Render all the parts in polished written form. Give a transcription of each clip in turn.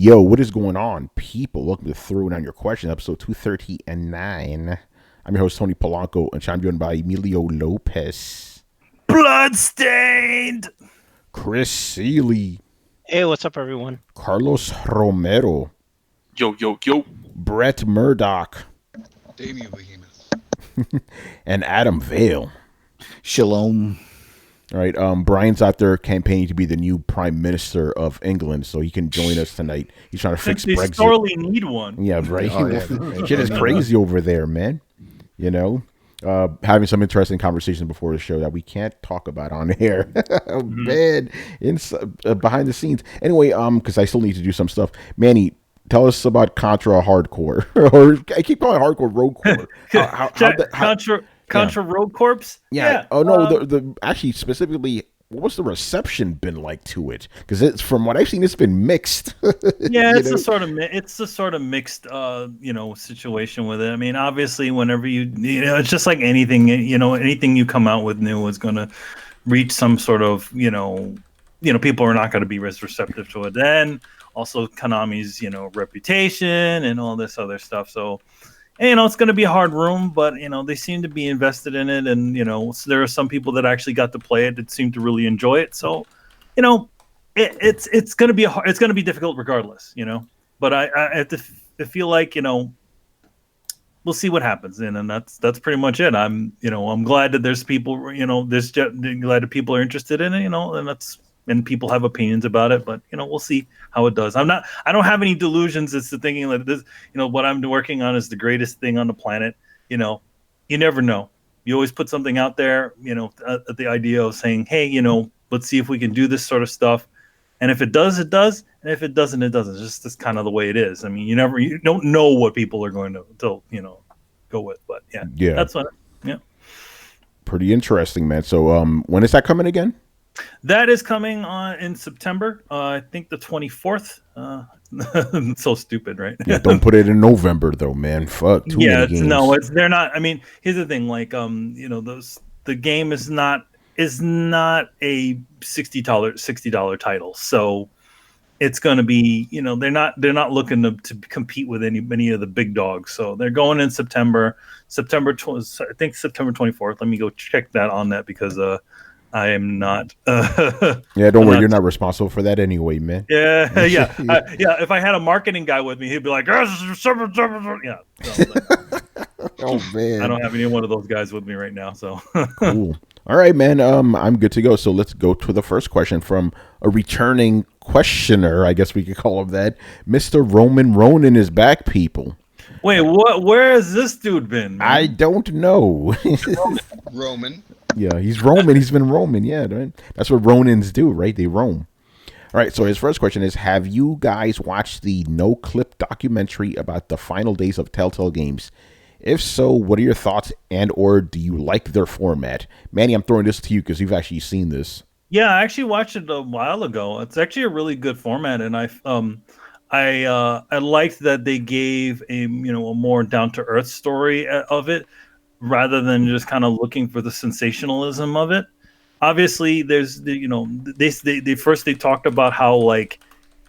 Yo, what is going on, people? Welcome to Throwdown Your Questions, episode 239. I'm your host, Tony Polanco, and I'm joined by Emilio Lopez, Bloodstained. Chris Seeley, Hey, what's up, everyone? Carlos Romero, Yo, yo, yo. Brett Murdoch, Damien Behemoth. and Adam Vale. Shalom. All right, Brian's out there campaigning to be the new Prime Minister of England, so he can join us tonight. He's trying to fix They Brexit. sorely need one. Yeah, right. Oh, yeah. Shit is crazy over there, man. You know, having some interesting conversations before the show that we can't talk about on air. Man, behind the scenes. Anyway, because I still need to do some stuff. Manny, tell us about Contra Hardcore, or I keep calling it Hardcore Road Core. Contra Road Corpse? Yeah. Oh no, the actually specifically, what was the reception been like to it? Because it's from what I've seen, it's been mixed. Yeah, it's a sort of mixed situation with it. I mean, obviously, whenever it's just like anything. Anything you come out with new is going to reach some sort of people are not going to be as receptive to it. Then also Konami's reputation and all this other stuff. So. It's going to be a hard room, but they seem to be invested in it, and so there are some people that actually got to play it that seem to really enjoy it. So, it's going to be difficult regardless, But I have to feel like we'll see what happens, and that's pretty much it. I'm glad that there's people glad that people are interested in it, and people have opinions about it, but we'll see how it does. I don't have any delusions as to thinking that this, what I'm working on is the greatest thing on the planet. You never know. You always put something out there, the idea of saying, hey, let's see if we can do this sort of stuff. And if it does, it does. And if it doesn't, it doesn't. It's just that's kind of the way it is. I mean, you don't know what people are going to go with, but yeah. That's what. Yeah. Pretty interesting, man. So, when is that coming again? That is coming on in September. I think the 24th. It's so stupid, right? Yeah, don't put it in November though, man. Fuck. They're not. I mean, here's the thing. Like, the game is not a $60 title, so it's going to be. They're not looking to compete with many of the big dogs. So they're going in September. I think September 24th. Let me go check that on that because I am not. Yeah, don't worry. You're not responsible for that anyway, man. Yeah. If I had a marketing guy with me, he'd be like, yeah. So Oh man, I don't have any one of those guys with me right now. So cool. All right, man. I'm good to go. So let's go to the first question from a returning questioner. I guess we could call him that. Mr. Ronan is back, people. Wait, what? Where has this dude been, man? I don't know. Roman. Yeah, he's roaming. He's been roaming. Yeah, right? That's what Ronins do, right? They roam. All right, so his first question is, have you guys watched the NoClip documentary about the final days of Telltale Games? If so, what are your thoughts, and or do you like their format? Manny, I'm throwing this to you because you've actually seen this. Yeah, I actually watched it a while ago. It's actually a really good format, and I liked that they gave a more down-to-earth story of it, rather than just kind of looking for the sensationalism of it. Obviously, there's they talked about how like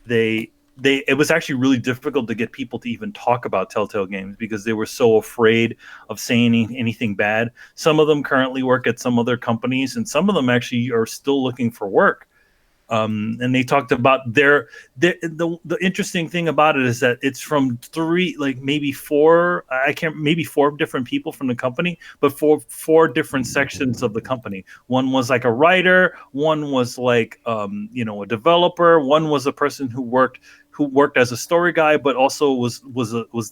it was actually really difficult to get people to even talk about Telltale Games because they were so afraid of saying anything bad. Some of them currently work at some other companies, and some of them actually are still looking for work. And they talked about the interesting thing about it is that it's from maybe four different people from the company, but four different sections of the company. One was like a writer, one was like a developer, one was a person who worked as a story guy, but also was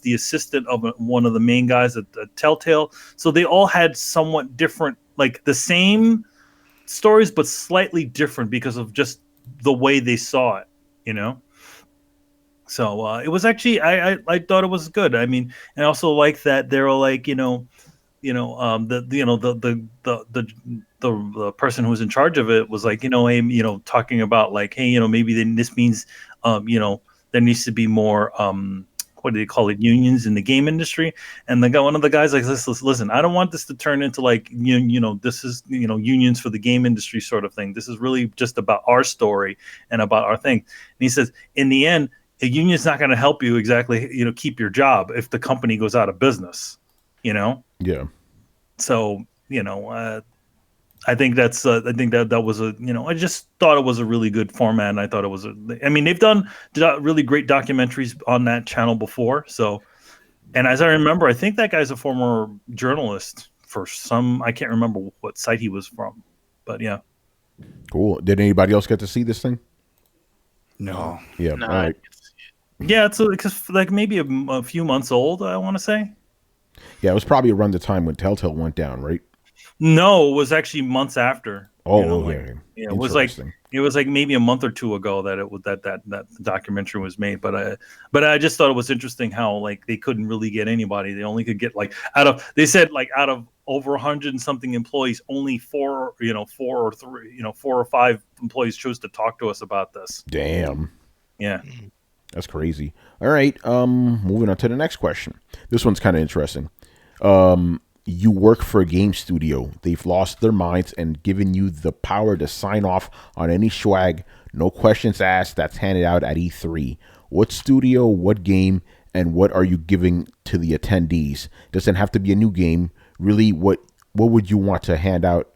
the assistant of one of the main guys at Telltale. So they all had somewhat different, like the same stories, but slightly different because of just the way they saw it, So it was actually I thought it was good. I mean, and I also like that they were like the person who was in charge of it was like talking about like, hey, maybe then this means there needs to be more what do they call it, unions in the game industry. And one of the guys like, listen, I don't want this to turn into like, this is, unions for the game industry sort of thing. This is really just about our story and about our thing. And he says, in the end, a union's not going to help you exactly, keep your job if the company goes out of business, Yeah. So, I think I think that was I just thought it was a really good format, and I thought it was they've done really great documentaries on that channel before. So, and as I remember, I think that guy's a former journalist for I can't remember what site he was from, but yeah. Cool. Did anybody else get to see this thing? No. Yeah. No, All right. Yeah, it's like maybe a few months old, I want to say. Yeah, it was probably around the time when Telltale went down, right? No, it was actually months after. Oh, yeah. Yeah, it was like maybe a month or two ago that that documentary was made. But I just thought it was interesting how like they couldn't really get anybody. They only could get like out of over 100 and something employees, only four or five employees chose to talk to us about this. Damn. Yeah. That's crazy. All right. Moving on to the next question. This one's kind of interesting. You work for a game studio. They've lost their minds and given you the power to sign off on any swag, no questions asked, that's handed out at E3. What studio, what game, and what are you giving to the attendees? Doesn't have to be a new game. Really, what would you want to hand out,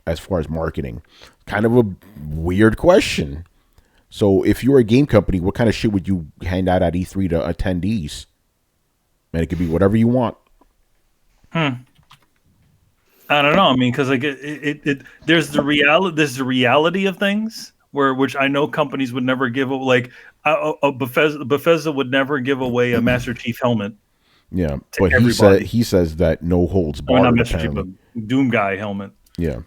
as far as marketing? Kind of a weird question. So if you're a game company, what kind of shit would you hand out at E3 to attendees? And it could be whatever you want. I don't know. I mean, because like there's the reality of things which I know companies would never give like Bethesda would never give away a Master Chief helmet. Yeah, but he says that no holds barred. Not Master Chief, but Doom Guy helmet. Yeah.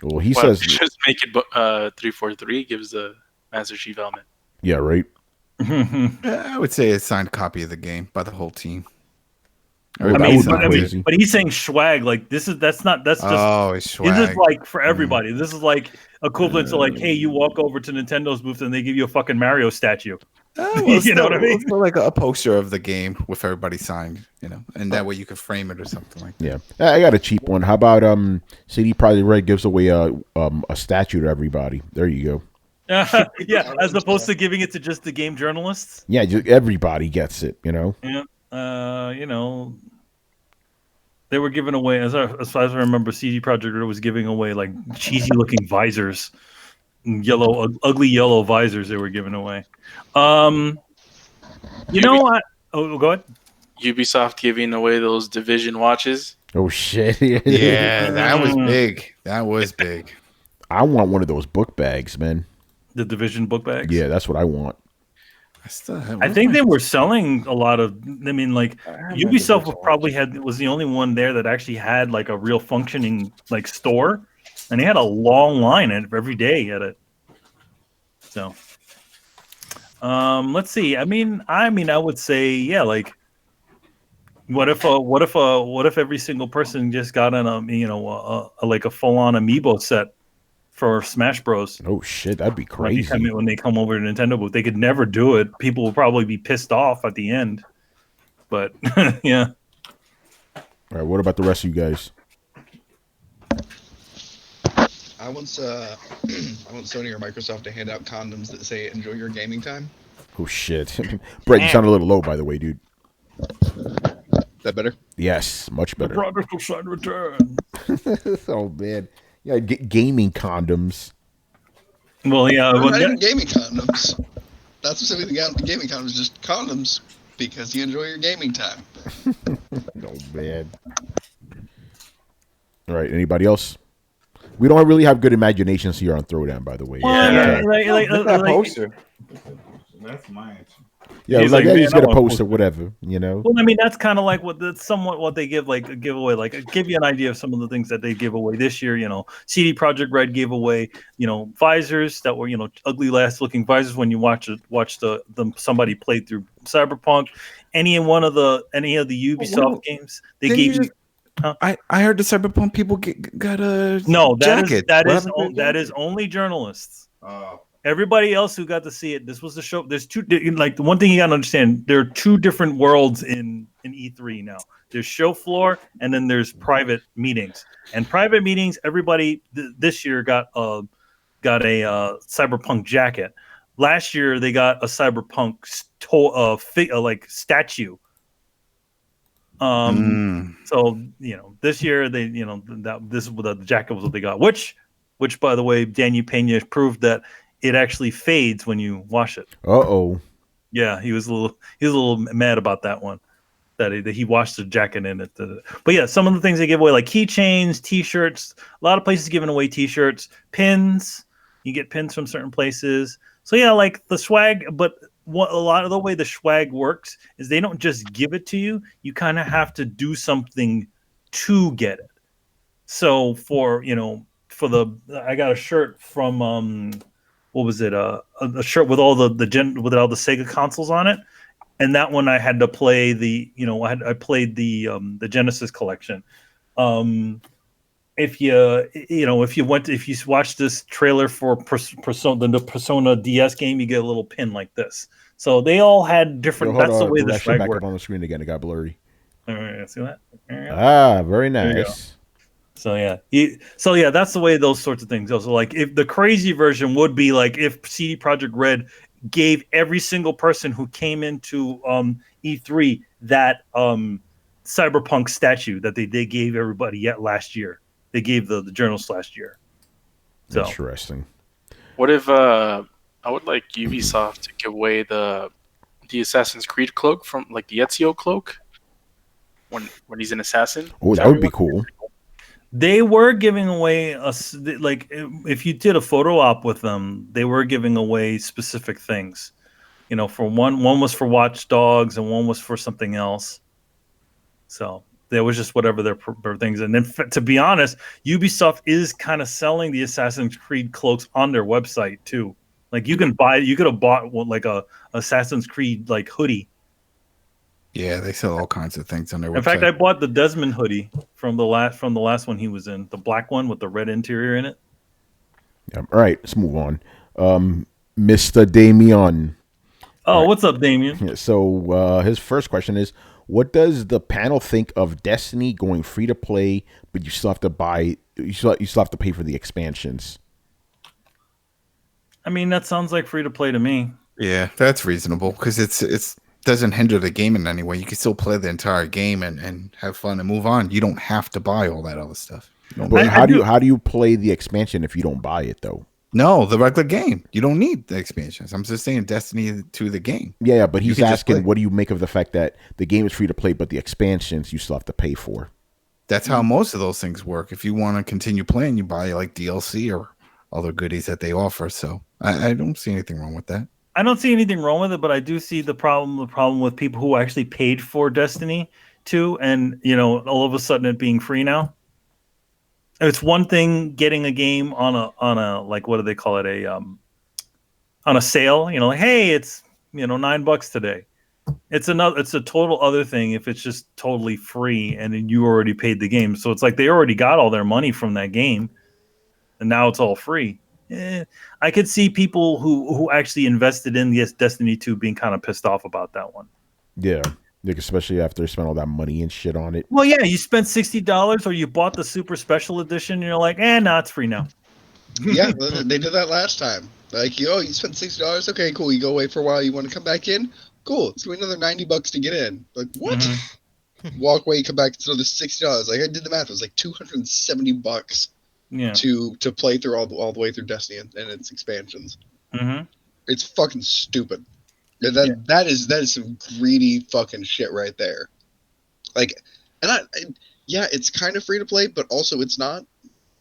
Well, he says just make it 343 gives the Master Chief helmet. Yeah, right. I would say a signed copy of the game by the whole team. Well, but he's saying swag. Like that's just swag. This is like for everybody. This is like equivalent to like, hey, you walk over to Nintendo's booth and they give you a fucking Mario statue. You know what I mean? It's like a poster of the game with everybody signed, and that way you could frame it or something like that. Yeah, I got a cheap one. How about CD Projekt Red gives away a statue to everybody? There you go. Yeah, as opposed to giving it to just the game journalists. Yeah, everybody gets it. Yeah. They were giving away, as far as I remember, CD Projekt Red was giving away like cheesy looking visors, ugly yellow visors. They were giving away. Go ahead. Ubisoft giving away those Division watches. Oh shit! Yeah, that was big. That was big. I want one of those book bags, man. The Division book bags. Yeah, that's what I want. I think they were selling a lot of. I mean, like Ubisoft was the only one there that actually had like a real functioning like store, and they had a long line every day at it. So, let's see. I mean, I would say, yeah, like, what if every single person just got in a full on amiibo set for Smash Bros. Oh shit, that'd be crazy. When they come over to Nintendo booth, they could never do it. People will probably be pissed off at the end. But yeah. All right, what about the rest of you guys? I want Sony or Microsoft to hand out condoms that say "Enjoy your gaming time." Oh shit, Brett, you sound a little low, by the way, dude. That better? Yes, much better. The product will sign return. Oh man. Yeah, gaming condoms. Well, yeah. Not even gaming condoms. Not specifically gaming condoms, just condoms because you enjoy your gaming time. Oh, man. All right, anybody else? We don't really have good imaginations here on Throwdown, by the way. That poster. That's my answer. Yeah, he's like, like, he's got a poster, whatever, Well, I mean, that's kind of like somewhat what they give, like a giveaway, like give you an idea of some of the things that they give away this year. CD Projekt Red gave away, visors that were, ugly looking visors when you watch somebody play through Cyberpunk. Any of the Ubisoft games, they gave you. Huh? I heard the Cyberpunk people got a jacket. That is only journalists. Everybody else who got to see it, this was the show. There's two, like the one thing you got to understand, there are two different worlds in E3 now. There's show floor and then there's private meetings. And private meetings, everybody this year got a Cyberpunk jacket. last year they got a cyberpunk like statue. So this year they the jacket was what they got, which by the way, Daniel Pena proved that it actually fades when you wash it. Yeah, he was a little mad about that one, that he washed the jacket in it. But yeah, some of the things they give away, like keychains, T-shirts. A lot of places giving away T-shirts, pins. You get pins from certain places. So yeah, like the swag. But a lot of the way the swag works is they don't just give it to you. You kind of have to do something to get it. So I got a shirt from what was it? A shirt with all the Sega consoles on it. And that one I had to play I played the Genesis collection. If you watch this trailer for the Persona DS game, you get a little pin like this. So they all had different. That's the way the swag back worked. up on the screen again. It got blurry. All right, see that? Very nice. So yeah, that's the way those sorts of things go. So like, if the crazy version would be like if CD Projekt Red gave every single person who came into E3 that cyberpunk statue that they gave everybody yet last year. They gave the journalists last year. So interesting. What if I would like Ubisoft to give away the Assassin's Creed cloak from like the Ezio cloak when he's an assassin? Oh, that would be cool. They were giving away like if you did a photo op with them, they were giving away specific things. For one was for Watch Dogs and one was for something else. So there was just whatever their things. And then to be honest, Ubisoft is kind of selling the Assassin's Creed cloaks on their website too. Like you could have bought like a Assassin's Creed like hoodie. Yeah, they sell all kinds of things on their website. In fact, I bought the Desmond hoodie from the last one he was in, the black one with the red interior in it. Yeah. All right, let's move on. Mr. Damien. Oh, right. What's up, Damien? So his first question is, what does the panel think of Destiny going free to play, but you still have to buy? You still have to pay for the expansions. I mean, that sounds like free to play to me. Yeah, that's reasonable because it's doesn't hinder the game in any way. You can still play the entire game and have fun and move on. You don't have to buy all that other stuff. But how do you play the expansion if you don't buy it though? No, the regular game. You don't need the expansions. I'm just saying Destiny to the game. Yeah, but he's asking, what do you make of the fact that the game is free to play, but the expansions you still have to pay for? That's how most of those things work. If you want to continue playing, you buy like DLC or other goodies that they offer. So I don't see anything wrong with that. I don't see anything wrong with it, but I do see the problem with people who actually paid for Destiny 2 and, all of a sudden it being free now. It's one thing getting a game on a like, what do they call it? On a sale, like, hey, it's, $9 today. It's a total other thing if it's just totally free and then you already paid the game. So it's like they already got all their money from that game and now it's all free. I could see people who actually invested in the Destiny 2 being kind of pissed off about that one. Yeah. Like, especially after they spent all that money and shit on it. Well, yeah, you spent $60 or you bought the super special edition and you're like, no, it's free now. Yeah, they did that last time. Like, you spent $60. Okay, cool. You go away for a while. You want to come back in? Cool. It's going to be another $90 to get in. Like, what? Mm-hmm. Walk away, come back. It's another $60. Like, I did the math. It was like $270. Yeah. To play through all the way through Destiny and its expansions. Mm-hmm. It's fucking stupid. That is some greedy fucking shit right there. Like, it's kind of free to play, but also it's not,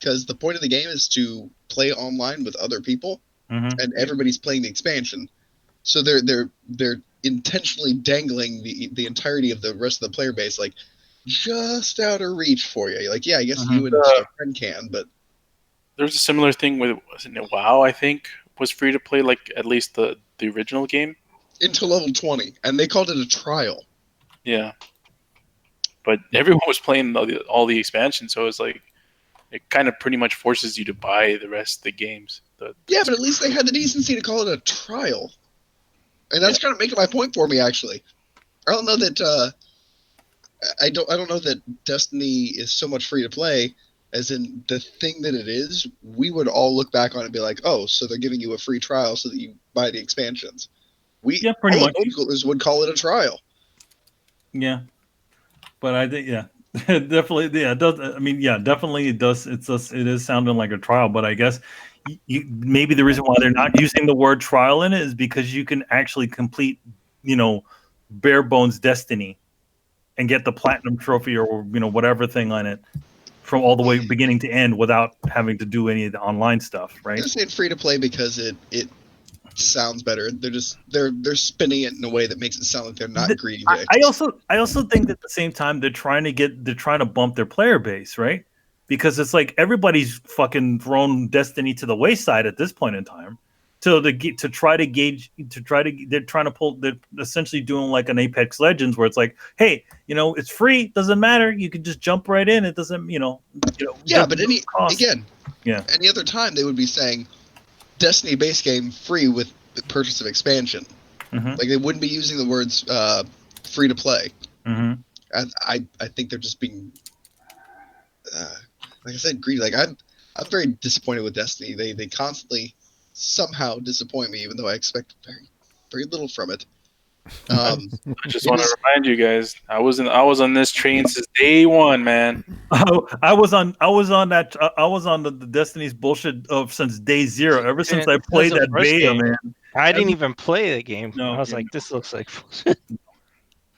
because the point of the game is to play online with other people, and everybody's playing the expansion. So they're intentionally dangling the entirety of the rest of the player base like just out of reach for you. Like, yeah, I guess you and a friend can, but there's a similar thing with, wasn't it WoW, I think, was free to play, like at least the original game. Into level 20, and they called it a trial. Yeah. But everyone was playing all the expansions, so it's like, it kind of pretty much forces you to buy the rest of the games. Yeah, but at least they had the decency to call it a trial. And that's kind of making my point for me, actually. I don't know that I don't know that Destiny is so much free to play As in the thing that it is, we would all look back on it and be like, oh, so they're giving you a free trial so that you buy the expansions. Yeah, pretty all much. Notecoolers would call it a trial. Yeah, but I think definitely it does. I mean, definitely it does. It is sounding like a trial, but I guess maybe the reason why they're not using the word trial in it is because you can actually complete, bare bones Destiny and get the platinum trophy or whatever thing on it from all the way beginning to end without having to do any of the online stuff, right? They're saying free to play because it sounds better. They're spinning it in a way that makes it sound like they're not greedy. I also think that at the same time they're trying to bump their player base, right? Because it's like everybody's fucking thrown Destiny to the wayside at this point in time. They're essentially doing like an Apex Legends where it's like, hey, it's free, doesn't matter, you can just jump right in. It doesn't, yeah, but any other time they would be saying Destiny base game free with the purchase of expansion. Mm-hmm. Like they wouldn't be using the words free to play. Mm-hmm. And I think they're just being, like I said, greedy. Like I'm very disappointed with Destiny. They constantly somehow disappoint me, even though I expect very, very little from it. I just want to remind you guys, I was on this train since day one, man. I was on the Destiny's bullshit since day zero. Ever since I played that beta, man. I didn't even play the game. No, I was like, this looks like.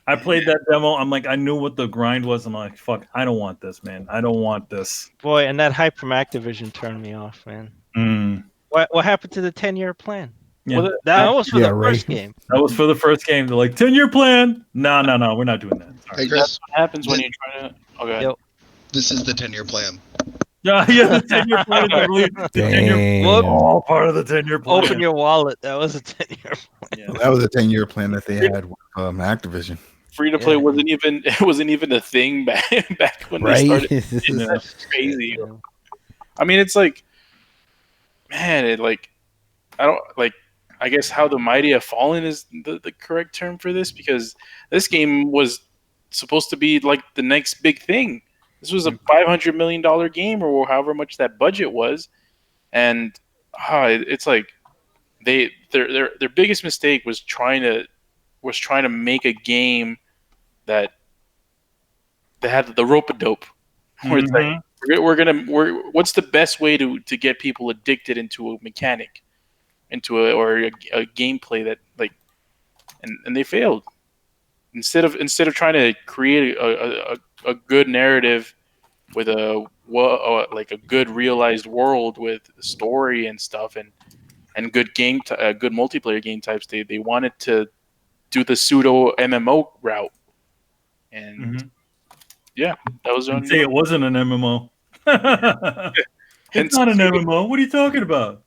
I played that demo. I'm like, I knew what the grind was. I'm like, fuck, I don't want this, man. I don't want this. Boy, and that hype from Activision turned me off, man. Mm. What happened to the 10-year plan? Yeah. Well, that was for the first game. That was for the first game. They're like, 10-year plan. No, we're not doing that. Hey, Chris. That's what happens when you try to. Okay. Yep. This is the 10-year plan. Yeah, the 10-year plan. All part of the 10-year plan. Open your wallet. That was a 10-year plan. Yeah, that was a 10-year plan that they had with Activision. Free to play wasn't even a thing back when they started. That's crazy. Yeah. I mean, it's like, man, I guess how the mighty have fallen is the correct term for this, because this game was supposed to be like the next big thing. This was a $500 million game, or however much that budget was, and it's like their biggest mistake was trying to make a game that had the rope-a-dope, where it's like what's the best way to get people addicted into a mechanic, into a gameplay that and they failed. Instead of trying to create a good narrative with a good realized world with story and stuff and good good multiplayer game types, they wanted to do the pseudo MMO route, and that was on. Say it wasn't an MMO. It's not an MMO. What are you talking about?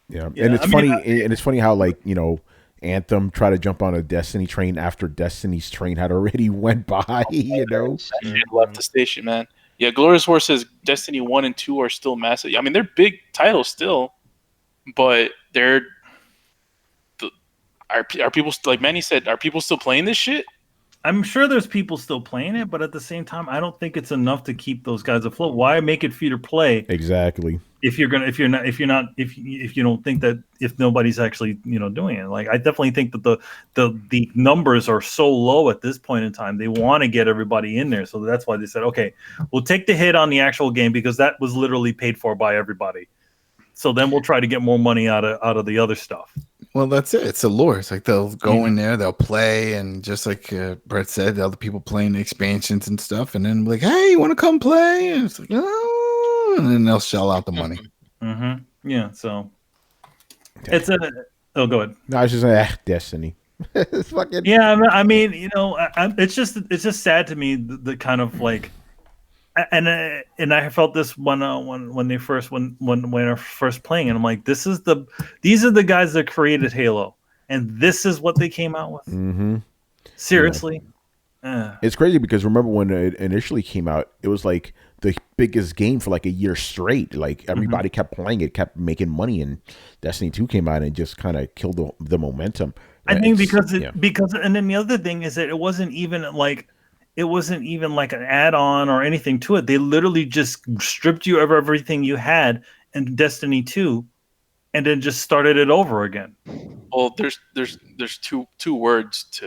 Yeah, and it's funny. And it's funny how Anthem tried to jump on a Destiny train after Destiny's train had already went by. Left the station, man. Yeah, Glorious War says Destiny 1 and 2 are still massive. I mean, they're big titles still, but are people, like Manny said, are people still playing this shit? I'm sure there's people still playing it, but at the same time, I don't think it's enough to keep those guys afloat. Why make it free to play? Exactly. If you don't think that, if nobody's actually doing it, like I definitely think that the numbers are so low at this point in time. They want to get everybody in there, so that's why they said, okay, we'll take the hit on the actual game because that was literally paid for by everybody. So then we'll try to get more money out of the other stuff. Well, that's it. It's a lure. It's like they'll go in there, they'll play, and just like Brett said, the other people playing the expansions and stuff, and then like, hey, you want to come play? And it's like, oh, and then they'll shell out the money. Mm-hmm. Yeah. So it's a. Oh, go ahead. No, I was just saying, Destiny. It's fucking. Yeah, I mean, it's just sad to me the kind of like. And I felt this when I first playing, and I'm like, these are the guys that created Halo, and this is what they came out with. Mm-hmm. Seriously, It's crazy because remember when it initially came out, it was like the biggest game for like a year straight. Like everybody kept playing it, kept making money, and Destiny 2 came out and just kind of killed the momentum. I think because and then the other thing is that it wasn't even like. it wasn't even like an add-on or anything to it. They literally just stripped you of everything you had in Destiny 2 and then just started it over again. Well, there's two words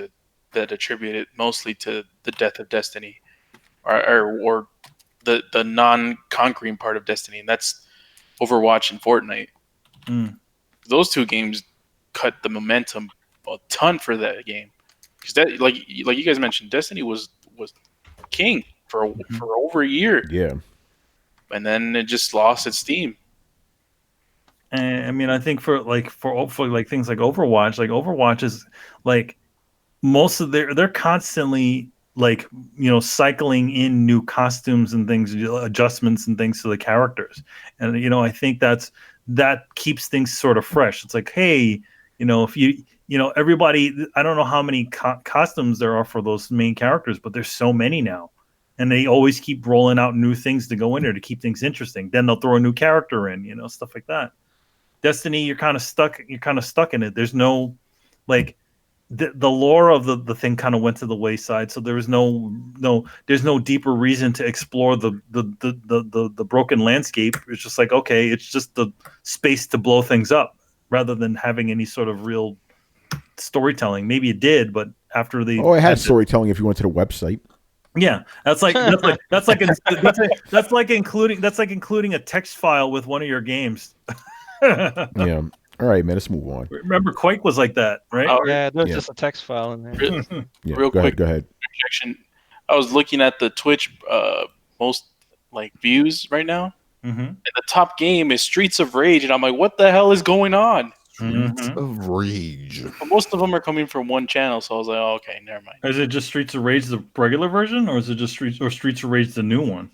that attribute it mostly to the death of Destiny, or the non-conquering part of Destiny, and that's Overwatch and Fortnite. Those two games cut the momentum a ton for that game, because that like you guys mentioned, Destiny was king for over a year. Yeah, and then it just lost its steam. And I mean, I think for like things like Overwatch is like most of they're constantly like, you know, cycling in new costumes and things, adjustments and things to the characters. And, you know, I think that keeps things sort of fresh. It's like, hey, you know, if you know, everybody, I don't know how many costumes there are for those main characters, but there's so many now. And they always keep rolling out new things to go in there to keep things interesting. Then they'll throw a new character in, you know, stuff like that. Destiny, you're kind of stuck in it. There's no, like, the lore of the thing kind of went to the wayside, so there's no deeper reason to explore the broken landscape. It's just like, okay, it's just the space to blow things up rather than having any sort of real storytelling. Maybe it did, but after the it had storytelling if you went to the website. Yeah, that's like including a text file with one of your games. Yeah. All right, man. Let's move on. Remember, Quake was like that, right? Yeah, there's just a text file in there. Real quick, go ahead. Objection. I was looking at the Twitch most like views right now, and the top game is Streets of Rage, and I'm like, what the hell is going on? Streets of Rage. But most of them are coming from one channel, so I was like, oh, okay, never mind. Is it just Streets of Rage the regular version, or is it just Streets of Rage the new one?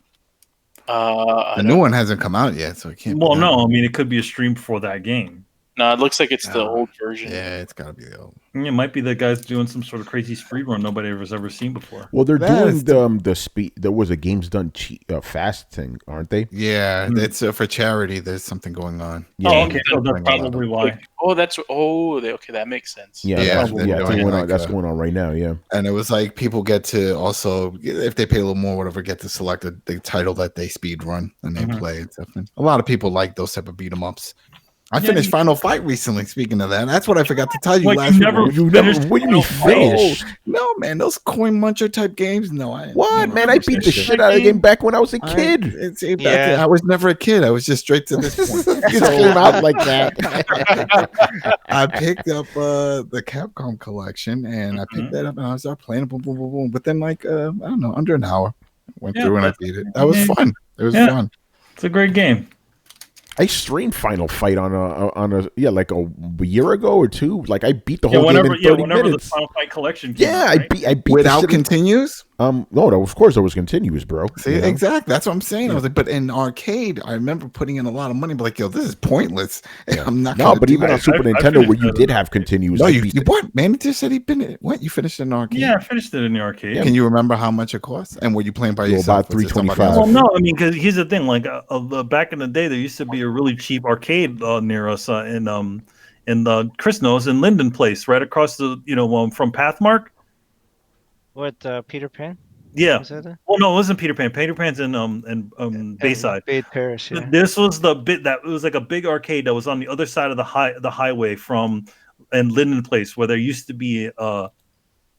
The new one hasn't come out yet, so it can't. Well, no, I mean, it could be a stream for that game. No, it looks like it's the old version. Yeah, it's got to be the old. It might be the guys doing some sort of crazy speed run nobody has ever seen before. Well, they're doing the speed. There was a games done fast thing, aren't they? Yeah, it's for charity. There's something going on. Yeah. Oh, okay, so that's probably why. Okay, that makes sense. Yeah, that's going on right now. Yeah, and it was like people get to also, if they pay a little more, whatever, get to select the title that they speed run and they play and stuff. And a lot of people like those type of beat 'em ups. I finished Final Fight recently. Speaking of that, that's what I forgot to tell you last week. You never. What do you mean finish? No, man, those coin muncher type games. No, man, I beat the shit out of the game back when I was a kid. I was never a kid. I was just straight to this point. You just came out like that. I picked up the Capcom collection and I picked that up and I started playing it. Boom, boom, boom, boom. But then, like, I don't know, under an hour, went through and I beat it. That was fun. It was fun. It's a great game. I streamed Final Fight on a like a year ago or two. Like I beat the whole game in 30 minutes. The Final Fight collection came out, right? I beat without continues. No, of course there was continues, bro. See, exactly. That's what I'm saying. I was like, but in arcade, I remember putting in a lot of money. But like, yo, this is pointless. I'm not. No, but even on Super Nintendo, where you did have continues. No, you what? Man, it just said what? You finished it in arcade? Yeah, I finished it in the arcade. Can you remember how much it cost? And were you playing by yourself? About $325. Well, no, I mean, because here's the thing. Like back in the day, there used to be a really cheap arcade near us in Chris knows in Linden Place, right across the from Pathmark. What, Peter Pan? Yeah. Well, no, it wasn't Peter Pan. Peter Pan's in Bayside. Bay Parish. Yeah. This was the bit that it was like a big arcade that was on the other side of the highway from Linden Place, where there used to be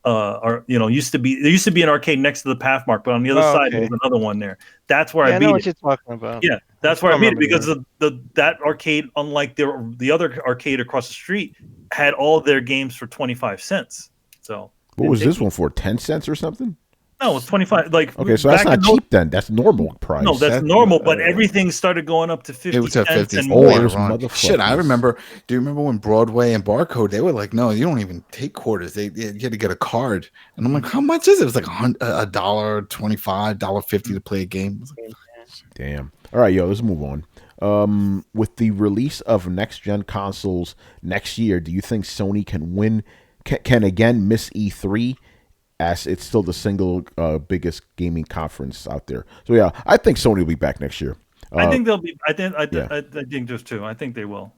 there used to be an arcade next to the Pathmark, but on the other side there was another one there. That's where I beat it. I know what you're talking about. Yeah, that's where I beat it because that arcade, unlike the other arcade across the street, had all their games for 25 cents. So what was this one for? 10 cents or something? No, it was 25. Like, okay, so that's not cheap then. That's normal price. No, that's normal, but everything started going up to 50 cents and more. Shit, I remember. Do you remember when Broadway and Barcode, they were like, no, you don't even take quarters. You had to get a card. And I'm like, how much is it? It was like $1.25, $1.50 to play a game. Damn. All right, let's move on. With the release of next-gen consoles next year, do you think Sony can again miss E3? As it's still the single biggest gaming conference out there. So yeah, I think Sony will be back next year. I think they'll be. I think just too. I think they will.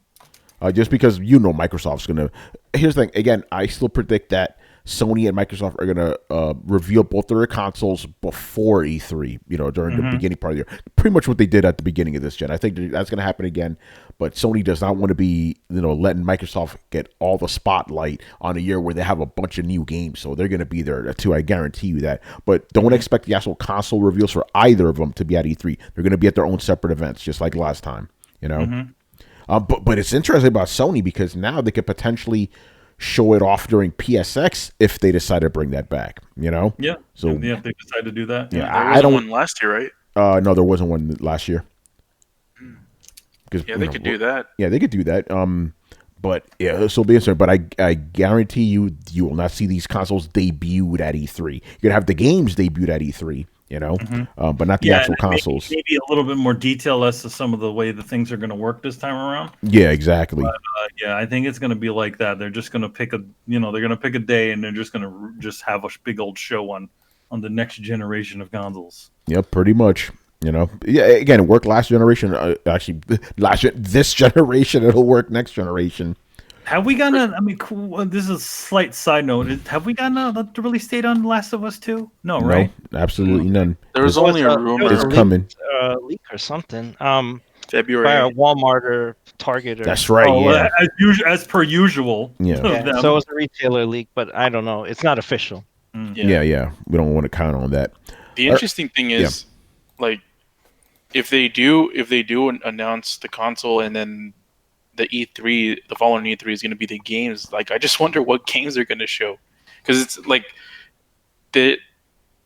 Just because Microsoft's gonna. Here's the thing. Again, I still predict that Sony and Microsoft are going to reveal both of their consoles before E3, during the beginning part of the year. Pretty much what they did at the beginning of this gen. I think that's going to happen again, but Sony does not want to be, letting Microsoft get all the spotlight on a year where they have a bunch of new games. So they're going to be there too. I guarantee you that. But don't expect the actual console reveals for either of them to be at E3. They're going to be at their own separate events, just like last time, But it's interesting about Sony because now they could potentially show it off during PSX if they decide to bring that back, Yeah. So if they decide to do that. Yeah, I don't one last year, right? No, there wasn't one last year. Yeah, they could do that. Yeah, they could do that. But yeah, this will be interesting. But I guarantee you will not see these consoles debuted at E3. You're gonna have the games debuted at E3. But not the actual consoles. Maybe a little bit more detail as to some of the way the things are going to work this time around. Yeah, exactly. But, I think it's going to be like that. They're just going to pick a day and they're just going to just have a big old show on the next generation of consoles. Yep, pretty much. Yeah. Again, it worked last generation. Actually, this generation, it'll work next generation. Have we gotten this is a slight side note. Have we gotten a release date on Last of Us 2? No, right? No, absolutely none. There was only a rumor. It's coming. Leak or something. February. By a Walmart or Target. That's right. Yeah. As per usual. Yeah. So it's a retailer leak, but I don't know. It's not official. Yeah. We don't want to count on that. The interesting thing is, if they do announce the console and then the E3, the following E3 is going to be the games. Like, I just wonder what games they're going to show, because it's like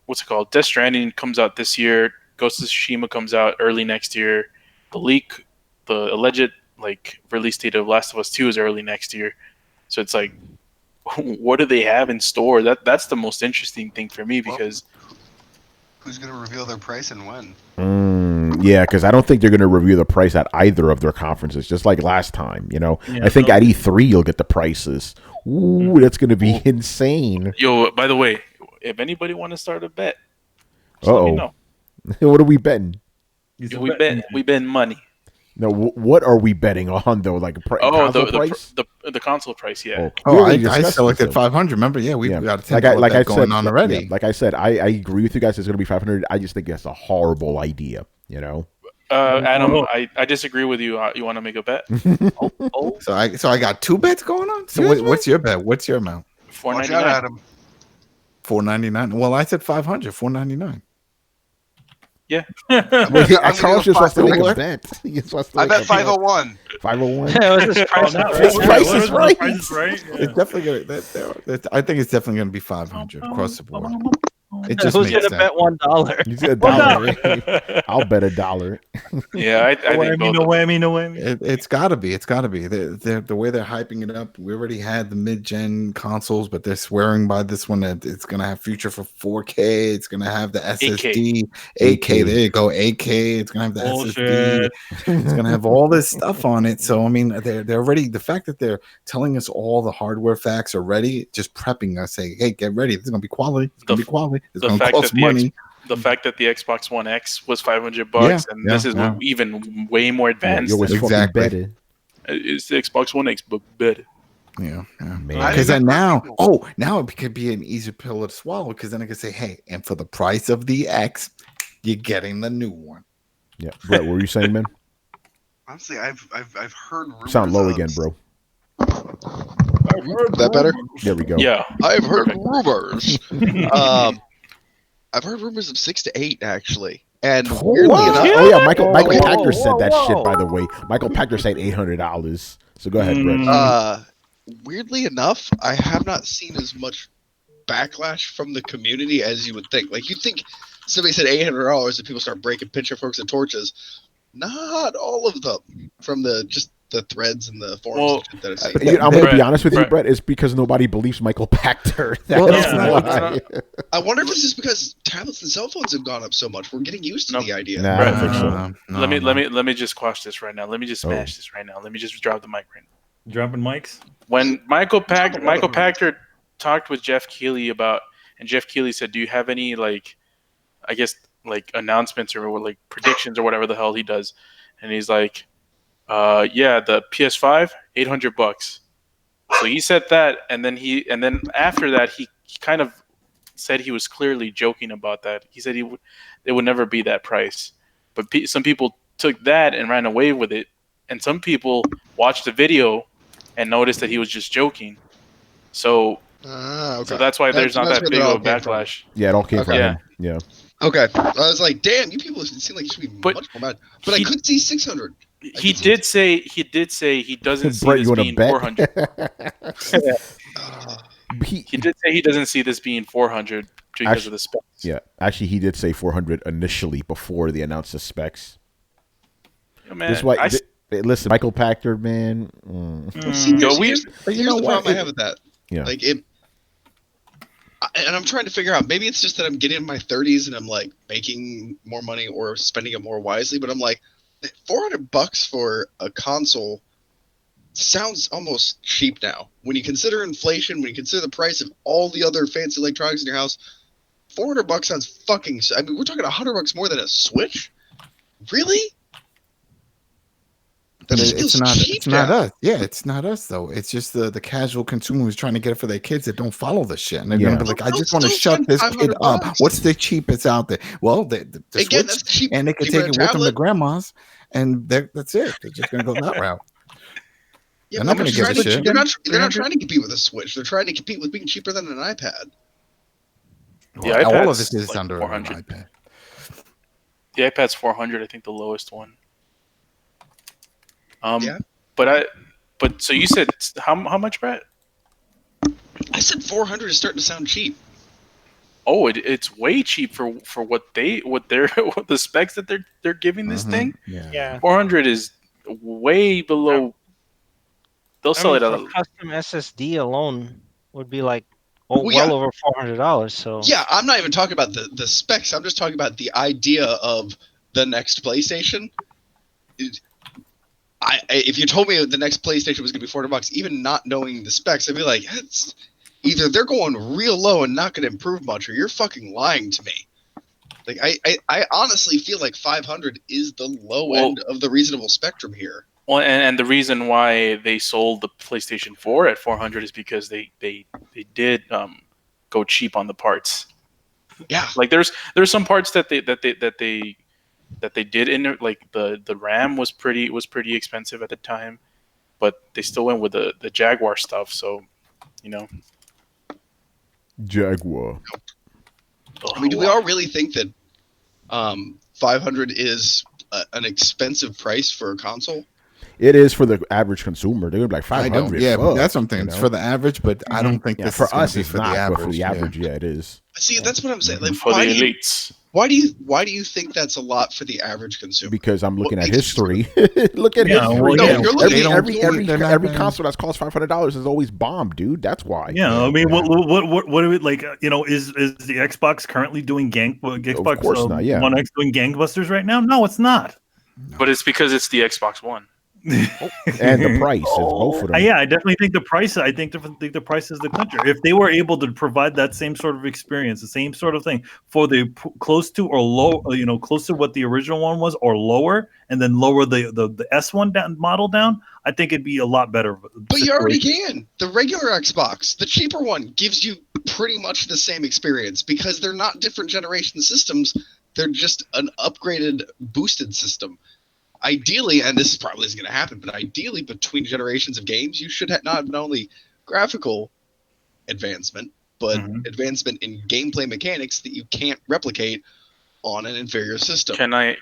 what's it called? Death Stranding comes out this year. Ghost of Tsushima comes out early next year. The alleged release date of Last of Us 2 is early next year. So it's like, what do they have in store? That's the most interesting thing for me, because who's going to reveal their price and when? Yeah, because I don't think they're going to review the price at either of their conferences, just like last time. I think at E3 you'll get the prices. Ooh, that's going to be insane. Yo, by the way, if anybody want to start a bet, let me know. What are we betting? We bet money. No, what are we betting on though? Like console price? The console price, yeah. I selected 500. Remember, we got to going on already. Yeah, like I said, I agree with you guys. It's going to be 500. I just think that's a horrible idea. Adam, I disagree with you. You want to make a bet? So I got two bets going on. So what's your bet? What's your amount? $4.99. Adam. $4.99. Well, I said 500. $4.99. Yeah. Carlos just wants to make a bet. I bet 501. 501. Price is right. It's definitely gonna. I think it's definitely gonna be 500 across the board. It just Who's makes gonna bet $1? You said $1. I'll bet $1. Yeah, I think no whammy. It's got to be. It's got to be. The way they're hyping it up. We already had the mid-gen consoles, but they're swearing by this one that it's going to have feature for 4K. It's going to have the SSD, 8K. There you go, 8K. It's going to have the SSD. It's going to have all this stuff on it. So I mean, they're already. The fact that they're telling us all the hardware facts already, just prepping us, saying, "Hey, get ready. This is going to be quality. It's going to be quality. It's going to cost money." The fact that the Xbox One X was $500 and this is even way more advanced. Exactly. It's the Xbox One X, but better. Yeah. Because then now it could be an easier pill to swallow. Because then I could say, hey, and for the price of the X, you're getting the new one. Yeah, Brett, what were you saying, man? Honestly, I've heard rumors. Sound low again, bro. That better? There we go. Yeah, I've heard rumors. I've heard rumors of 6 to 8 actually, and weirdly enough, Michael Pachter said that shit. By the way, Michael Pachter said $800. So go ahead, Brett. Weirdly enough, I have not seen as much backlash from the community as you would think. Like, you'd think somebody said $800 and people start breaking pitchforks and torches. Not all of them from the threads and the forums that I've seen. I'm going to be honest with you, Brett. It's because nobody believes Michael Pachter. I wonder if it's just because tablets and cell phones have gone up so much. We're getting used to the idea. I don't think so. Let me just quash this right now. Let me just smash this right now. Let me just drop the mic right now. Dropping mics. When Michael Pachter talked with Jeff Keighley and Jeff Keighley said, "Do you have any announcements or predictions or whatever the hell he does?" And he's like, "Yeah, the PS5, $800." So he said that, and then after that he kind of said he was clearly joking about that. He said it would never be that price, but some people took that and ran away with it, and some people watched the video and noticed that he was just joking. So Okay. so that's why there's not that big of a backlash. Yeah, it all came from Yeah. him. Yeah. Okay. I was like, damn, you people seem like you should be much more mad. But I could see 600. He did say he doesn't see Brett, this you want to being bet? 400. He did say he doesn't see this being 400 because of the specs. Yeah, actually, he did say 400 initially before they announced the specs. Yeah, man, This is why. Listen, Michael Packard, man. See, here's the problem I have with that. Yeah. Like it, and I'm trying to figure out. Maybe it's just that I'm getting in my 30s and I'm like making more money or spending it more wisely. But I'm like, $400 for a console sounds almost cheap now. When you consider inflation, when you consider the price of all the other fancy electronics in your house, $400 sounds fucking. I mean, we're talking $100 more than a Switch. Really? But it's not us. Yeah, it's not us though. It's just the casual consumer who's trying to get it for their kids that don't follow the shit. And they're gonna be like, I just want to shut this kid up. What's the cheapest out there? Well, the Again, Switch, that's cheap. and they can take it with them to grandma's, and that's it. They're just gonna go that route. Yeah, they're not gonna give a shit. They're not trying to compete with a Switch. They're trying to compete with being cheaper than an iPad. Yeah, all of this is like under 400. an iPad. The iPad's 400, I think, the lowest one. Yeah. But so you said how much, Brett? I said 400 is starting to sound cheap. Oh, it's way cheap for what the specs that they're giving this thing. Yeah. 400 is way below. They'll sell it for at a custom SSD alone would be like Well, well over $400. So Yeah, I'm not even talking about the specs. I'm just talking about the idea of the next PlayStation. If you told me the next PlayStation was going to be $400, even not knowing the specs, I'd be like, it's either they're going real low and not going to improve much, or you're fucking lying to me. Like I honestly feel like 500 is the low end of the reasonable spectrum here. Well, and the reason why they sold the PlayStation 4 at 400 is because they did go cheap on the parts. Yeah, like there's some parts that they did in there, like the RAM was pretty expensive at the time, but they still went with the Jaguar stuff. So, Jaguar. I mean, do we all really think that 500 is an expensive price for a console? It is for the average consumer. They're gonna be like 500. Yeah, that's something. It's for the average, but I don't think this for is us be it's for not. the average. But for the average, yeah, it is. See, that's what I'm saying. Like, for the elites. Why do you think that's a lot for the average consumer? Because I'm looking at history. Look at history. well, yeah, you're looking Every console that's cost $500 is always bombed, dude. That's why. Yeah, I mean, what do it like? Is the Xbox currently doing Xbox? Of course not. Yeah. One X doing gangbusters right now? No, it's not. But it's because it's the Xbox One. And the price is both of them. Yeah, I definitely think the price. I think the price is the clincher. If they were able to provide that same sort of experience, the same sort of thing for the close to or low, close to what the original one was, or lower, and then lower the S1 model down, I think it'd be a lot better. But you already can. The regular Xbox, the cheaper one, gives you pretty much the same experience because they're not different generation systems. They're just an upgraded, boosted system. Ideally, and this probably isn't going to happen, but ideally between generations of games, you should not have only graphical advancement, but advancement in gameplay mechanics that you can't replicate on an inferior system. Can I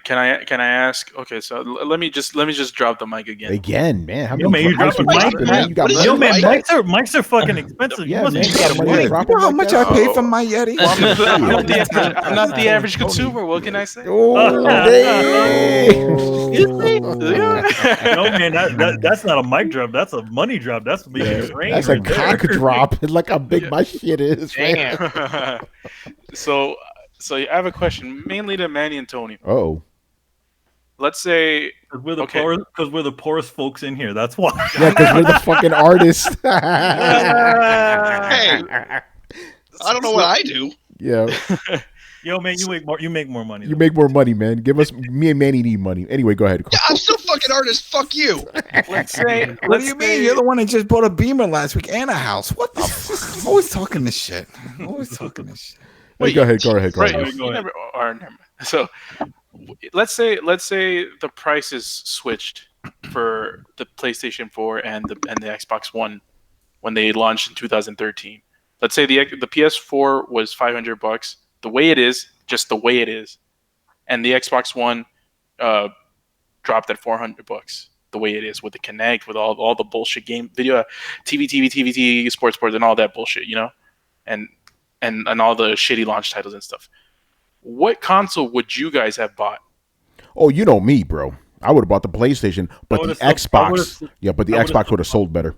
ask? Okay, so let me just drop the mic again. Man. How man, you dropping mic, man. You got Yo, man, mic? mics are fucking expensive. Yeah, You man, must you got money. You know how much I pay for my Yeti? I'm not the average consumer. What can I say? Oh, No, man, that's not a mic drop. That's a money drop. That's making it rain. that's a cock drop. Look how big my shit is. Man. So I have a question, mainly to Manny and Tony. Oh. Let's say we're the poorest folks in here. That's why. Yeah, because we're the fucking artists. Hey, I don't know what I do. Yeah. Yo, man, you make more money. You make more money, man. Give us me and Manny need money. Anyway, go ahead. Yeah, I'm still fucking artist. Fuck you. Let's say. What do you mean? You're the one that just bought a Beamer last week and a house. What the fuck? I'm always talking this shit. Wait, go ahead. Right. Go ahead. Never mind. So let's say the price is switched for the PlayStation 4 and the Xbox One when they launched in 2013. Let's say the PS4 was $500, the way it is, just the way it is, and the Xbox One dropped at $400, the way it is, with the Kinect, with all the bullshit game, video, TV, sports, and all that bullshit, and all the shitty launch titles and stuff. What console would you guys have bought? Oh, you know me, bro. I would have bought the PlayStation, but the Xbox. Yeah, but the Xbox would have sold better.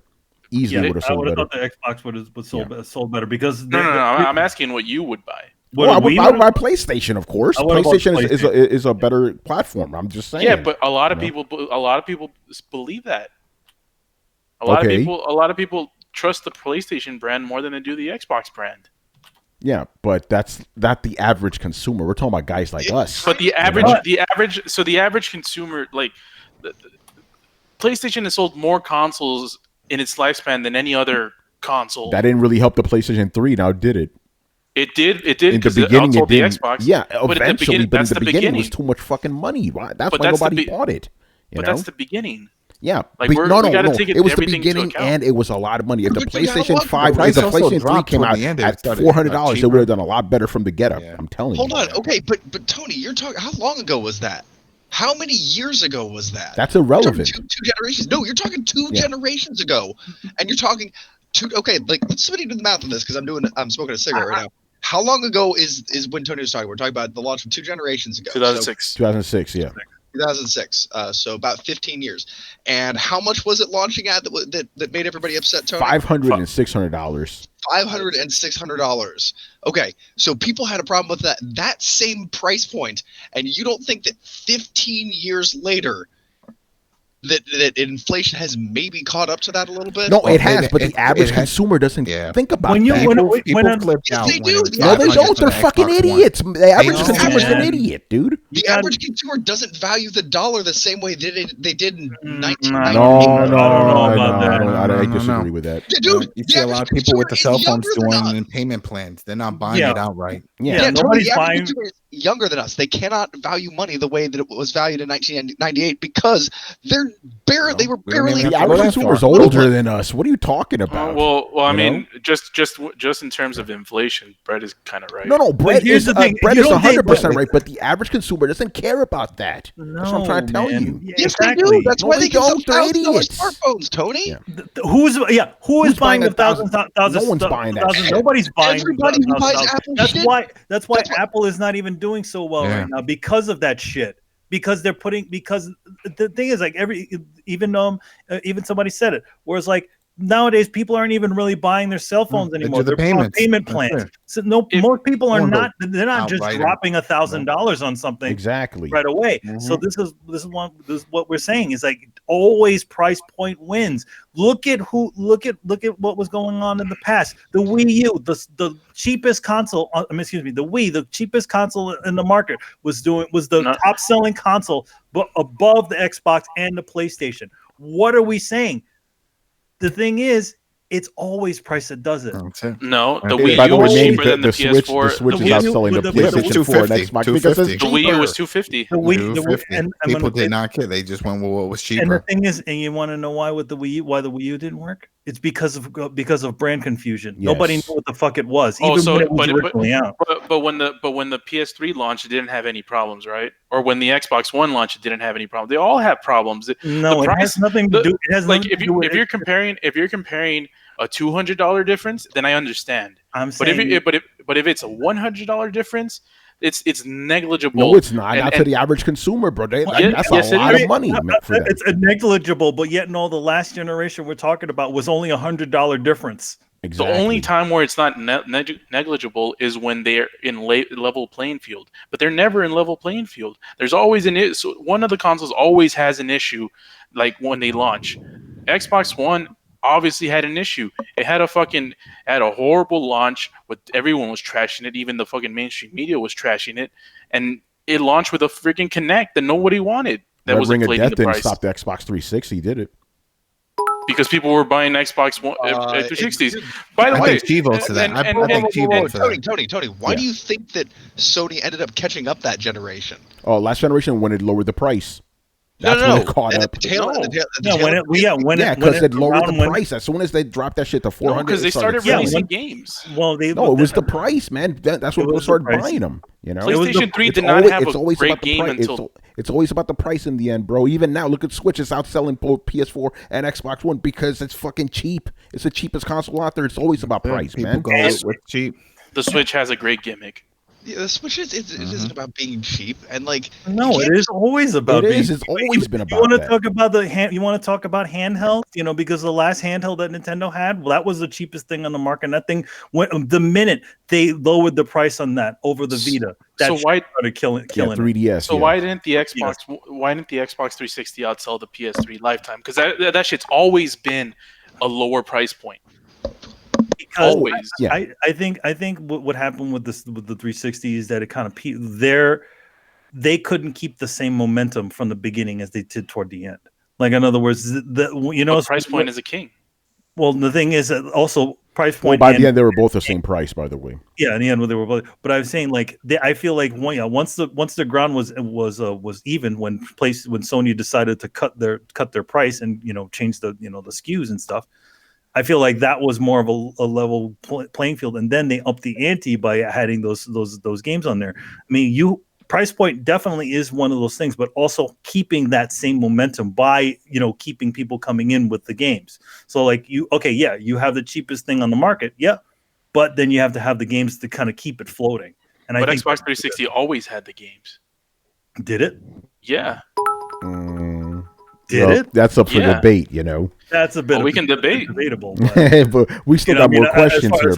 Easily would have sold better. I would have thought the Xbox would have sold better because No. I'm asking what you would buy. I would buy PlayStation, of course. PlayStation is a better platform. I'm just saying. Yeah, but a lot of people believe that. A lot of people trust the PlayStation brand more than they do the Xbox brand. Yeah, but that's not the average consumer. We're talking about guys like us. But the average consumer, like, PlayStation has sold more consoles in its lifespan than any other console. That didn't really help the PlayStation 3, now did it? It did. In the beginning, it didn't. The Xbox. Yeah, eventually, but in the beginning, it was beginning. too much fucking money. Right? That's why nobody bought it. But that's the beginning. Yeah, like no. It was the beginning, beginning, and it was a lot of money. If the But PlayStation 5, if the PlayStation 3 came out at $400, they would have done a lot better from the get up. I'm telling you. Hold on, okay, but Tony, you're talking. How long ago was that? How many years ago was that? That's irrelevant. Two generations. No, you're talking two generations ago, and you're talking two. Okay, like somebody do the math on this because I'm smoking a cigarette right now. How long ago is when Tony was talking? We're talking about the launch from 2 generations ago. 2006. 2006, yeah. 2006. So about 15 years. And how much was it launching at that made everybody upset, Tony? $500 and $600. $500 and $600. Okay, so people had a problem with that same price point, and you don't think that 15 years later that inflation has maybe caught up to that a little bit? No, it has, but the average consumer doesn't think about that. People flipped out. They do. No, they don't. They're fucking idiots. The average consumer's an idiot, dude. The average consumer doesn't value the dollar the same way they did in 1998. I disagree with that. Dude, You see a lot of people with the cell phones doing payment plans. They're not buying it outright. Yeah, nobody's the average buying. consumer is younger than us. They cannot value money the way that it was valued in 1998 because they were barely. The average consumer's older than us. What are you talking about? Well, I mean, just in terms of inflation, Brett is kind of right. No, Brett is the thing. Brett You is don't think 100% right, but the average consumer doesn't care about that. That's what I'm trying to tell you. Yeah, Yes, exactly. they do. That's why No, they they can sell don't. They're $1,000 idiots. smartphones, Tony. Yeah. Who is buying the $1,000? thousand? No one's buying that shit. Nobody's buying. Everybody who buys Apple That's shit. why. That's why That's why- Apple is not even doing so well right now because of that shit. Because the thing is, like, even somebody said it, where it's like nowadays people aren't even really buying their cell phones anymore. They're buying payment plans. So most people are not. They're not just dropping $1,000 on something Exactly right away. So this is what we're saying is, like, always price point wins. Look at what was going on in the past. The Wii U, the cheapest console. The Wii, the cheapest console in the market was the top selling console, but above the Xbox and the PlayStation. What are we saying? The thing is, it's always price that does it. No, the By Wii the U way, was Manny, cheaper than the PS4. The Switch The is Wii not U selling the with the PlayStation 4 and 250. Xbox because it's The Wii U was cheaper. $250. The Wii, People did not care. They just went with what was cheaper. And the thing is, and you want to know why with the Wii U, why the Wii U didn't work? It's because of brand confusion. Yes. Nobody knew what the fuck it was, when it was originally out. But when the PS3 launched, it didn't have any problems, right? Or when the Xbox One launched, it didn't have any problems. They all have problems. No, it has nothing to do. It has like nothing to do with if you're comparing a $200 difference, then I understand. I'm saying, but if it's a $100 difference, it's negligible. No, it's not. Not to the average consumer, bro. That's a lot of money for them. It's negligible, but yet, no, the last generation we're talking about was only $100 difference. Exactly. The only time where it's not negligible is when they're in level playing field, but they're never in level playing field. There's always so one of the consoles always has an issue, like when they launch. Xbox One obviously had an issue. It had a horrible launch. Everyone was trashing it. Even the fucking mainstream media was trashing it. And it launched with a freaking Kinect that nobody wanted. That was Ring of inflating Death the didn't price. stop the Xbox 360, did it? Because people were buying Xbox One, 360s. By the I way, think Chivo to that. I think Chivo to that. Tony, why do you think that Sony ended up catching up that generation? Oh, last generation when it lowered the price. That's No. when it caught up. Because it lowered the price. As soon as they dropped that shit to 400, no, because they started releasing games. Well, it was the price, man. That's when people started buying them. You know, PlayStation 3 did not have a great game until. It's always about the price in the end, bro. Even now, look at Switch. It's outselling both PS4 and Xbox One because it's fucking cheap. It's the cheapest console out there. It's always about price, man. Go with cheap. The Switch has a great gimmick. Yeah, the Switch it isn't about being cheap and like. No, it is always about. It's always been about. You want to talk about You want to talk about handheld? You know, because the last handheld that Nintendo had, well, that was the cheapest thing on the market. And that thing went the minute they lowered the price on that over the Vita. That started killing 3DS. So why didn't the Xbox? Why didn't the Xbox 360 outsell the PS3 lifetime? Because that shit's always been a lower price point. Always. I think what happened with the 360 is that it kind of they couldn't keep the same momentum from the beginning as they did toward the end. Like in other words, price point is a king. Well, the thing is that also price point. By the end, they were both the same price. By the way. Yeah, in the end, they were both. But I was saying, like, I feel like once the ground was even when Sony decided to cut their price and change the the SKUs and stuff. I feel like that was more of a level playing field, and then they upped the ante by adding those games on there. I mean, price point definitely is one of those things, but also keeping that same momentum by keeping people coming in with the games. So like you have the cheapest thing on the market, but then you have to have the games to kind of keep it floating. And I think Xbox 360 always had the games. Did it? Yeah. Did it? That's up for debate, That's a bit. We can debate. Debatable, but we still got more questions here.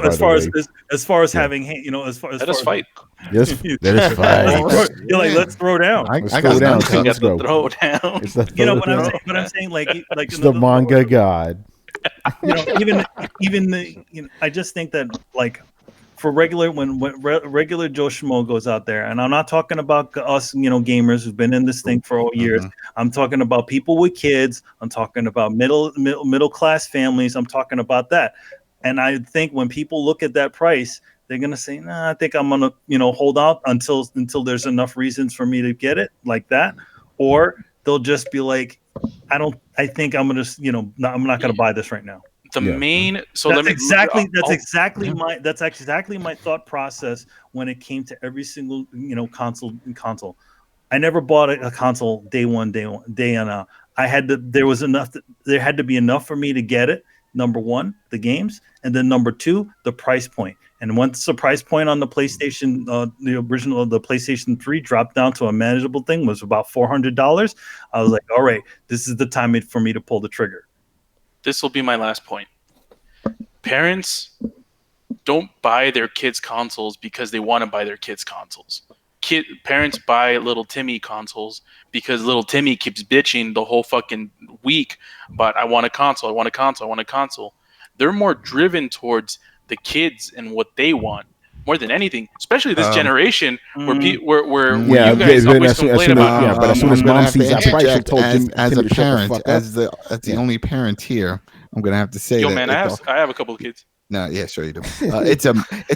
As far as having, let us fight. Yes, let us fight. You're like, let's throw down. Let's throw down. Let's go. Throw down. What I'm saying, like it's the manga god. I just think that like. For regular regular Joe Schmo goes out there, and I'm not talking about us, gamers who've been in this thing for all years. I'm talking about people with kids. I'm talking about middle class families. I'm talking about that. And I think when people look at that price, they're gonna say, "Nah, I think I'm gonna hold out until there's enough reasons for me to get it like that," or they'll just be like, I think I'm gonna I'm not gonna buy this right now. That's exactly my thought process when it came to every single console. I never bought a console day in. I had to. There had to be enough for me to get it. Number one, the games, and then number two, the price point. And once the price point on the PlayStation, the PlayStation 3 dropped down to a manageable thing, was about $400. I was like, all right, this is the time for me to pull the trigger. This will be my last point. Parents don't buy their kids consoles because they want to buy their kids consoles. Parents buy little Timmy consoles because little Timmy keeps bitching the whole fucking week about I want a console, I want a console, I want a console. They're more driven towards the kids and what they want more than anything, especially this generation where you guys always complain about. But as soon as mom sees that price, she told him as a parent, as the only parent here, I'm gonna have to say, yo, man, I have a couple of kids. No, yeah, sure you do. It's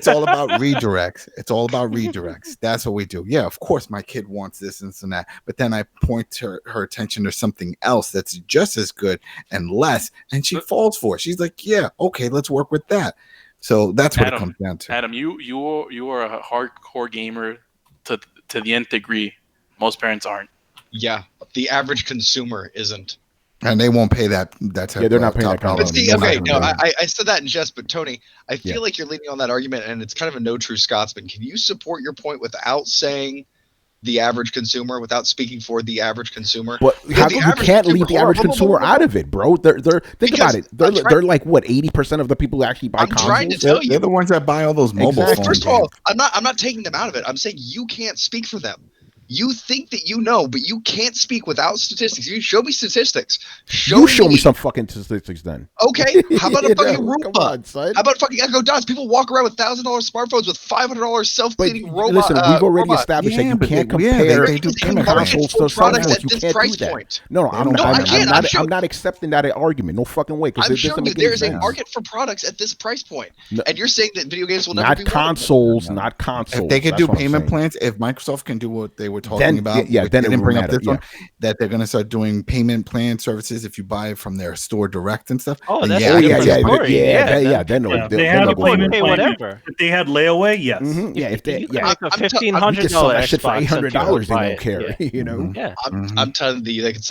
all about redirects. It's all about redirects. That's what we do. Yeah, of course, my kid wants this and that, but then I point her attention to something else that's just as good and less, and she falls for it. She's like, yeah, okay, let's work with that. So that's what it comes down to. Adam, you are a hardcore gamer to the nth degree. Most parents aren't. Yeah, the average consumer isn't. And they won't pay that type. Yeah, they're not paying that kind of money. Okay, no, I said that in jest, but Tony, I feel like you're leaning on that argument, and it's kind of a no true Scotsman. Can you support your point without saying the average consumer, without speaking for the average consumer? But how come you can't leave the average consumer out of it, bro? Think about it. They're like what 80% of the people who actually buy consoles. Trying to tell you, they're the ones that buy all those mobile phones. First of all, I'm not taking them out of it. I'm saying you can't speak for them. You think that you know, but you can't speak without statistics. You show me statistics. Show me some fucking statistics then. Okay, how about a fucking Roomba? Come on, son. How about fucking Echo Dots? People walk around with $1,000 smartphones with $500 self-cleaning robot. Listen, we've already robot. established that you can't compare they do consoles to products phones. at You this can't price do that. point. No, I'm I'm not accepting that argument. No fucking way. I'm showing you there is a market for products at this price point, and you're saying that video games will never be consoles, not consoles. If they could do payment plans, if Microsoft can do what they were talking about, then they didn't bring up matter, this one, that they're going to start doing payment plan services if you buy it from their store direct and stuff. Oh, then that's they had whatever. If they had layaway, yes. Yeah, if they like a $1,500 Xbox for $800, they don't care. You know. Yeah. I'm telling you, they can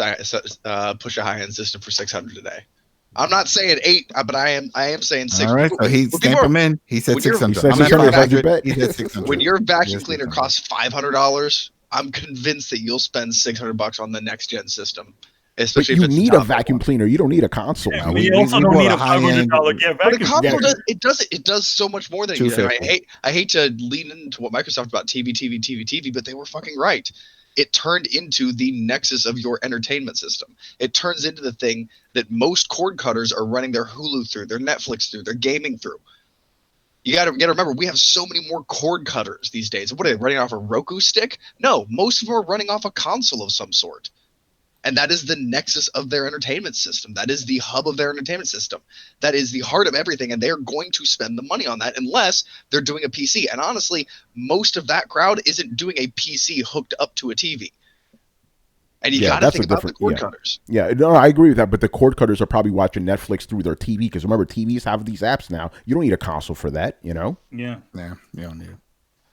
push a high-end system for $600 today. I'm not saying 8, but I am saying 6. All right, so he stamped him in. He said 600. When your vacuum cleaner costs $500, I'm convinced that you'll spend $600 on the next gen system. Especially but you need a vacuum cleaner. You don't need a console. Yeah, we also don't need a $500 vacuum. But a console does so much more than you know. I hate to lean into what Microsoft about TV, but they were fucking right. It turned into the nexus of your entertainment system. It turns into the thing that most cord cutters are running their Hulu through, their Netflix through, their gaming through. You got to remember, we have so many more cord cutters these days. What are they running off a Roku stick? No, most of them are running off a console of some sort. And that is the nexus of their entertainment system. That is the hub of their entertainment system. That is the heart of everything. And they're going to spend the money on that unless they're doing a PC. And honestly, most of that crowd isn't doing a PC hooked up to a TV. And you got to think about the cord cutters. Yeah, no, I agree with that. But the cord cutters are probably watching Netflix through their TV. Because remember, TVs have these apps now. You don't need a console for that, you know? Yeah. Yeah, you don't need it.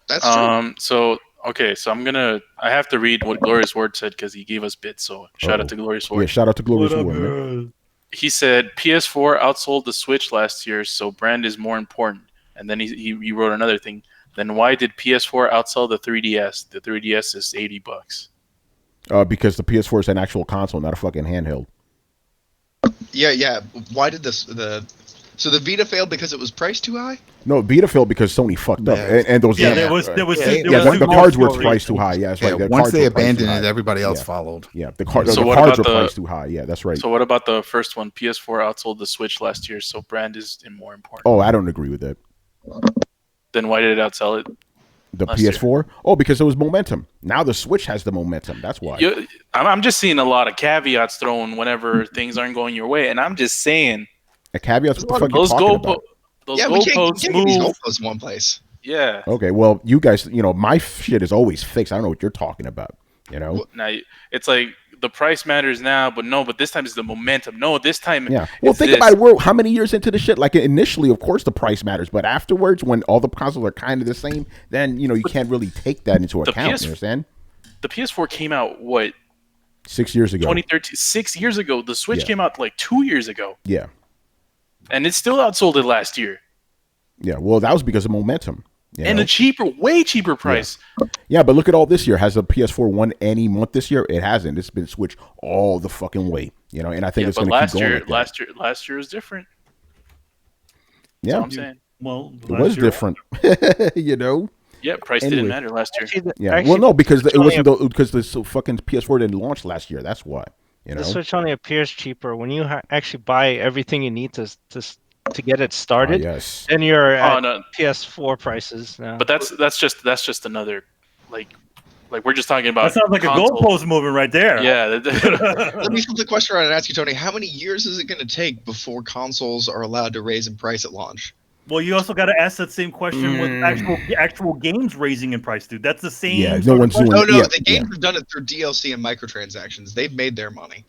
That's true. Okay, so I have to read what Glorious Word said because he gave us bits. So shout out to Glorious Word. Yeah, shout out to Glorious Word. He said PS4 outsold the Switch last year, so brand is more important. And then he wrote another thing. Then why did PS4 outsell the 3DS? The 3DS is $80. Because the PS4 is an actual console, not a fucking handheld. Yeah. Why did So the Vita failed because it was priced too high? No, Vita failed because Sony fucked up, and those the cards were priced too high. Yeah, that's right. Once they abandoned it, everybody else followed. Yeah, the cards were priced too high. Yeah, that's right. So what about the first one? PS4 outsold the Switch last year, so brand is more important. Oh, I don't agree with that. Then why did it outsell it? The PS4? Year? Oh, because it was momentum. Now the Switch has the momentum. That's why. I'm just seeing a lot of caveats thrown whenever things aren't going your way, and I'm just saying. A caveat? What the fuck are you talking about? Those goalposts move. These goalposts in one place. Yeah. Okay, well, you guys, my shit is always fixed. I don't know what you're talking about, Now, it's like the price matters now, but this time it's the momentum. No, this time yeah. Well, think about it. We're how many years into the shit? Like initially, of course, the price matters, but afterwards, when all the consoles are kind of the same, then, you can't really take that into account, you understand? The PS4 came out, what? 6 years ago. 2013. 6 years ago. The Switch came out like 2 years ago. Yeah. And it still outsold it last year. Yeah, well, that was because of momentum. And a way cheaper price. Yeah, but look at all this year. Has a PS4 won any month this year? It hasn't. It's been switched all the fucking way. And I think it's going to keep going. Last year was different. Yeah. That's what I'm saying. Well, it was different. Yeah, price didn't matter last year. Yeah. Well, no, because it wasn't because the fucking PS4 didn't launch last year. That's why. The Switch only appears cheaper when you actually buy everything you need to get it started. Yes. Then you're at PS4 prices now. But that's just another like we're just talking about. That sounds like a goalpost moving right there. Yeah. Let me flip the question around and ask you, Tony. How many years is it going to take before consoles are allowed to raise in price at launch? Well, you also got to ask that same question with actual games raising in price, dude. That's the same. Yeah, no one's doing. No, the games have done it through DLC and microtransactions. They've made their money.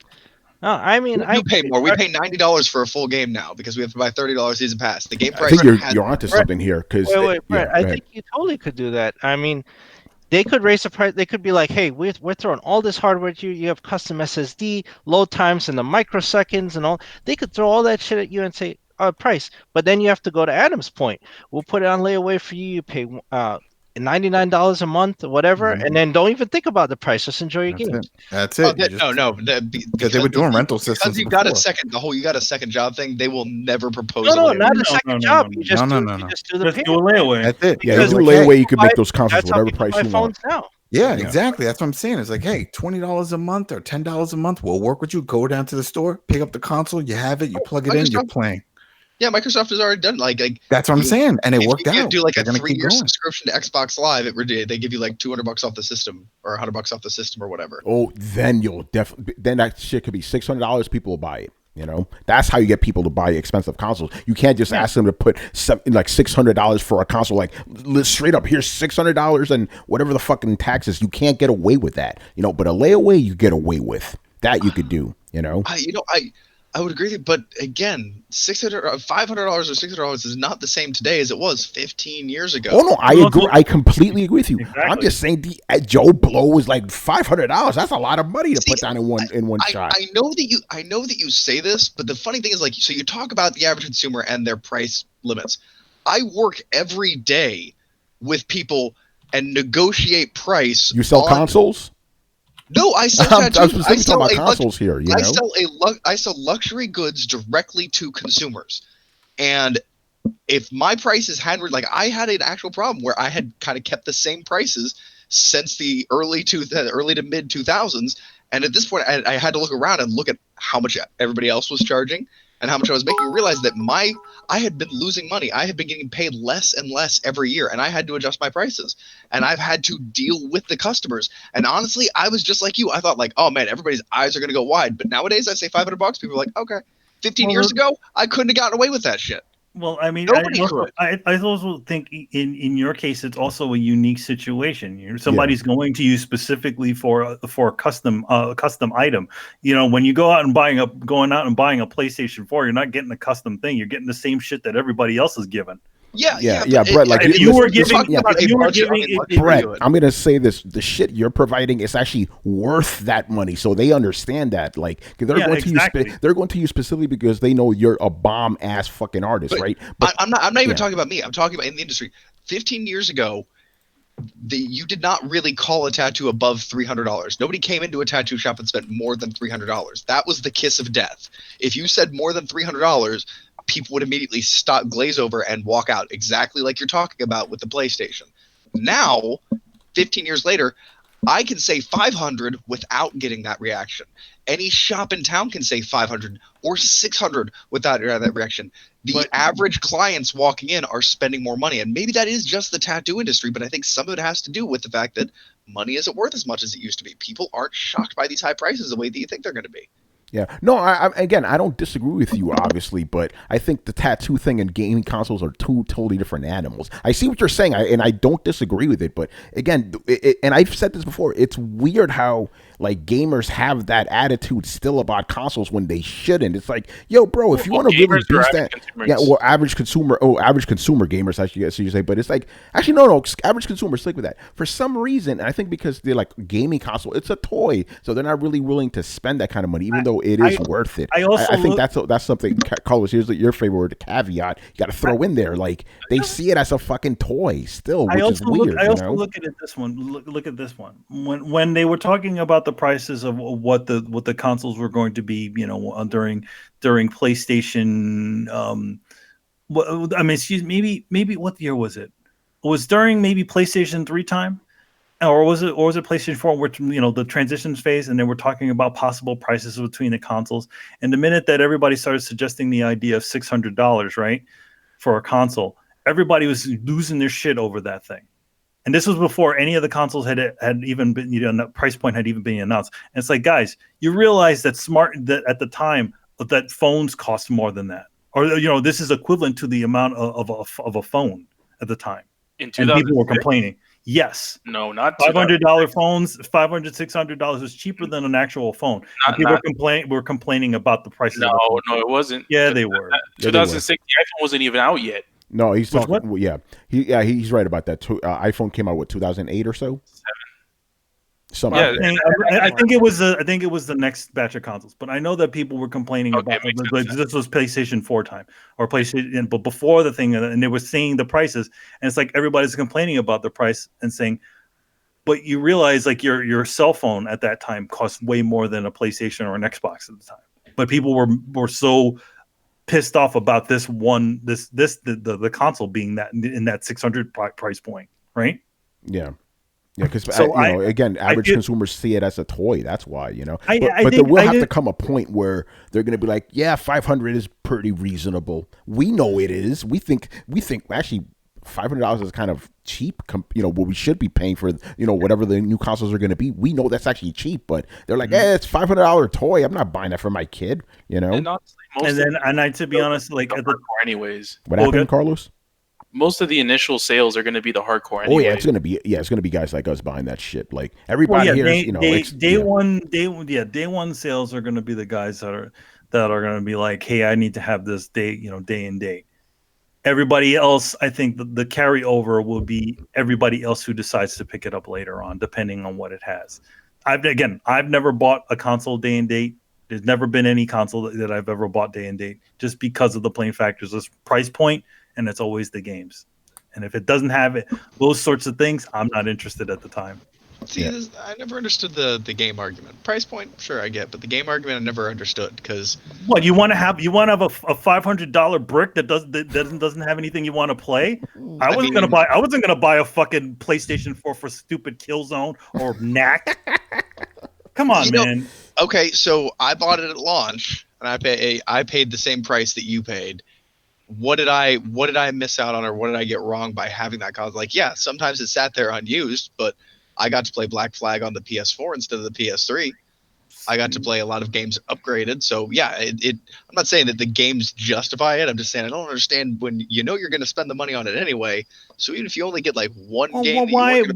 No, I mean, we pay more. We pay $90 for a full game now because we have to buy $30 season pass. The game price. I think you're onto something here because. Wait, Brett. I think you totally could do that. I mean, they could raise the price. They could be like, "Hey, we're throwing all this hardware at you. You have custom SSD, load times, and the microseconds, and all." They could throw all that shit at you and say, price, but then you have to go to Adam's point. We'll put it on layaway for you. You pay $99 a month or whatever, and then don't even think about the price. Just enjoy your games. That's it. Because they were doing rental systems. Because you got you got a second job thing. They will never propose. No, not a second job. You just do the layaway. That's it. Yeah, you do layaway. You can make those consoles whatever price you want. Now. Yeah, exactly. That's what I'm saying. It's like, hey, $20 a month or $10 a month. We'll work with you. Go down to the store, pick up the console. You have it. You plug it in. You're playing. Yeah, Microsoft has already done like that's what I'm saying, and it worked out. If you do like a 3-year subscription to Xbox Live, they give you like $200 off the system or $100 off the system or whatever. Oh, then then that shit could be $600. People will buy it. You know, that's how you get people to buy expensive consoles. You can't just ask them to put something like $600 for a console. Like straight up, here's $600 and whatever the fucking taxes. You can't get away with that. You know, but a layaway you get away with. That you could do. You know, I would agree with you, but again, $500 or $600 is not the same today as it was 15 years ago. Oh no, I agree. I completely agree with you. Exactly. I'm just saying Joe Blow is like $500. That's a lot of money to put down in one shot. I know that you say this, but the funny thing is, like, so you talk about the average consumer and their price limits. I work every day with people and negotiate price. You sell consoles? No, I sell tattoos. I sell consoles here. You know? I sell luxury goods directly to consumers, and if my prices I had an actual problem where I had kind of kept the same prices since the early to mid 2000s, and at this point I had to look around and look at how much everybody else was charging and how much I was making. Realize that I had been losing money. I had been getting paid less and less every year, and I had to adjust my prices. And I've had to deal with the customers. And honestly, I was just like you. I thought like, oh man, everybody's eyes are going to go wide. But nowadays, I say $500. People are like, okay. 15 years ago, I couldn't have gotten away with that shit. Well, I mean, I also think in your case, it's also a unique situation. Somebody's going to you specifically for a custom item. You know, when you go out and buying a PlayStation 4, you're not getting a custom thing. You're getting the same shit that everybody else is given. Yeah, Brett. Like if you were giving, Brett, I'm gonna say this: the shit you're providing is actually worth that money, so they understand that. Like they're going to you specifically because they know you're a bomb ass fucking artist, right? But I'm not even talking about me. I'm talking about in the industry. 15 years ago, you did not really call a tattoo above $300. Nobody came into a tattoo shop and spent more than $300. That was the kiss of death. If you said more than $300. People would immediately glaze over and walk out, exactly like you're talking about with the PlayStation. Now, 15 years later, I can say 500 without getting that reaction. Any shop in town can say 500 or 600 without that reaction. The average clients walking in are spending more money, and maybe that is just the tattoo industry, but I think some of it has to do with the fact that money isn't worth as much as it used to be. People aren't shocked by these high prices the way that you think they're going to be. Yeah, no, I don't disagree with you, obviously, but I think the tattoo thing and gaming consoles are two totally different animals. I see what you're saying, and I don't disagree with it, but again, and I've said this before, it's weird how like gamers have that attitude still about consoles when they shouldn't. It's like, yo, bro, if you want to really boost that, or average consumer gamers, I should say, but it's like, actually, no, average consumers, stick with that. For some reason, and I think because they're like gaming console, it's a toy, so they're not really willing to spend that kind of money, even though it is worth it. I think that's something, Carlos, here's your favorite word, caveat, you got to throw in there. Like, they see it as a fucking toy still, which is weird. I also look at this one. Look at this one. When they were talking about the prices of what the consoles were going to be, you know, during PlayStation. I mean, maybe what year was it? It was during maybe PlayStation 3 time, or was it PlayStation 4, which, you know, the transitions phase, and they were talking about possible prices between the consoles. And the minute that everybody started suggesting the idea of $600, right, for a console, everybody was losing their shit over that thing. And this was before any of the consoles had even been, you know, the price point had even been announced. And it's like, guys, you realize that at the time that phones cost more than that, or, you know, this is equivalent to the amount of a phone at the time. And people were complaining. Yes. No, not $500 phones. $600 was cheaper than an actual phone. People were complaining about the prices. No, it wasn't. Yeah, they were. 2006, the iPhone wasn't even out yet. No, he's talking. Well, he's right about that. iPhone came out 2008 or so. I think it was the next batch of consoles, but I know that people were complaining about this was PlayStation 4 time or PlayStation, but before the thing, and they were seeing the prices, and it's like everybody's complaining about the price and saying, but you realize like your cell phone at that time cost way more than a PlayStation or an Xbox at the time, but people were so pissed off about the console being that in that 600 price point, right? Yeah. Yeah, because So again, average feel- consumers see it as a toy. That's why, I But there think will have to come a point where they're going to be like, yeah, 500 is pretty reasonable. We know it is. We think actually $500 is kind of cheap. What we should be paying for, whatever the new consoles are going to be. We know that's actually cheap, but they're like, it's $500 toy. I'm not buying that for my kid. And honestly, to be honest, like at the hardcore anyways. What happened, Carlos? Most of the initial sales are going to be the hardcore. Oh yeah, it's gonna be guys like us buying that shit. Like everybody day one sales are going to be the guys that are going to be like, hey, I need to have this day and date. Everybody else, I think the carryover will be everybody else who decides to pick it up later on, depending on what it has. I've never bought a console day and date. There's never been any console that I've ever bought day and date, just because of the plain factors, this price point. And it's always the games. And if it doesn't have it, those sorts of things, I'm not interested at the time. See, I never understood the game argument. Price point, sure, I get, but the game argument I never understood because. What you want to have a $500 brick that doesn't have anything you want to play? I wasn't gonna buy a fucking PlayStation 4 for stupid Killzone or Knack. Come on, man. Okay, so I bought it at launch, and I paid the same price that you paid. What did I miss out on, or what did I get wrong by having that console? Like, yeah, sometimes it sat there unused, but I got to play Black Flag on the PS4 instead of the PS3. I got to play a lot of games upgraded. So yeah, I'm not saying that the games justify it. I'm just saying I don't understand when you're going to spend the money on it anyway. So even if you only get like one game, I don't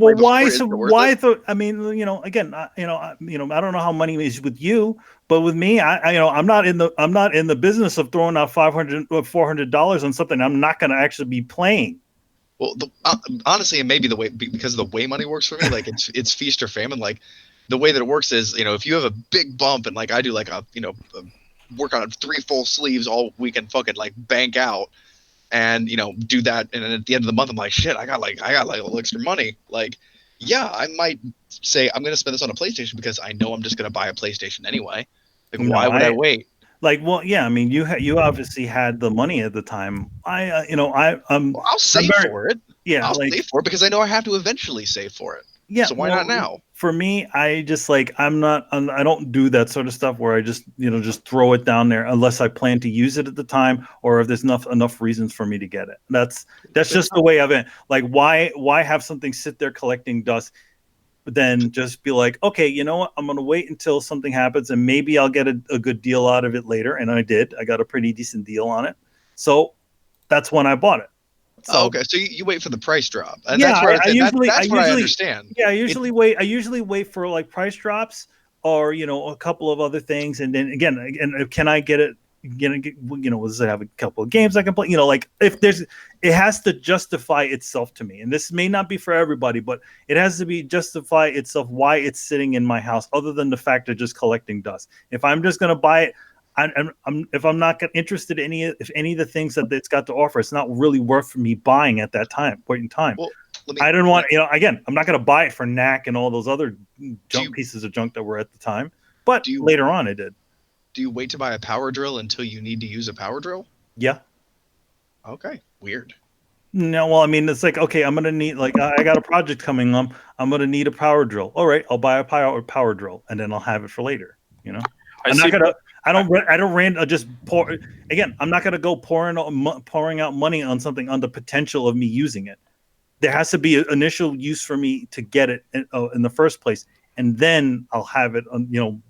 know how money is with you, but with me, I'm not in the business of throwing out $500 or $400 on something I'm not going to actually be playing. Well, honestly, it may be the way, because of the way money works for me. Like it's feast or famine. Like the way that it works is, if you have a big bump and like I do, like work on 3 full sleeves all week and fucking like bank out, and do that, and then at the end of the month I'm like, shit, I got like a little extra money. Like, yeah, I might say I'm gonna spend this on a PlayStation because I know I'm just gonna buy a PlayStation anyway. Like, why would I wait? Like, well, yeah, I mean, you obviously had the money at the time. I'll save for it. Yeah, I'll save for it because I know I have to eventually save for it. Yeah. So why not now? For me, I just I don't do that sort of stuff where I just throw it down there unless I plan to use it at the time, or if there's enough reasons for me to get it. That's just the way I've been. Like, why have something sit there collecting dust? Then just be like, okay, you know what? I'm going to wait until something happens and maybe I'll get a good deal out of it later. And I did. I got a pretty decent deal on it. So that's when I bought it. So, okay. So you wait for the price drop. And yeah, that's what I understand. Yeah, I usually wait for like price drops or, a couple of other things. And then again, can I get it? Does it have a couple of games I can play? It has to justify itself to me. And this may not be for everybody, but it has to justify itself why it's sitting in my house, other than the fact of just collecting dust. If I'm just going to buy it, if I'm not interested in any of the things that it's got to offer, it's not really worth me buying at that point in time. Well, I don't want, again, I'm not going to buy it for Knack and all those other pieces of junk that were at the time. But later on, I did. Do you wait to buy a power drill until you need to use a power drill? Yeah. Okay. Weird. No, well, I mean, it's like, okay, I'm going to need, I got a project coming up. I'm going to need a power drill. All right, I'll buy a power drill, and then I'll have it for later, I'm not going to, I'm not going to go pouring out money on something on the potential of me using it. There has to be an initial use for me to get it in the first place, and then I'll have it,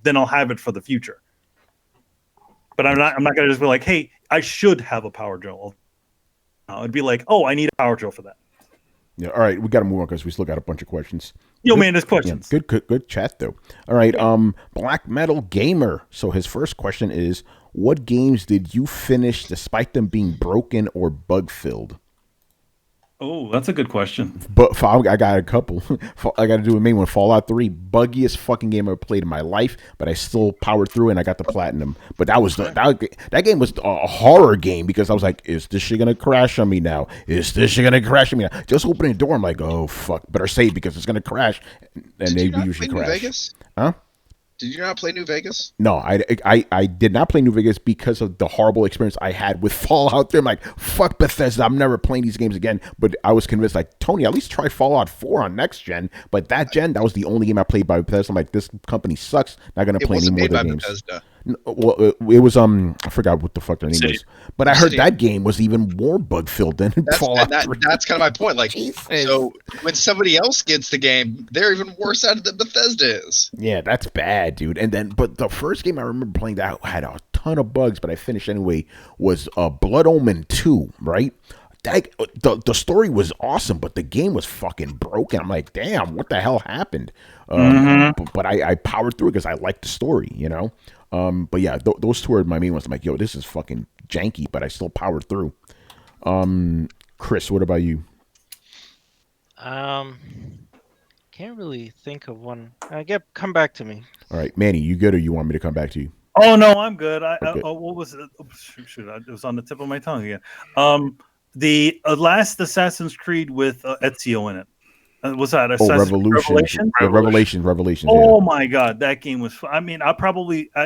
then I'll have it for the future. But I'm not going to just be like, hey, I should have a power drill. It'd be like, oh, I need a power drill for that. Yeah. All right, we got to move on because we still got a bunch of questions. Man, there's questions. Yeah, good chat though. All right, Black Metal Gamer. So his first question is, what games did you finish despite them being broken or bug filled? Oh, that's a good question. But I got a couple. I got to do a main one. Fallout 3, buggiest fucking game I ever played in my life, but I still powered through and I got the platinum. But that game was a horror game because I was like, is this shit gonna crash on me now? Just opening the door, I'm like, oh fuck, better save because it's gonna crash. And they usually crash. Vegas? Huh? Did you not play New Vegas? No, I did not play New Vegas because of the horrible experience I had with Fallout 3. I'm like, fuck Bethesda, I'm never playing these games again. But I was convinced, like, Tony, at least try Fallout 4 on next gen. But that gen, that was the only game I played by Bethesda. I'm like, this company sucks. Not gonna play any more of their games. Bethesda. Well, it was I forgot what the fuck their name was. But I heard that game was even more bug filled than Fallout 3. That's kind of my point. Like, Jesus. so when somebody else gets the game, they're even worse at it than Bethesda is. Yeah, that's bad, dude. And then, but the first game I remember playing that had a ton of bugs, but I finished anyway, was Blood Omen 2, right? That, the story was awesome, but the game was fucking broken. I'm like, damn, what the hell happened? But I powered through it because I liked the story, you know? But yeah, those two are my main ones. I'm like, yo, this is fucking janky, but I still powered through. Chris, what about you? Can't really think of one. Come back to me. All right, Manny, you good or you want me to come back to you? Oh no, I'm good. Okay. What was it? Oh, shoot, it was on the tip of my tongue again. The last Assassin's Creed with Ezio in it. Was that Assassin's Creed Revelations? Revelations. Oh my god, that game was. I mean, I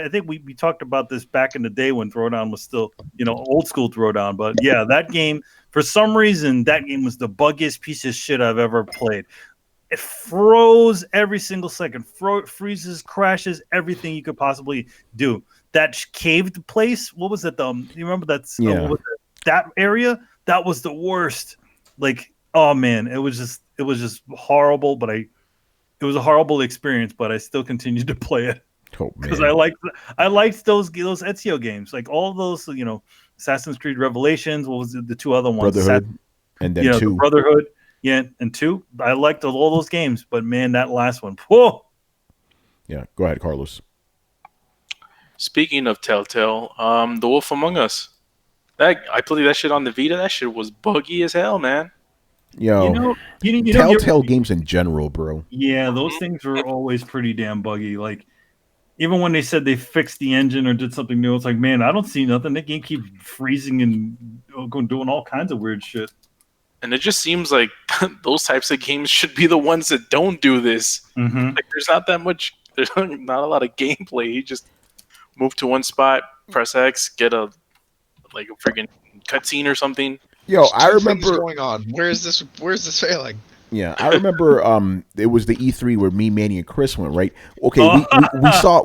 think we talked about this back in the day when Throwdown was still, old school Throwdown. But yeah, that game, for some reason, that game was the buggiest piece of shit I've ever played. It froze every single second, freezes, crashes, everything you could possibly do. That caved place, what was it? You remember that area? That was the worst. Like, oh man, it was just horrible. But it was a horrible experience. But I still continued to play it because I liked those Ezio games, like all those, Assassin's Creed Revelations. What was it, the two other ones? Brotherhood, and then 2. The Brotherhood. Yeah, and 2. I liked all those games, but man, that last one, whoa. Yeah, go ahead, Carlos. Speaking of Telltale, The Wolf Among Us. I played that shit on the Vita. That shit was buggy as hell, man. Yo, Telltale games in general, bro. Yeah, those things were always pretty damn buggy. Like, even when they said they fixed the engine or did something new, it's like, man, I don't see nothing. That game keeps freezing and doing all kinds of weird shit. And it just seems like those types of games should be the ones that don't do this. Mm-hmm. Like, there's not a lot of gameplay. You just move to one spot, press X, get a freaking cutscene or something. Yo, I remember what's going on. Where's this failing? Yeah, I remember it was the E3 where me, Manny, and Chris went, right? Okay,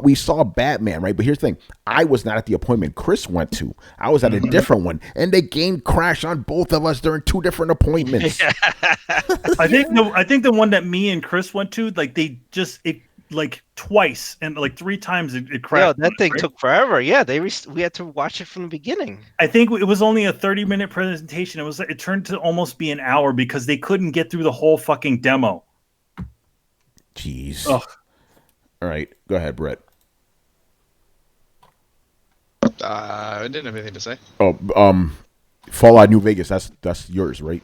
we saw Batman, right? But here's the thing. I was not at the appointment Chris went to. I was at a different one. And the game crashed on both of us during 2 different appointments. I think the one that me and Chris went to, like twice and like 3 times it crashed. Yeah, that thing took forever. Yeah, we had to watch it from the beginning. I think it was only a 30-minute presentation. It turned to almost be an hour because they couldn't get through the whole fucking demo. Jeez. Ugh. All right, go ahead, Brett. I didn't have anything to say. Oh, Fallout New Vegas. That's yours, right?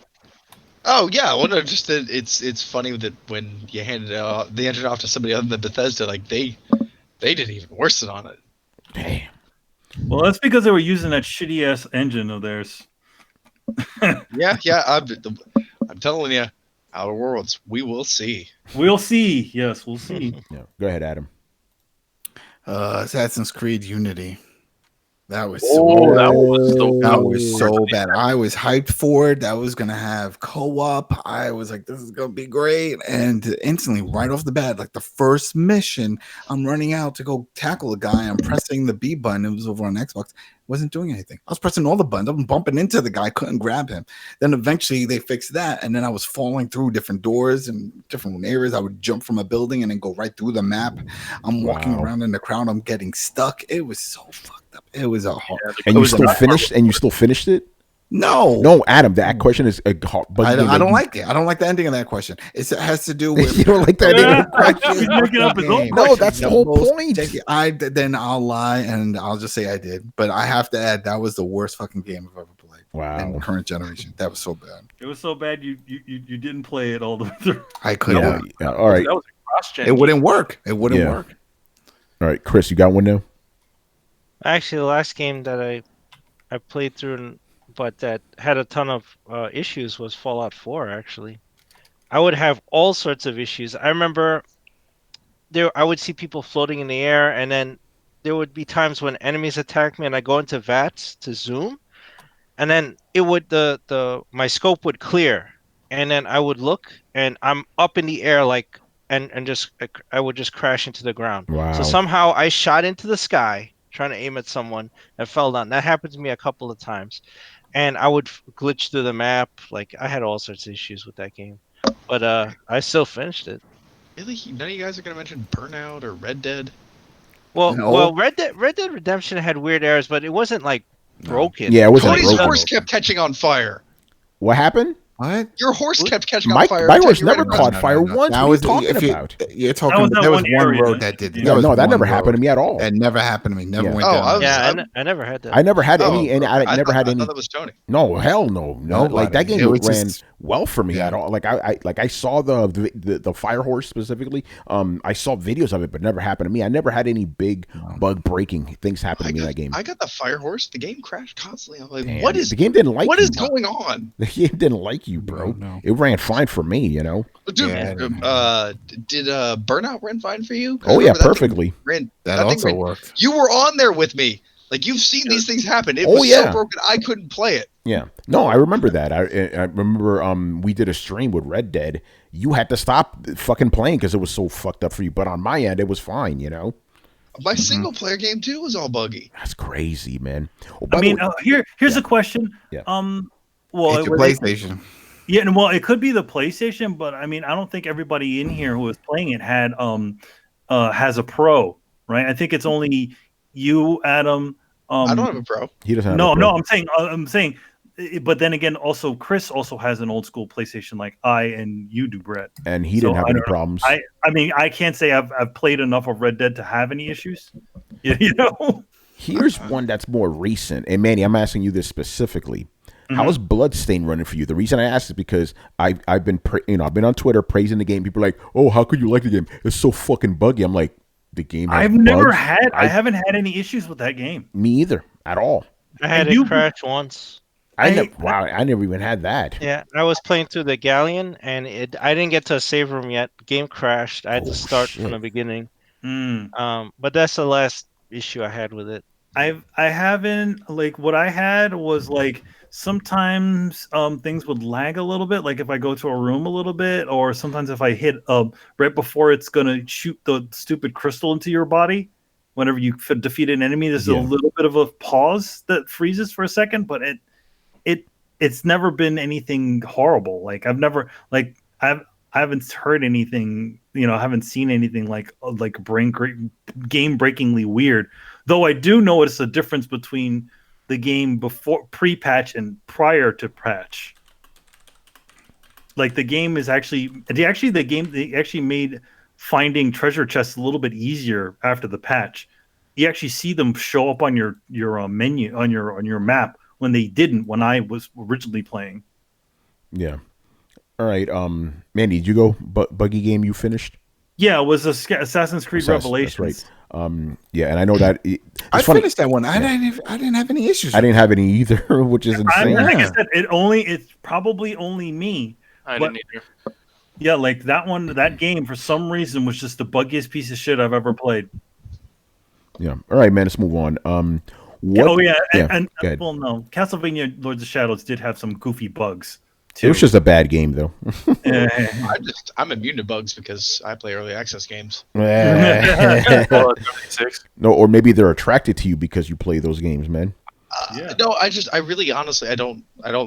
Oh yeah, well no, just that it's funny that when you handed the engine off to somebody other than Bethesda, like they did even worse than on it. Damn. Well, that's because they were using that shitty ass engine of theirs. Yeah, I'm telling you, Outer Worlds, we will see. We'll see. Yes, we'll see. Yeah, go ahead, Adam. Assassin's Creed Unity. That was so bad. I was hyped for it. That was gonna have co-op. I was like, this is gonna be great. And instantly, right off the bat, like the first mission, I'm running out to go tackle a guy. I'm pressing the B button. It was over on Xbox. Wasn't doing anything. I was pressing all the buttons. I'm bumping into the guy. Couldn't grab him. Then eventually they fixed that. And then I was falling through different doors and different areas. I would jump from a building and then go right through the map. I'm walking around in the crowd. I'm getting stuck. It was so fucked up. It was a hard. And you still finished? And you still finished it? No, Adam. That question is hard. But I don't like it. I don't like the ending of that question. It has to do with you don't like the ending of the question. No, that's the whole point. Then I'll lie and I'll just say I did. But I have to add that was the worst fucking game I've ever played. Wow. In the current generation, that was so bad. It was so bad you didn't play it all the way through. I couldn't. Yeah. All right. That was a cross-gen. It wouldn't work. It wouldn't work. All right, Chris, you got one now? Actually, the last game that I played through, but that had a ton of issues, was Fallout 4. Actually, I would have all sorts of issues. I remember I would see people floating in the air, and then there would be times when enemies attack me, and I go into VATS to zoom, and then it would my scope would clear, and then I would look, and I'm up in the air like, and just I would just crash into the ground. So Wow. somehow I shot into the sky trying to aim at someone and fell down. That happened to me a couple of times, and I would glitch through the map. Like I had all sorts of issues with that game, but I still finished it. Really? None of you guys are gonna mention Burnout or Red Dead? Well, No. Red Dead Redemption had weird errors, but it wasn't like broken. Yeah, it wasn't Cody's broken. horse kept catching on fire. What happened? What? Your horse kept catching My on fire. my every time horse you ran never around. caught fire once. That What are was you talking if you- about? You're talking. That was that There was one one area. road that did. Yeah, There was no, that one never happened to road. me at all. That never happened to me. Never Yeah. went Oh, down. Yeah, I never had that. I never had any, Oh, and I never had I any. thought that was Tony. No, hell no, no. Not Like that like game it was ran just- well for me Yeah. at all. Like I saw the fire horse specifically. I saw videos of it, but it never happened to me. I never had any big bug breaking things happen to me in that game. I got the fire horse. The game crashed constantly. I'm like, Damn, what is the game didn't like what you. is going on? The game didn't like you, bro. No. It ran fine for me, you know. Dude, Yeah. did Burnout run fine for you? Oh yeah, Remember that thing perfectly. ran- That thing also ran- worked. You were on there with me. Like you've seen these things happen. It Oh, was yeah. so broken I couldn't play it. Yeah. No, I remember that. I remember we did a stream with Red Dead. You had to stop fucking playing because it was so fucked up for you. But on my end, it was fine, you know. My single player game too was all buggy. That's crazy, man. Oh, by I the mean, way- here's a question. Yeah. Well, It's your it- PlayStation. Yeah, and well, it could be the PlayStation, but I mean, I don't think everybody in here who was playing it had has a Pro, right? I think it's only you, Adam. I don't have a Pro. he doesn't have No, a Pro. no, I'm saying, but then again, also Chris also has an old school PlayStation like I and you do, Brett. And he So, didn't have I any don't know. problems. I mean, I can't say I've played enough of Red Dead to have any issues. You know. Here's one that's more recent. And Manny, I'm asking you this specifically. How is Bloodstain running for you? The reason I ask is because I've been I've been on Twitter praising the game. People are like, "Oh, how could you like the game? It's so fucking buggy." I'm like, the game. Has I haven't had any issues with that game. Me either at all. I had And it crash once. I never even had that. Yeah, I was playing through the Galleon, and I didn't get to a save room yet. Game crashed. I had to start from the beginning. But that's the last issue I had with it. I haven't, like, what I had was like sometimes things would lag a little bit, like if I go to a room a little bit, or sometimes if I hit right before it's gonna shoot the stupid crystal into your body. Whenever you defeat an enemy, there's a little bit of a pause that freezes for a second, but it's never been anything horrible. Like I haven't heard anything, I haven't seen anything like game breakingly weird. Though I do notice a difference between the game before pre-patch and prior to patch. Like the game is they actually made finding treasure chests a little bit easier after the patch. You actually see them show up on your menu on your map when they didn't when I was originally playing. Yeah. All right. Mandy, did you go buggy game you finished? Yeah, it was Assassin's Creed Revelations. That's right. Yeah, and I know that I finished that one. I didn't have any issues. I didn't have any either, which is insane. Like I said, it's probably only me. I didn't either. Yeah, like that game for some reason was just the buggiest piece of shit I've ever played. Yeah. All right, man. Let's move on. And well, no, Castlevania Lords of Shadows did have some goofy bugs too. It was just a bad game, though. I'm immune to bugs because I play early access games. No, or maybe they're attracted to you because you play those games, man. No, I really honestly I don't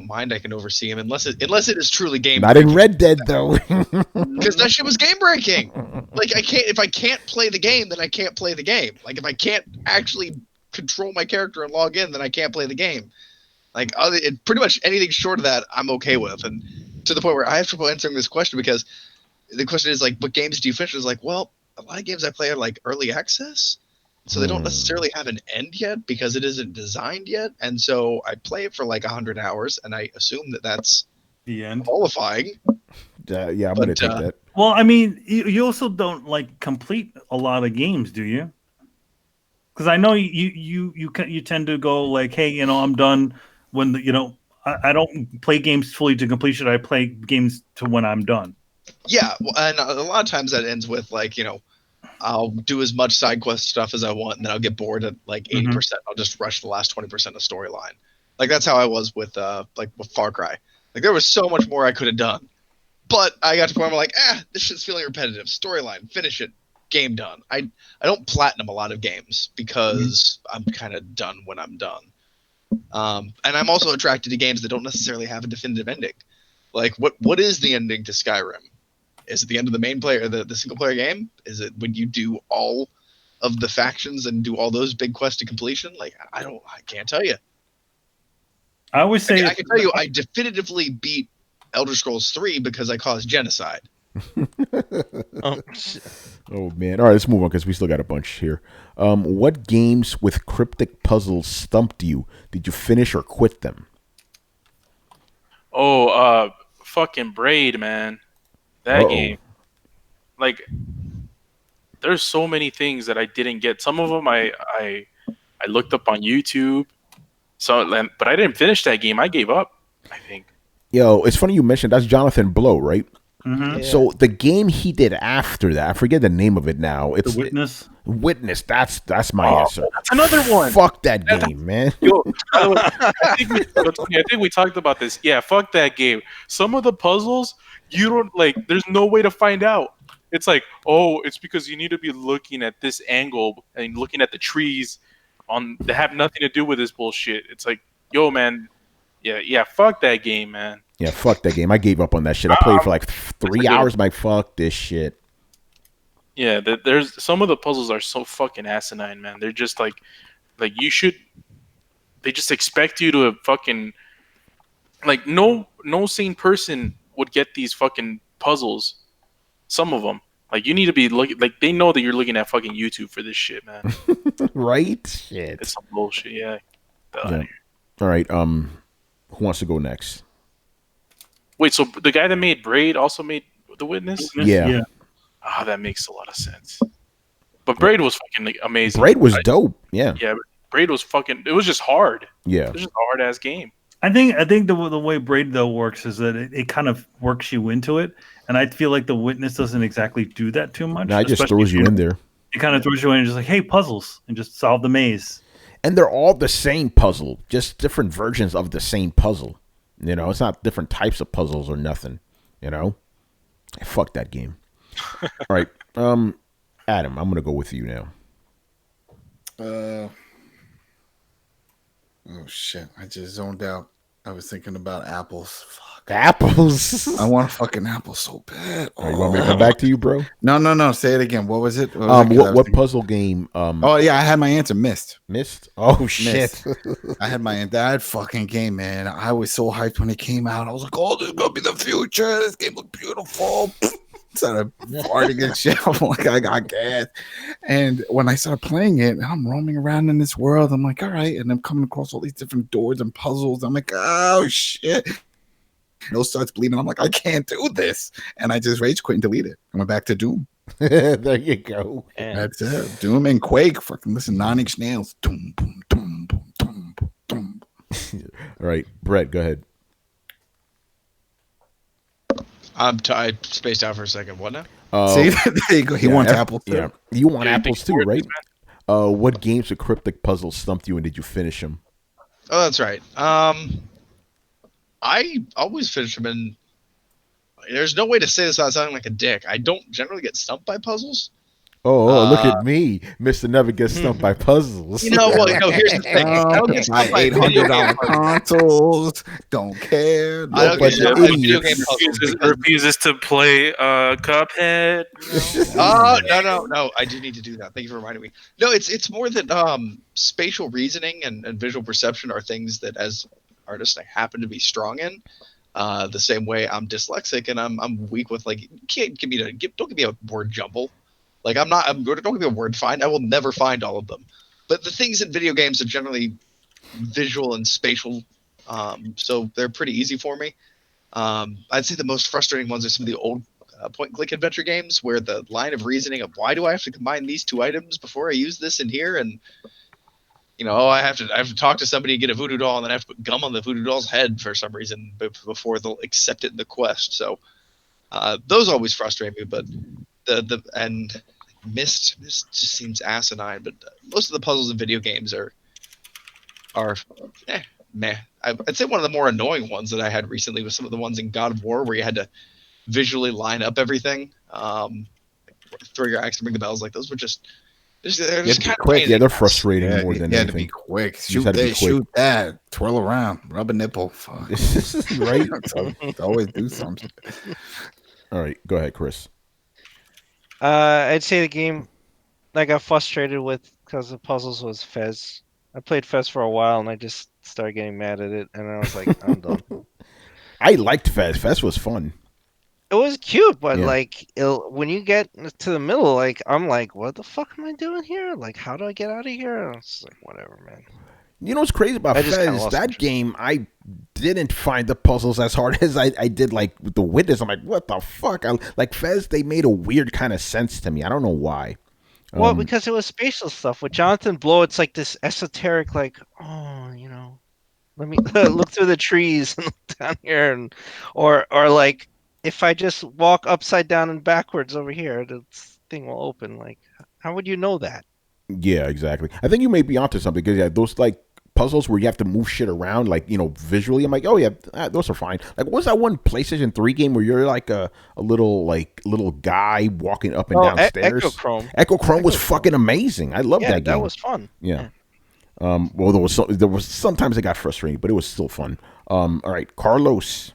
mind. I can oversee them unless it is truly game. Not in Red Dead though, because that shit was game breaking. Like if I can't play the game, then I can't play the game. Like if I can't actually control my character and log in, then I can't play the game. Like pretty much anything short of that, I'm okay with. And to the point where I have trouble answering this question because the question is like, what games do you finish? It's like, well, a lot of games I play are like early access. So they don't necessarily have an end yet because it isn't designed yet. And so I play it for like 100 hours and I assume that that's the end qualifying. Yeah, I'm going to take that. Well, I mean, you also don't like complete a lot of games, do you? Because I know you tend to go like, hey, I'm done when I don't play games fully to completion. I play games to when I'm done. Yeah. And a lot of times that ends with like, I'll do as much side quest stuff as I want, and then I'll get bored at like 80%. I'll just rush the last 20% of storyline. Like that's how I was with with Far Cry. Like there was so much more I could have done, but I got to the point where I'm like, this shit's feeling repetitive. Storyline, finish it, game done. I don't platinum a lot of games because I'm kind of done when I'm done. And I'm also attracted to games that don't necessarily have a definitive ending. Like what is the ending to Skyrim? Is it the end of the main player, the single player game? Is it when you do all of the factions and do all those big quests to completion? Like I can't tell you. I always say I can tell you I definitively beat Elder Scrolls 3 because I caused genocide. Oh, Oh man! All right, let's move on because we still got a bunch here. What games with cryptic puzzles stumped you? Did you finish or quit them? Oh, fucking Braid, man. That Uh-oh. game. Like, there's so many things that I didn't get. Some of them I looked up on YouTube. So, but I didn't finish that game. I gave up, I think. Yo, it's funny you mentioned that's Jonathan Blow, right? Mhm. Yeah. So the game he did after that, I forget the name of it now. It's The Witness. Witness. That's my answer. That's another one. Fuck that game, man. Yo, by the way, I think we talked about this. Yeah, fuck that game. Some of the puzzles, you don't like. There's no way to find out. It's like, oh, it's because you need to be looking at this angle and looking at the trees that have nothing to do with this bullshit. It's like, yo, man, yeah, fuck that game, man. Yeah, fuck that game. I gave up on that shit. I played for like 3 hours. I'm like, fuck this shit. Yeah, there's some of the puzzles are so fucking asinine, man. They're just like you should. They just expect you to fucking like no sane person would get these fucking puzzles. Some of them, like you need to be looking like they know that you're looking at fucking YouTube for this shit, man. Right? Shit. It's some bullshit. Yeah. Yeah. All right. Who wants to go next? Wait, so the guy that made Braid also made The Witness? Yeah. Ah, that makes a lot of sense. But Braid was fucking like, amazing. Braid was dope. Yeah. Yeah, but Braid was fucking. It was just hard. Yeah. It was just a hard ass game. I think the way Braid though works is that it kind of works you into it, and I feel like The Witness doesn't exactly do that too much. No, it just especially throws you in there. It kind of throws you in and just like, hey, puzzles, and just solve the maze. And they're all the same puzzle, just different versions of the same puzzle. You know, it's not different types of puzzles or nothing. You know, fuck that game. All right, Adam, I'm gonna go with you now. Oh shit! I just zoned out. I was thinking about apples. Fuck. Apples. I want a fucking apple so bad. All right, you want me to come back to you, bro? No. Say it again. What was it? What puzzle game? Oh yeah, I had my answer. Missed. Oh shit! I had my answer. That fucking game, man. I was so hyped when it came out. I was like, "Oh, this is gonna be the future. This game looks beautiful." Started farting and shit. I'm like, I got gas. And when I started playing it, I'm roaming around in this world. I'm like, all right. And I'm coming across all these different doors and puzzles. I'm like, oh shit. Nose starts bleeding. I'm like, I can't do this. And I just rage quit and delete it. I went back to Doom. There you go. That's it. Doom and Quake. Fucking listen, 9 Inch Nails. Doom, boom, doom, boom, doom, boom, doom. All right, Brett, go ahead. I spaced out for a second. What now? See, there you go. He wants apples too. Yeah, you want apples too, right? What games with cryptic puzzles stumped you, and did you finish them? Oh, that's right. I always finish them in. There's no way to say this without sounding like a dick. I don't generally get stumped by puzzles. Oh, look at me, Mister Never Gets Stumped by Puzzles. Here's the thing. I don't get My stumped by video game $800 consoles. Don't care. I don't get stumped by video game puzzles. Refuses to play Cuphead. No. I do need to do that. Thank you for reminding me. No, it's more that spatial reasoning and visual perception are things that as artists I happen to be strong in. The same way I'm dyslexic and I'm weak with like don't give me a word jumble. Like don't give me a word find. I will never find all of them. But the things in video games are generally visual and spatial, so they're pretty easy for me. I'd say the most frustrating ones are some of the old point-and-click adventure games where the line of reasoning of why do I have to combine these two items before I use this in here, and I have to talk to somebody and get a voodoo doll, and then I have to put gum on the voodoo doll's head for some reason before they'll accept it in the quest. So those always frustrate me. But Myst just seems asinine, but most of the puzzles in video games are meh. I'd say one of the more annoying ones that I had recently was some of the ones in God of War where you had to visually line up everything. Throw your axe and ring the bells. Like those were they're just kind of quick. Yeah, they're frustrating more than you anything. had to be quick. You had to be quick. Shoot that. Twirl around. Rub a nipple. Fuck. Right? Always do something. All right, go ahead, Chris. I'd say the game I got frustrated with because the puzzles was Fez. I played Fez for a while and I just started getting mad at it, and I was like, I'm done. I liked Fez. Fez was fun. It was cute, but Yeah. like when you get to the middle, like I'm like, what the fuck am I doing here? Like, how do I get out of here? It's like, whatever, man. You know what's crazy about I just kinda Fez? lost That interest. game, I didn't find the puzzles as hard as I did like with the Witness. I'm like, what the fuck? Like Fez, they made a weird kind of sense to me. I don't know why. Well, because it was spatial stuff. With Jonathan Blow, it's like this esoteric, like, oh, let me look through the trees and look down here, or like if I just walk upside down and backwards over here, the thing will open. Like, how would you know that? Yeah, exactly. I think you may be onto something because those like puzzles where you have to move shit around, like visually. I'm like, oh yeah, those are fine. Like, what was that one PlayStation 3 game where you're like a little guy walking up and down stairs? Echochrome was fucking amazing. I love that game. That was fun. Yeah. Well, there was sometimes it got frustrating, but it was still fun. All right, Carlos.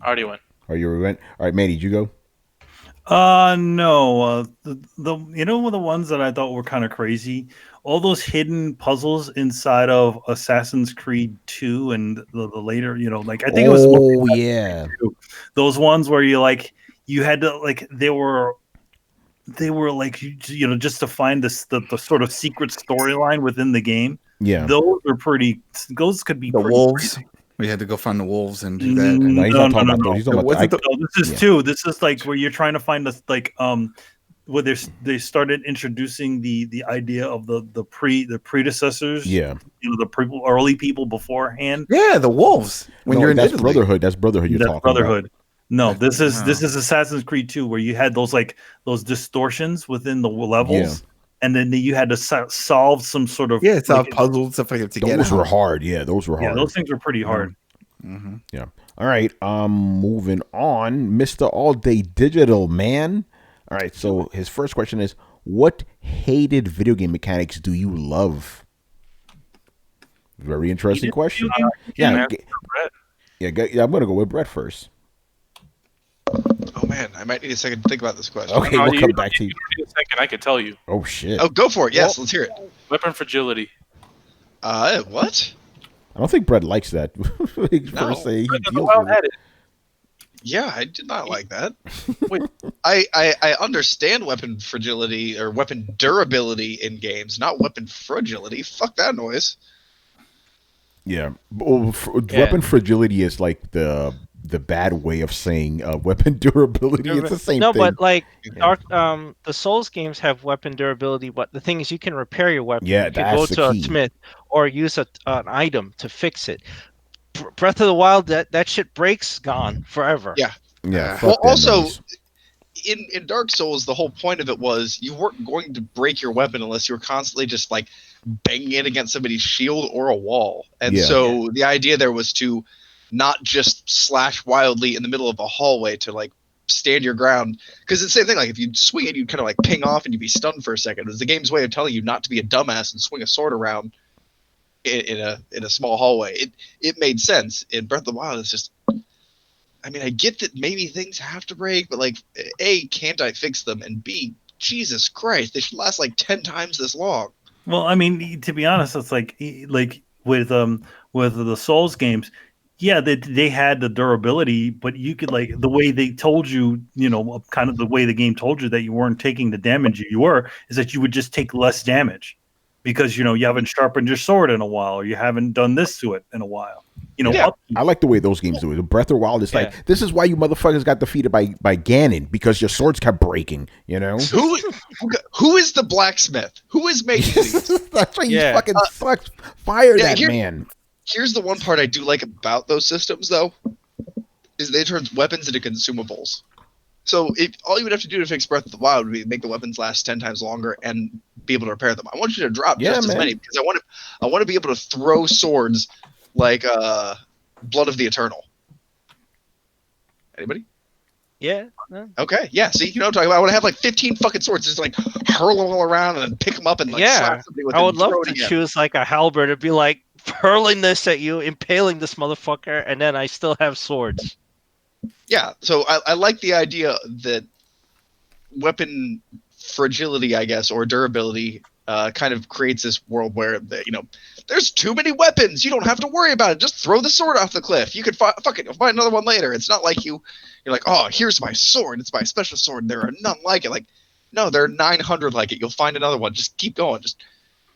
I already went. Are you went? All right, Manny, did you go? No. The the ones that I thought were kind of crazy. All those hidden puzzles inside of Assassin's Creed 2 and the later, like I think it was. Oh yeah. Those ones where you had to they were like just to find the sort of secret storyline within the game. Yeah. Those could be The pretty wolves. crazy. We had to go find the wolves and do that. No, he's not talking about those. He's talking about this is two. This is like where you're trying to find this where they started introducing the idea of the predecessors. Yeah. The early people beforehand. Yeah, the wolves. When you're in that's Italy. Brotherhood. That's Brotherhood. You're talking Brotherhood. about. No, this is Assassin's Creed 2, where you had those distortions within the levels, and then you had to solve some sort of it's all puzzles stuff like that to get Those out. were hard. Yeah, those were hard. Yeah, those things were pretty hard. Mm-hmm. Yeah. All right. Moving on, Mr. All Day Digital Man. All right. So his first question is, what hated video game mechanics do you love? Very interesting question. Yeah. Yeah. I'm gonna go with Brett first. Oh man, I might need a second to think about this question. Okay, we'll come back to you. In a second, I can tell you. Oh shit. Oh, go for it. Yes, let's hear it. Weapon fragility. What? I don't think Brett likes that. No. First say he Breath of the deals Wild with had it. it. Yeah, I did not like that. Wait. I understand weapon fragility or weapon durability in games, not weapon fragility. Fuck that noise. Yeah. Well, weapon fragility is like the bad way of saying weapon durability. It's the same thing. No, but like the Souls games have weapon durability, but the thing is, you can repair your weapon. Yeah, you can that's go the to key. a smith or use an item to fix it. Breath of the Wild, that shit breaks, gone forever. Yeah. Yeah. fuck Well, that also, noise. in Dark Souls, the whole point of it was you weren't going to break your weapon unless you were constantly just like banging it against somebody's shield or a wall. And so the idea there was to not just slash wildly in the middle of a hallway to like stand your ground, because it's the same thing. Like if you swing it, you'd kind of like ping off and you'd be stunned for a second. It was the game's way of telling you not to be a dumbass and swing a sword around in a small hallway. It made sense. In Breath of the Wild, it's just, I mean, I get that maybe things have to break, but like, A, can't I fix them? And B, Jesus Christ, they should last like 10 times this long. Well, I mean, to be honest, it's like with the Souls games, yeah, they had the durability, but you could like the way they told you, kind of the way the game told you that you weren't taking the damage you were, is that you would just take less damage because you haven't sharpened your sword in a while, or you haven't done this to it in a while. I like the way those games do it. Breath of the Wild is like, this is why you motherfuckers got defeated by Ganon, because your swords kept breaking, Who is the blacksmith? Who is making these? That's why you fucking sucks. Fire that man. Here's the one part I do like about those systems, though, is they turn weapons into consumables. So all you would have to do to fix Breath of the Wild would be make the weapons last 10 times longer and be able to repair them. I want you to drop just as many because I want to be able to throw swords like Blood of the Eternal. Anybody? Yeah. No. Okay. Yeah. See, you know what I'm talking about? I want to have like 15 fucking swords, just like hurl them all around and then pick them up and like slap somebody with I it would and throw love it to again. choose like a halberd and be like hurling this at you, impaling this motherfucker, and then I still have swords. Yeah. So I like the idea that weapon fragility, I guess, or durability kind of creates this world where there's too many weapons. You don't have to worry about it. Just throw the sword off the cliff. You can find another one later. It's not like you're like, oh, here's my sword. It's my special sword. And there are none like it. Like, no, there are 900 like it. You'll find another one. Just keep going.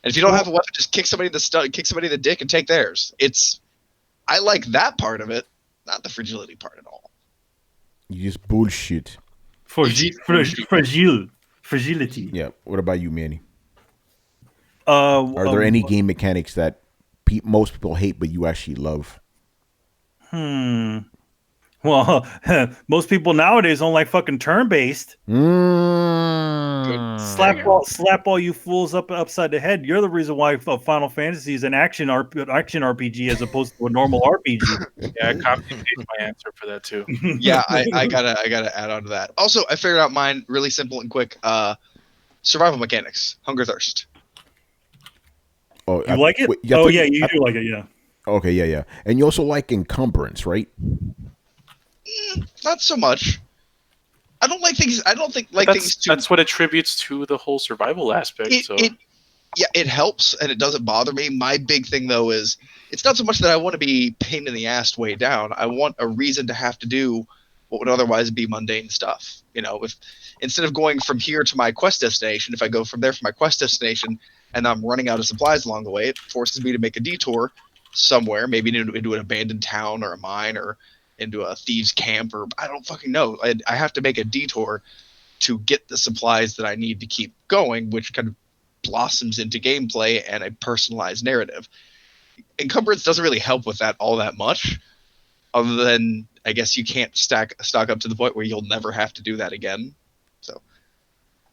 And if you don't have a weapon, just kick somebody in the dick and take theirs. I like that part of it, not the fragility part at all. You just bullshit. Fragility. Yeah. What about you, Manny? Are there any game mechanics that most people hate but you actually love? Well, most people nowadays don't like fucking turn-based. Slap all you fools upside the head. You're the reason why Final Fantasy is an action RPG as opposed to a normal RPG. Yeah, copy and paste my answer for that too. Yeah, I gotta add on to that. Also, I figured out mine really simple and quick. Survival mechanics, hunger, thirst. Oh, you like it? You do like it, yeah. Okay, yeah. And you also like encumbrance, right? Not so much. I don't like things. I don't think things. That's what attributes to the whole survival aspect. It helps and it doesn't bother me. My big thing though is it's not so much that I want to be pain in the ass way down. I want a reason to have to do what would otherwise be mundane stuff. If instead of going from here to my quest destination, if I go from there for my quest destination and I'm running out of supplies along the way, it forces me to make a detour somewhere, maybe into an abandoned town or a mine or into a thieves camp, or I don't fucking know. I have to make a detour to get the supplies that I need to keep going, which kind of blossoms into gameplay and a personalized narrative. Encumbrance doesn't really help with that all that much, other than I guess you can't stock up to the point where you'll never have to do that again. So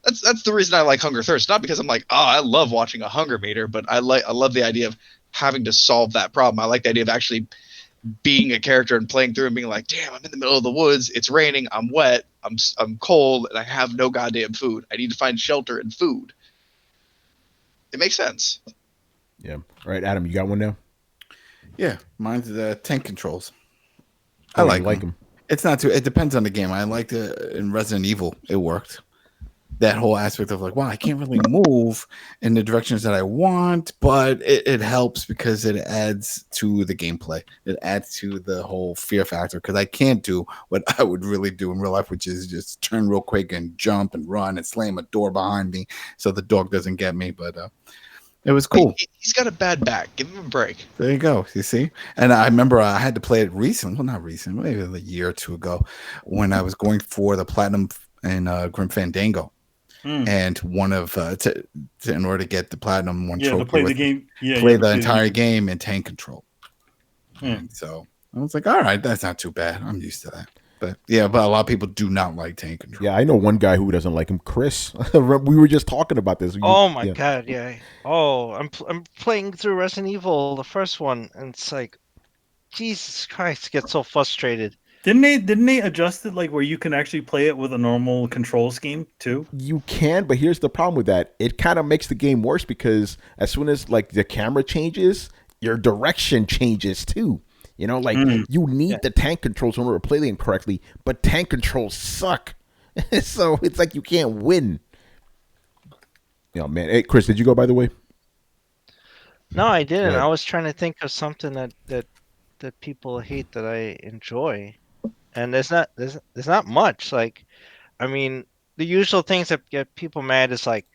that's the reason I like Hunger Thirst. Not because I'm like, oh, I love watching a hunger meter, but I love the idea of having to solve that problem. I like the idea of actually being a character and playing through and being like, damn, I'm in the middle of the woods, it's raining, I'm wet, I'm cold, and I have no goddamn food. I need to find shelter and food. It makes sense. Yeah. All right, Adam, you got one now? Yeah, mine's the tank controls. I like them. It's not too. It depends on the game. I liked it in Resident Evil. It worked. That whole aspect of like, wow, I can't really move in the directions that I want, but it helps because it adds to the gameplay. It adds to the whole fear factor because I can't do what I would really do in real life, which is just turn real quick and jump and run and slam a door behind me so the dog doesn't get me. But it was cool. He's got a bad back. Give him a break. There you go. You see? And I remember I had to play it recently. Well, not recent, maybe a year or two ago when I was going for the platinum in Grim Fandango. And one of in order to get the platinum one trophy, to play the game, play the entire game in tank control. And so I was like, all right, that's not too bad. I'm used to that. But a lot of people do not like tank control. Yeah, I know one guy who doesn't like him, Chris. We were just talking about this. Oh my god, yeah. Oh, I'm playing through Resident Evil, the first one, and it's like, Jesus Christ, get so frustrated. Didn't they adjust it like where you can actually play it with a normal control scheme too? You can, but here's the problem with that. It kind of makes the game worse because as soon as like the camera changes, your direction changes too. You need the tank controls in order to play them correctly, but tank controls suck. So it's like you can't win. Man. Hey, Chris, did you go, by the way? No, I didn't. I was trying to think of something that people hate that I enjoy. And there's not much. Like, I mean, the usual things that get people mad is like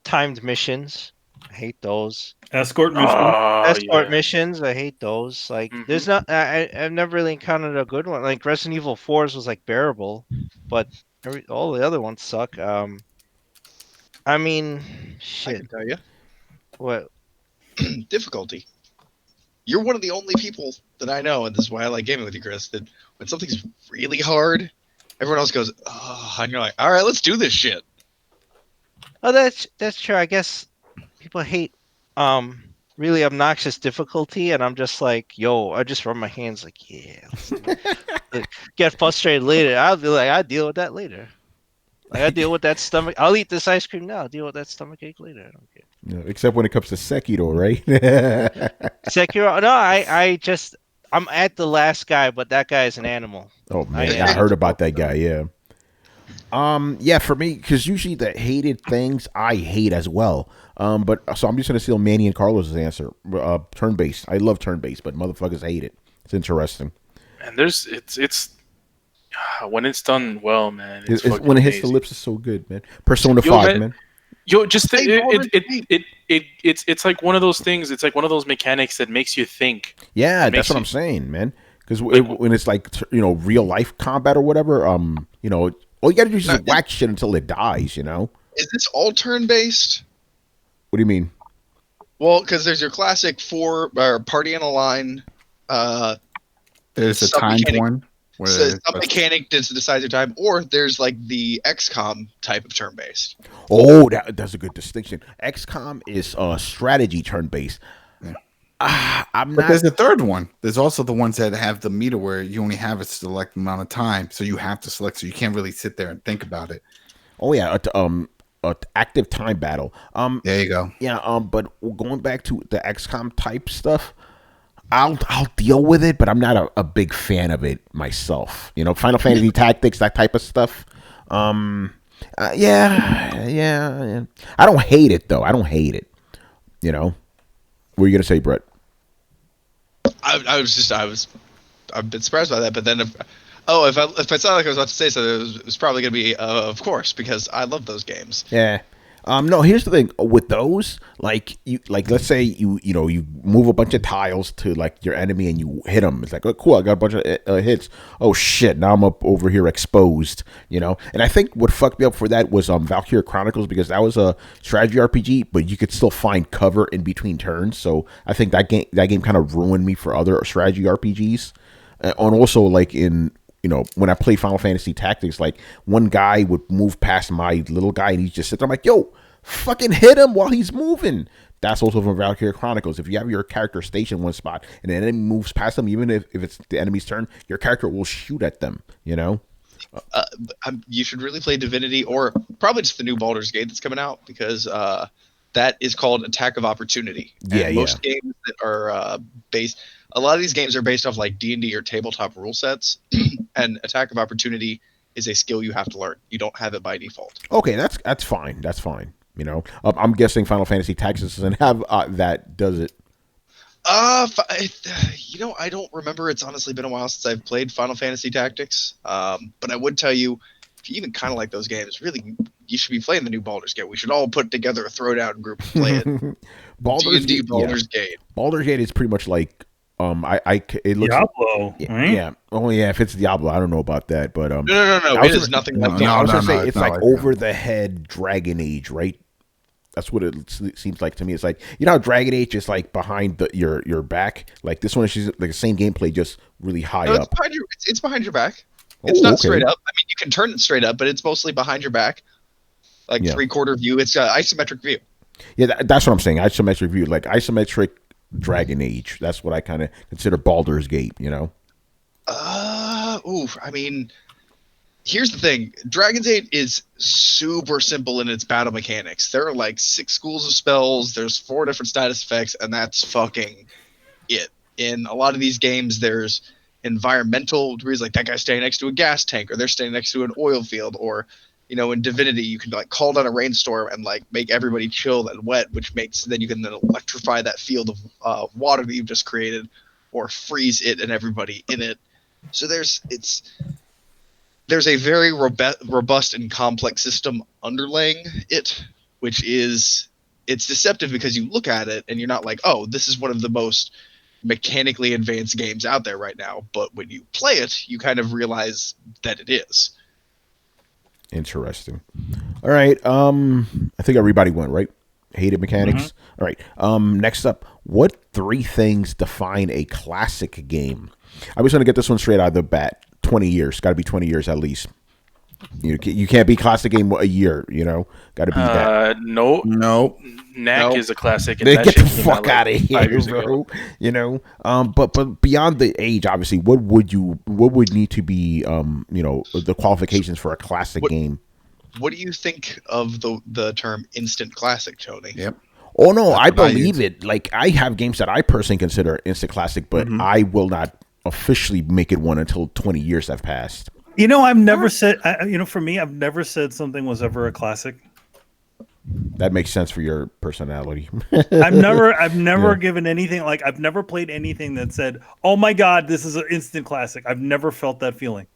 timed missions. I hate those. Escort missions. I hate those. Like, there's not. I've never really encountered a good one. Like Resident Evil 4's was like bearable, but all the other ones suck. I mean, shit. I can tell you. What? Difficulty. You're one of the only people that I know, and this is why I like gaming with you, Chris, that when something's really hard, Everyone else goes, oh, and you're like, all right, let's do this shit. Oh, that's true. I guess people hate really obnoxious difficulty, and I'm just like, yo, I just rub my hands like, yeah. Let's do it. Like, get frustrated later. I'll be like, I'll deal with that later. Like I deal with that stomach. I'll eat this ice cream now. I'll deal with that stomach ache later. I don't care. Yeah, except when it comes to Sekiro, right? Sekiro. No, I'm at the last guy, but that guy is an animal. Oh man, I heard about that guy. Yeah. Yeah, for me, because usually the hated things I hate as well. But so I'm just gonna steal Manny and Carlos's answer. Turn based. I love turn based, but motherfuckers hate it. It's interesting. And it's when it's done well, man. It's when it hits the lips, it's so good, man. Persona 5, man. Yo, just it's like one of those things. It's like one of those mechanics that makes you think. Yeah, that's what I'm saying, man. Because when it's like real life combat or whatever, all you gotta do is just whack shit until it dies. Is this all turn based? What do you mean? Well, because there's your classic party in a line. There's a timed one. So some mechanic decides your time, or there's like the XCOM type of turn-based. Oh, that's a good distinction. XCOM is strategy turn-based. Yeah. But there's a third one. There's also the ones that have the meter where you only have a select amount of time, so you have to select, so you can't really sit there and think about it. Oh yeah, active time battle. There you go. Yeah. But going back to the XCOM type stuff. I'll deal with it, but I'm not a big fan of it myself. Final Fantasy Tactics, that type of stuff. Yeah. I don't hate it though. I don't hate it. What were you gonna say, Brett? I've been surprised by that, but then if I sounded like I was about to say something, it was probably gonna be of course, because I love those games. Yeah. No, here's the thing with those, let's say you move a bunch of tiles to like your enemy and you hit them. It's like, oh, cool, I got a bunch of hits. Oh shit, now I'm up over here exposed, And I think what fucked me up for that was Valkyria Chronicles, because that was a strategy RPG, but you could still find cover in between turns. So I think that game kind of ruined me for other strategy RPGs, and also like in. When I play Final Fantasy Tactics, like one guy would move past my little guy and he'd just sit there. I'm like, yo, fucking hit him while he's moving. That's also from Valkyria Chronicles. If you have your character stationed one spot and the enemy moves past them, even if it's the enemy's turn, your character will shoot at them, You should really play Divinity, or probably just the new Baldur's Gate that's coming out, because that is called Attack of Opportunity. And most games that are based... A lot of these games are based off like D&D or tabletop rule sets, and Attack of Opportunity is a skill you have to learn. You don't have it by default. Okay, that's fine. That's fine. I'm guessing Final Fantasy Tactics doesn't have that, does it? I don't remember. It's honestly been a while since I've played Final Fantasy Tactics. But I would tell you, if you even kind of like those games, really, you should be playing the new Baldur's Gate. We should all put together a Throwdown group and play it. Baldur's Gate. Baldur's Gate is pretty much like it looks Diablo, right? Yeah. Oh yeah, if it's Diablo, I don't know about that, but no. It is nothing like Diablo. I was gonna say it's like over the head Dragon Age, right? That's what it seems like to me. It's like, how Dragon Age is like behind your back. Like this one is like the same gameplay, just really high up. It's behind your back. It's not straight up. I mean, you can turn it straight up, but it's mostly behind your back, like 3/4 view. It's got isometric view. Yeah, that's what I'm saying. Isometric view, like isometric Dragon Age. That's what I kind of consider Baldur's Gate. I mean, here's the thing. Dragon's Age is super simple in its battle mechanics. There are like 6 schools of spells. There's 4 different status effects, and that's fucking it. In a lot of these games, there's environmental degrees, like that guy's standing next to a gas tank, or they're standing next to an oil field, or in Divinity, you can like call down a rainstorm and like make everybody chill and wet, which makes then you can then electrify that field of water that you've just created, or freeze it and everybody in it. So there's a very robust and complex system underlaying it, which is it's deceptive because you look at it and you're not like, oh, this is one of the most mechanically advanced games out there right now. But when you play it, you kind of realize that it is. Interesting. All right. I think everybody went, right? Hated mechanics. Mm-hmm. All right. Next up, what 3 things define a classic game? I was going to get this one straight out of the bat. 20 years. Got to be 20 years at least. You can't be classic game a year. Got to be that. No. Knack is a classic. And Get that the shit came fuck out out of like here, 5 years bro. ago. But beyond the age, obviously, what would need to be the qualifications for a classic game? What do you think of the term instant classic, Tony? Yep. Oh no, That's I what I believe use. it. Like I have games that I personally consider instant classic, but I will not officially make it one until 20 years have passed. I've never said. For me, I've never said something was ever a classic. That makes sense for your personality. I've never given anything like I've never played anything that said, "Oh my god, this is an instant classic." I've never felt that feeling.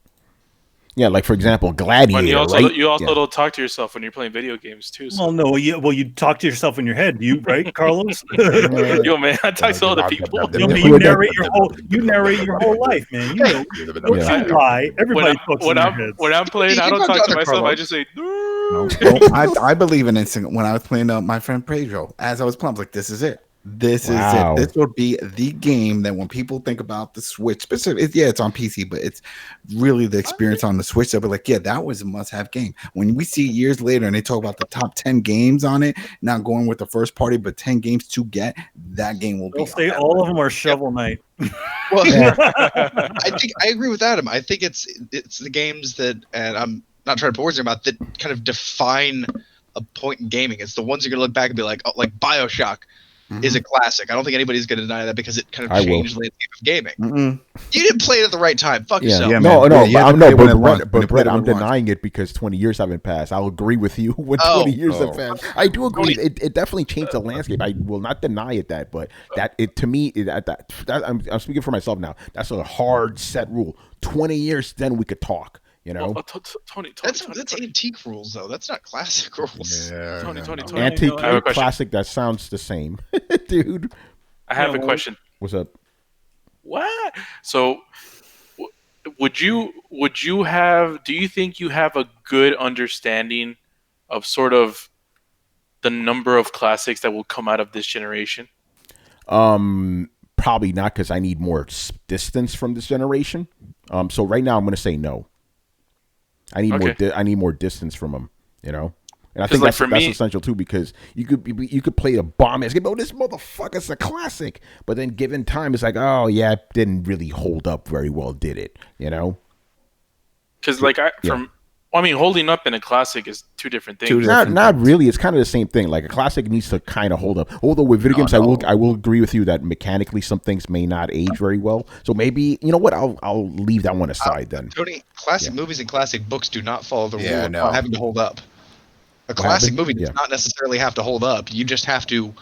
Yeah, like for example, Gladiator. When you also right? don't talk to yourself when you're playing video games too. So. Well, no, you talk to yourself in your head, right, Carlos? Yo, man, I talk to other people. You narrate your whole life, man. Don't you lie. Everybody talks in their heads. When I'm playing, I don't talk to myself. I just say, No, I believe in instant. When I was playing my friend Pedro, as I was playing, I was like, "This is it. This is it. This will be the game that when people think about the Switch, specifically, it's on PC, but it's really the experience on the Switch. They'll be like, yeah, that was a must-have game. When we see years later and they talk about the top 10 games on it, not going with the first party, but 10 games to get, that game will be. They'll say all of them are Shovel Knight. Well, I think I agree with Adam. I think it's the games that, and I'm not trying to put words in your mouth, that kind of define a point in gaming. It's the ones you're gonna look back and be like, oh, like BioShock. Is a classic. I don't think anybody's going to deny that because it kind of changed the landscape of gaming. You didn't play it at the right time. Fuck yourself. Yeah, but Brett, I'm denying it because 20 years haven't passed. I'll agree with you when 20 years have passed. I do agree. It definitely changed the landscape. I will not deny it but to me, I'm speaking for myself now. That's a hard set rule. 20 years, then we could talk. Tony, that's antique rules though. That's not classic rules. Yeah, Tony. Antique classic. That sounds the same, dude. I have a question. What's up? What? So, would you have? Do you think you have a good understanding of sort of the number of classics that will come out of this generation? Probably not, because I need more distance from this generation. So right now I'm going to say no. I need more distance from them, and I think that's essential too, because you could play a bomb ass game. Oh, this motherfucker's a classic, but then given time, it's like, oh yeah, it didn't really hold up very well, did it? Because holding up and a classic is two different things. Not really. It's kind of the same thing. Like a classic needs to kind of hold up. Although with video games, I will agree with you that mechanically some things may not age very well. So maybe what? I'll leave that one aside then. Tony, classic movies and classic books do not follow the rule of not having to hold up. A classic movie does not necessarily have to hold up. You just have to.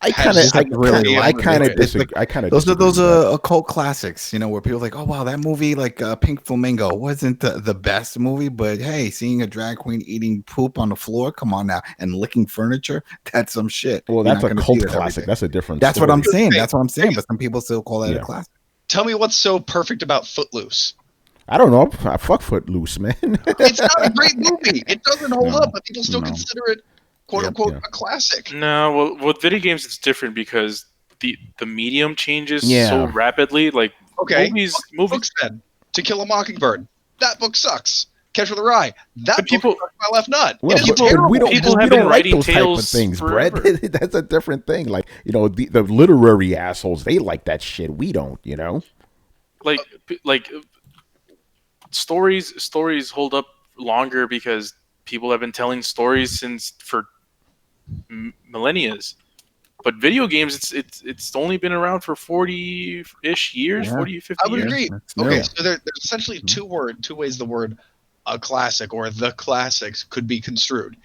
I kind of disagree. Those are cult classics, where people are like, oh wow, that movie like Pink Flamingo wasn't the best movie, but hey, seeing a drag queen eating poop on the floor, come on now, and licking furniture, that's some shit. Well, that's a cult classic. That's a different. That's what I'm saying. That's what I'm saying. But some people still call that a classic. Tell me what's so perfect about Footloose. I don't know. Fuck Footloose, man. It's not a great movie. It doesn't hold up, but people still consider it quote unquote a classic. No, well, with video games it's different because the medium changes so rapidly. Like movies. Books then. To Kill a Mockingbird. That book sucks. Catch with a Rye. That book sucks my left nut. Well, we don't write those type of things, Brett. That's a different thing. Like the literary assholes, they like that shit. We don't. Like stories hold up longer because people have been telling stories for millennia, but video games it's only been around for 40-ish years, 40, 50 I would years. agree. Okay, so there's essentially two ways the word a classic or the classics could be construed.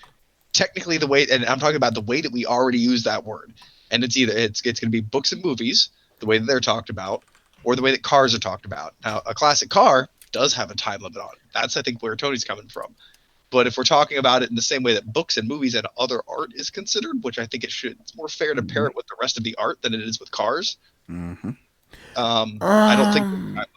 Technically, the way, and I'm talking about the way that we already use that word, and it's going to be books and movies, the way that they're talked about, or the way that cars are talked about. Now, a classic car does have a time limit on it. That's, I think, where Tony's coming from. But if we're talking about it in the same way that books and movies and other art is considered, which I think it's more fair to pair it with the rest of the art than it is with cars. I don't think there's a time limit.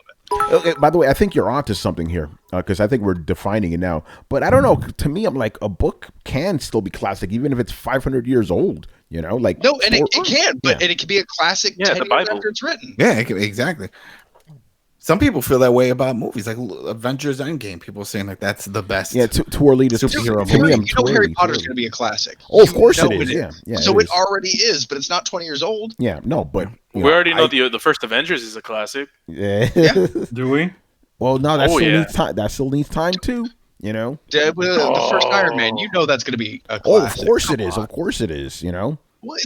Okay, by the way, I think you're onto something here because I think we're defining it now. But I don't know. To me, I'm like, a book can still be classic even if it's 500 years old. Like it can, but and it can be a classic 10 years after it's written. Yeah, exactly. Some people feel that way about movies, like Avengers Endgame. People are saying like that's the best. Yeah, too early to Superhero to me, movie. I'm You know too Harry early, Potter's too going to be a classic. Oh, of You course know it is. Yeah, so it it is. already is, but it's not 20 years old. Yeah, no, but We already know the first Avengers is a classic. Yeah. Do we? Well, no, that Oh, still yeah. needs time. That still needs time too. You know. The first Iron Man, you know that's going to be a Oh, classic. of course it Come is. on. Of course it is. You know. Well,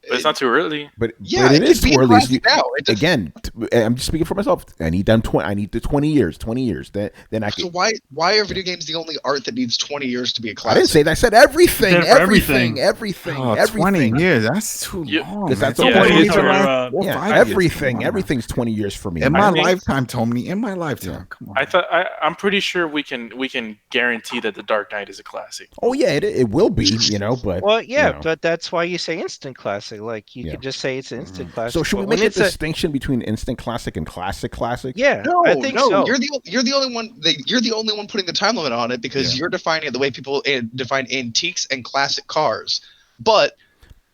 But it's not too early. But Yeah, but it it is could be too a early. classic now. Again, I'm just speaking for myself. I need them. I need the 20 years. 20 years. Then I So can. why are video games the only art that needs 20 years to be a I classic? didn't say that. I said everything. You said for everything. Everything. Oh, Everything. 20 years. That's too Yeah. long. Because that's man. the Yeah, point. it is Even too my- long. Well, yeah, 5 years. everything. Come on. Everything's 20 years for me. In I my think- lifetime, Tony. In my lifetime. Yeah. Come on. I'm pretty sure we can guarantee that The Dark Knight is a classic. Oh yeah, it will be. You know, but Well, yeah, you know. but that's why you say instant classic. Like you Yeah. could just say it's an instant classic. So should we but make when a it's distinction between instant classic and classic classic? Yeah, No, I think no, so. you're the only one. You're the only one putting the time limit on it because you're defining it the way people define antiques and classic cars. But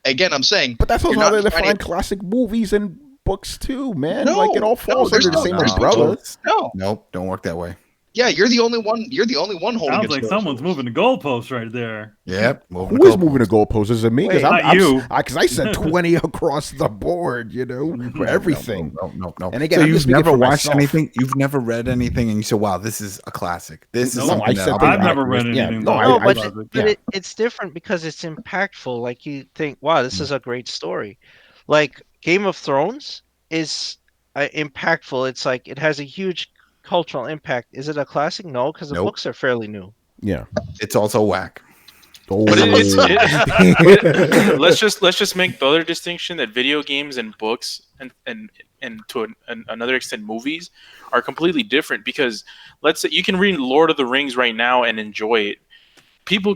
again, I'm saying, But that's you're also how not they define defining- classic movies and books too, man. No, like it all falls there's under the no- same there's no- umbrella. No, Nope. Don't work that way. yeah, you're the only one. You're the only one holding. Sounds it to like those someone's rules. moving the goalpost right there. Yep. Who is moving the goalposts? Is it me? Because Wait, not you. Because I said 20 across the board. You know, for everything. No. And again, so I'm just you've speaking never for watched myself. anything? You've never read anything, and you said, "Wow, this is a classic. This is No, something I that said I'll that be I've never accurate." read Yeah, anything. no, about I- No, that but, classic. yeah. it's different because it's impactful. Like you think, wow, this is a great story. Like Game of Thrones is impactful. It's like it has a huge cultural impact. Is it a classic? No, because the Nope. books are fairly new. Yeah. It's also whack. Oh. But let's just make the other distinction that video games and books and to another extent movies are completely different, because let's say you can read Lord of the Rings right now and enjoy it. People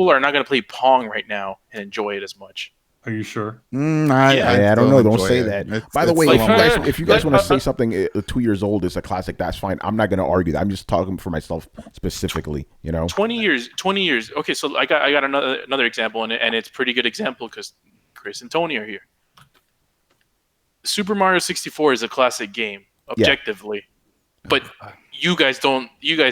are not going to play Pong right now and enjoy it as much. Are you sure? I don't know. Don't say that. By the way, like- if you guys want to say like- something 2 years old is a classic, that's fine. I'm not going to argue that. I'm just talking for myself specifically. You know, 20 years. Okay, so I got another example, and it's a pretty good example because Chris and Tony are here. Super Mario 64 is a classic game objectively, but you guys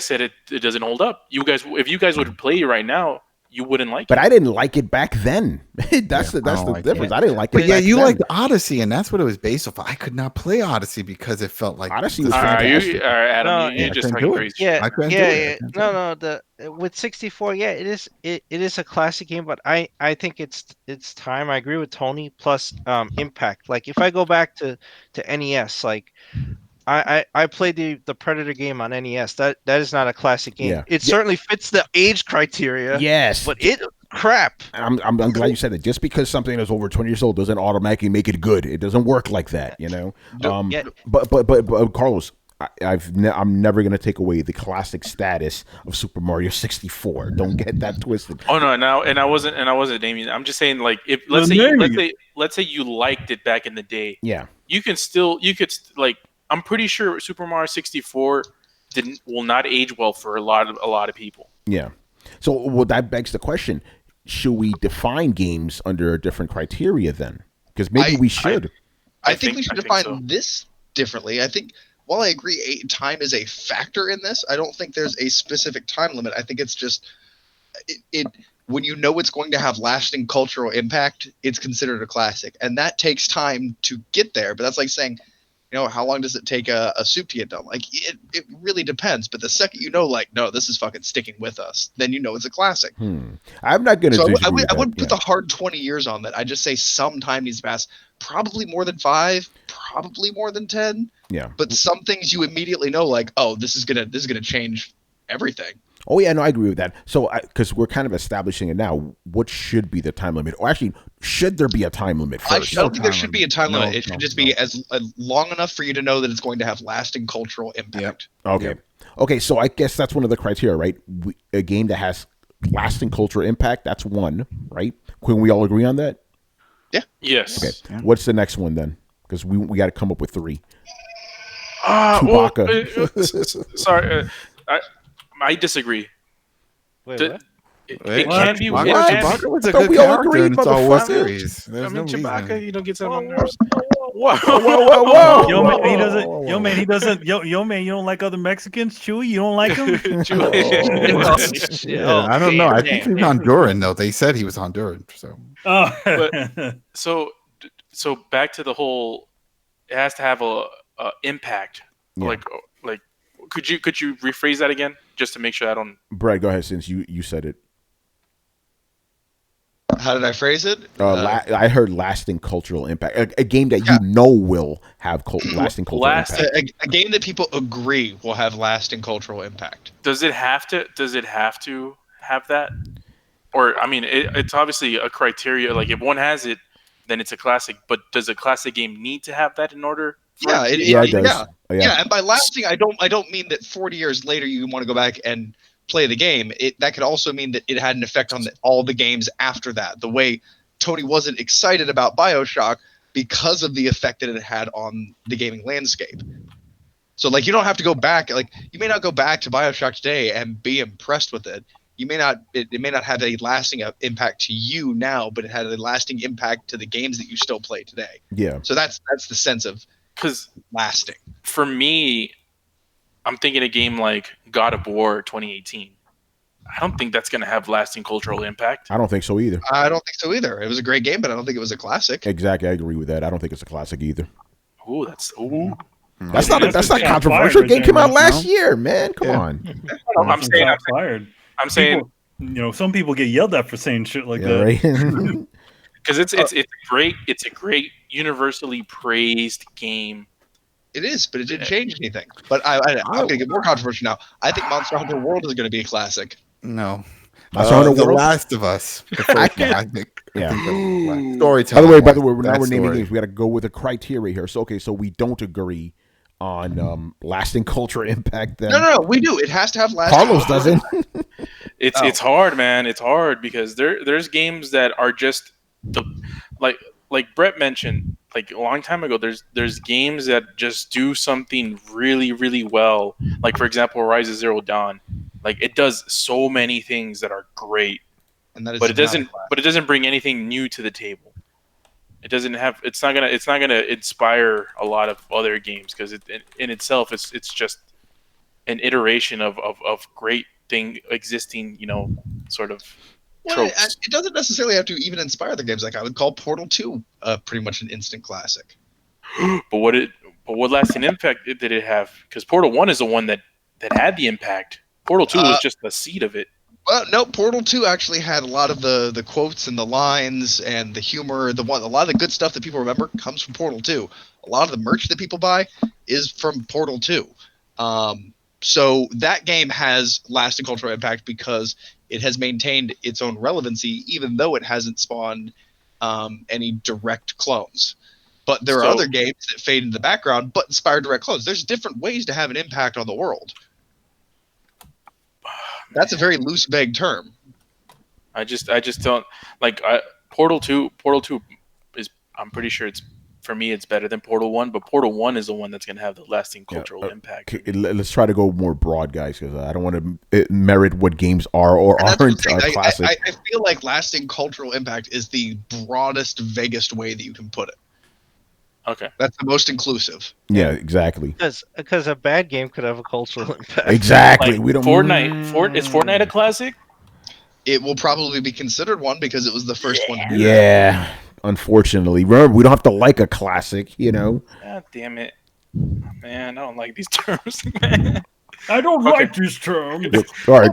said it doesn't hold up. If you guys would play it right now, you wouldn't like but it. I didn't like it back then. that's the like difference. it. I didn't like it. But yeah, back you then. liked Odyssey, and that's what it was based off. I could not play Odyssey because it felt like Odyssey was All right, fantastic. Adam, No, you're I just couldn't talking do it. crazy. Yeah, I couldn't do yeah, it. I yeah. couldn't do No, with 64, yeah, it is a classic game, but I think it's time. I agree with Tony. Plus, impact. Like if I go back to NES, like I played the Predator game on NES. That is not a classic game. Yeah. It certainly fits the age criteria. Yes, But it crap. I'm glad you said it. Just because something is over 20 years old doesn't automatically make it good. It doesn't work like that, you know. Yeah. But Carlos, I'm never gonna take away the classic status of Super Mario 64. Don't get that twisted. Oh no, I wasn't Damien. I'm just saying, like, if let's say you liked it back in the day, Yeah. I'm pretty sure Super Mario 64 will not age well for a lot of people. Yeah. So well, that begs the question: should we define games under a different criteria then? Because maybe we should. I think we should I think define so. this differently. I think while I agree time is a factor in this, I don't think there's a specific time limit. I think it's just it when you know it's going to have lasting cultural impact, it's considered a classic. And that takes time to get there. But that's like saying, you know, how long does it take a soup to get done? Like, it really depends. But the second you know, like, no, this is fucking sticking with us, then you know it's a classic. I'm not going to So disagree I with that, wouldn't put yeah. the hard 20 years on that. I just say some time needs to pass. Probably more than 5, probably more than 10. Yeah. But some things you immediately know, like, oh, this is gonna change everything. Oh yeah, no, I agree with that. So, because we're kind of establishing it now, what should be the time limit? Or actually, should there be a time limit I first? don't think there should be a time limit. No, It should no, just no. be as long enough for you to know that it's going to have lasting cultural impact. Okay. Okay, so I guess that's one of the criteria, right? A game that has lasting cultural impact, that's one, right? Can we all agree on that? Yes. Okay. What's the next one then? Because we got to come up with 3. Well, Chewbacca. sorry, I disagree. Wait, The- what? It Wait, can be. Chewbacca- It can be Chewbacca was a Thought good we all character agreed, in Star Wars motherfucker. series. I There's mean, no Chewbacca, reason. gets on my nerves. Whoa. Whoa. Yo, man, he Whoa, doesn't. whoa, Yo, whoa. man, he doesn't. Yo, man, you don't like other Mexicans? Chewy, you don't like them? Yeah, I don't know. I think he's Honduran though. They said he was Honduran. So Oh, So back to the whole. It has to have a impact. Yeah. Like, could you rephrase that again, just to make sure I don't. Brad, go ahead since you said it. How did I phrase it? I heard lasting cultural impact. A game that you know will have lasting cultural impact. A game that people agree will have lasting cultural impact. Does it have to have that? Or I mean, it's obviously a criteria. Like if one has it, then it's a classic. But does a classic game need to have that in order? It does. Yeah, and by lasting, I don't mean that 40 years later you want to go back and play the game. That could also mean that it had an effect on all the games after that. The way Tony wasn't excited about BioShock because of the effect that it had on the gaming landscape. So like you don't have to go back. Like you may not go back to BioShock today and be impressed with it. You may not. It may not have a lasting impact to you now, but it had a lasting impact to the games that you still play today. Yeah. So that's the sense of lasting. For me, I'm thinking a game like God of War 2018. I don't think that's going to have lasting cultural impact. I don't think so either. I don't think so either. It was a great game, but I don't think it was a classic. Exactly, I agree with that. I don't think it's a classic either. That's not controversial. Game came out last year, man. Come on. I'm saying, some people get yelled at for saying shit like that. Right? Because it's a great universally praised game. It is, but it didn't change anything. But I'm going to get more controversial now. I think Monster Hunter World is going to be a classic. No. Monster Hunter The World? Last of Us. The first one, I think. Yeah. Storytelling. By the way, now we're naming games. We got to go with a criteria here. So we don't agree on lasting cultural impact. Then No, we do. It has to have lasting. Carlos doesn't. It's hard, man. It's hard because there's games that are just like Brett mentioned, like a long time ago. There's games that just do something really, really well. Like for example, Horizon Zero Dawn. Like it does so many things that are great, but it doesn't bring anything new to the table. It's not gonna inspire a lot of other games because in itself it's just an iteration of great thing existing, sort of tropes. It doesn't necessarily have to even inspire the games. Like I would call Portal 2 pretty much an instant classic. But what lasting impact did it have? Because Portal 1 is the one that had the impact. Portal 2 was just the seed of it. Well, no, Portal 2 actually had a lot of the quotes and the lines and the humor. A lot of the good stuff that people remember comes from Portal 2. A lot of the merch that people buy is from Portal 2. So that game has lasting cultural impact because it has maintained its own relevancy, even though it hasn't spawned any direct clones. But there are other games that fade in the background but inspire direct clones. There's different ways to have an impact on the world. That's a very loose, vague term. I just don't like Portal 2. Portal 2 is, I'm pretty sure for me it's better than Portal 1, but Portal 1 is the one that's going to have the lasting cultural impact. Let's try to go more broad, guys, because I don't want to merit what games are or aren't classic. I feel like lasting cultural impact is the broadest, vaguest way that you can put it. Okay. That's the most inclusive. Yeah, exactly. Because a bad game could have a cultural impact. Exactly. Like we don't. Fortnite. Is Fortnite a classic? It will probably be considered one because it was the first one. Yeah. Unfortunately, remember we don't have to like a classic. God damn it, man! I don't like these terms, man. I don't like these terms. All right.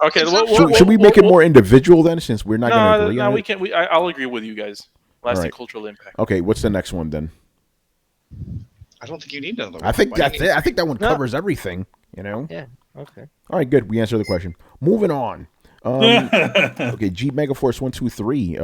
Okay. Should we make it more individual then, since we're not going to agree on it? No, we can't. I'll agree with you guys. Lasting cultural impact. Okay. What's the next one then? I don't think you need another one. I think that's it. I think that one covers everything. Yeah. Okay. All right. Good. We answered the question. Moving on. Okay. G Megaforce 123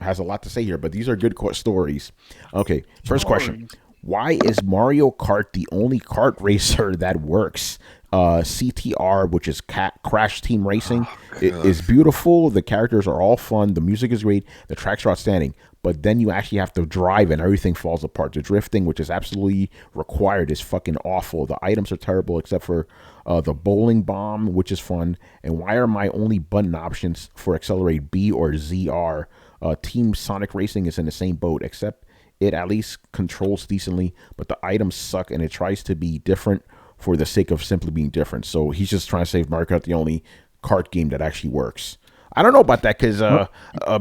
has a lot to say here, but these are good stories. Okay. First question: why is Mario Kart the only kart racer that works? CTR, which is Crash Team Racing, is beautiful. The characters are all fun. The music is great. The tracks are outstanding. But then you actually have to drive and everything falls apart. The drifting, which is absolutely required, is fucking awful. The items are terrible except for the bowling bomb, which is fun. And why are my only button options for Accelerate B or ZR? Team Sonic Racing is in the same boat, except it at least controls decently, but the items suck and it tries to be different for the sake of simply being different. So he's just trying to say Mario Kart the only kart game that actually works. I don't know about that because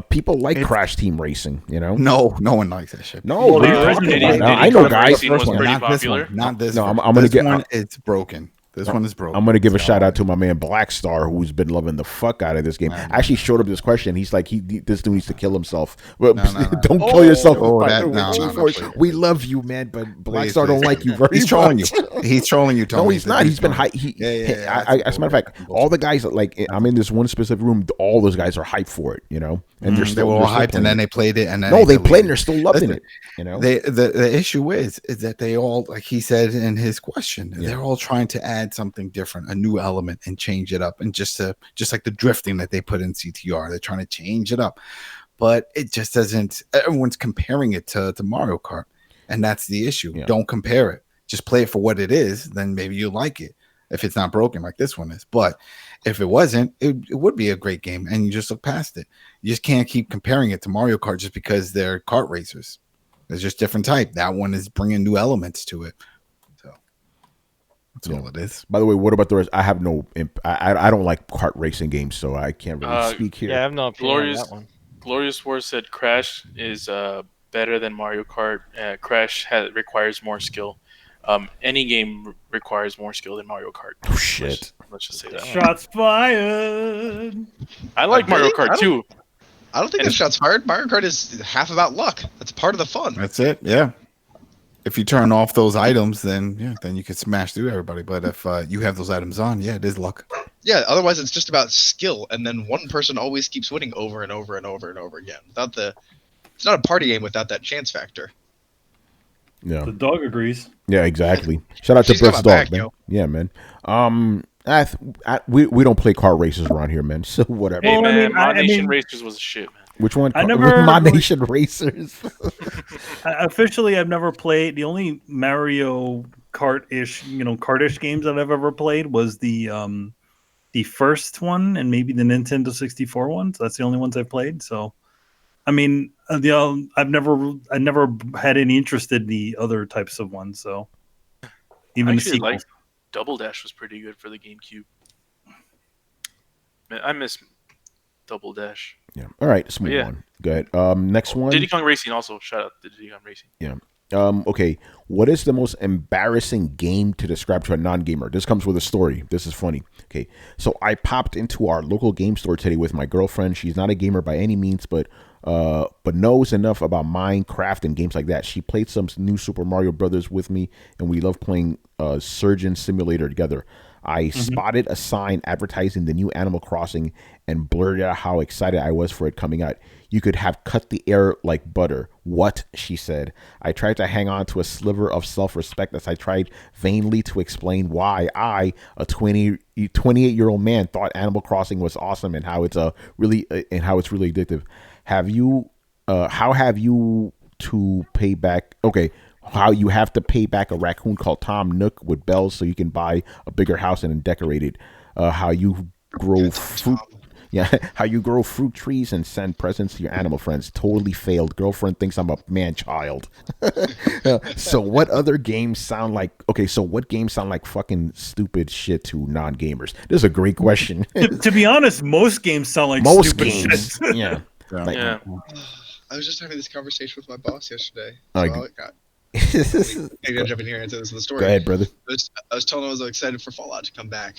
people like Crash Team Racing, you know? No one likes that shit. No, what are you talking about now? I know guys. Was pretty Not this popular. one. Not this No, one. I'm gonna This get- one. It's broken. This one is broken. I'm going to give a shout out to my man Blackstar, who's been loving the fuck out of this game. I actually showed up this question. He's like, this dude needs to kill himself. Well, don't kill yourself. We love you, man, but Blackstar don't like you very much. He's trolling you. He's trolling you, Tony. No, he's not. He's been hyped. As a matter of fact, all the guys, like, I'm in this one specific room, all those guys are hyped for it, you know? And they were all hyped, and then they played it, and then they played and they're still loving it, you know? The issue is that they all, like he said in his question, they're all trying to add something different, a new element, and change it up, and just like the drifting that they put in CTR, they're trying to change it up, but it just doesn't. Everyone's comparing it to Mario Kart, and that's the issue. Don't compare it, just play it for what it is, then maybe you like it if it's not broken like this one is. But if it wasn't, it would be a great game, and you just look past it. You just can't keep comparing it to Mario Kart just because they're kart racers. There's just different type. That one is bringing new elements to it. That's all it is. By the way, what about the rest? I have no. I don't like kart racing games, so I can't really speak here. Yeah, I have no opinion on that one. Glorious War said Crash is better than Mario Kart. Crash requires more skill. Any game requires more skill than Mario Kart. Oh shit! Let's just say that. Shots fired. I like Mario Kart too. I don't think that shots fired. Mario Kart is half about luck. That's part of the fun. That's it. Yeah. If you turn off those items, then you can smash through everybody. But if you have those items on, it is luck. Yeah, otherwise it's just about skill, and then one person always keeps winning over and over and over and over again. It's not a party game without that chance factor. Yeah, the dog agrees. Yeah, exactly. Shout out to Brett's dog, man. Yeah, man. We don't play car races around here, man. So whatever. Hey, man, Mod Nation Racers was a shit, man. Which one? I never. Mod Nation Racers. Officially, I've never played. The only Mario Kart-ish, Kart-ish games that I've ever played was the first one and maybe the Nintendo 64 one. So that's the only ones I've played. So, I mean, I've never had any interest in the other types of ones. So, even the sequels. Like Double Dash was pretty good for the GameCube. Man, I miss Double Dash. Yeah. All right. Let's move on. Go ahead. Next one. Diddy Kong Racing also. Shout out to Diddy Kong Racing. Yeah. Okay. What is the most embarrassing game to describe to a non-gamer? This comes with a story. This is funny. Okay. So I popped into our local game store today with my girlfriend. She's not a gamer by any means, but knows enough about Minecraft and games like that. She played some new Super Mario Brothers with me, and we love playing Surgeon Simulator together. I spotted a sign advertising the new Animal Crossing and blurted out how excited I was for it coming out. You could have cut the air like butter. What? She said. I tried to hang on to a sliver of self-respect as I tried vainly to explain why I, a 28-year-old man, thought Animal Crossing was awesome and how it's really addictive. How have you to pay back? Okay. How you have to pay back a raccoon called Tom Nook with bells so you can buy a bigger house and decorate it. How you grow fruit. Yeah, how you grow fruit trees and send presents to your animal friends. Totally failed. Girlfriend thinks I'm a man-child. So what other games sound like... Okay, so what games sound like fucking stupid shit to non-gamers? This is a great question. To be honest, most games sound like most stupid games. Shit. Yeah. Yeah. I was just having this conversation with my boss yesterday. Maybe I'll jump in here and answer this in the story. Go ahead, brother. I was telling him I was excited for Fallout to come back.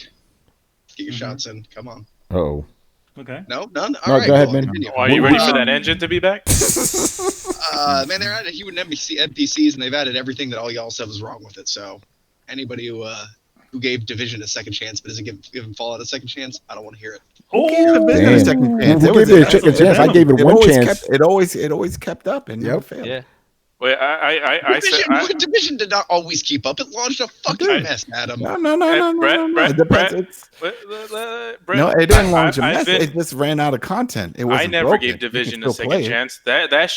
Get your shots in. Come on. Oh. Okay. No, none. No, All go ahead, cool. man. Are you ready for that engine to be back? Man, they're adding human NPCs, and they've added everything that all y'all said was wrong with it. So, anybody who gave Division a second chance but isn't giving Fallout a second chance, I don't want to hear it. Oh, damn. Second chance. Who gave it a second chance? I gave it one chance. It always kept up and never failed. Yeah. Wait, I said Division did not always keep up. It launched a fucking mess, Adam. No. Brett, It depends. No, it didn't launch a mess. It just ran out of content. It I never broken. gave Division You a can still second play it. chance. That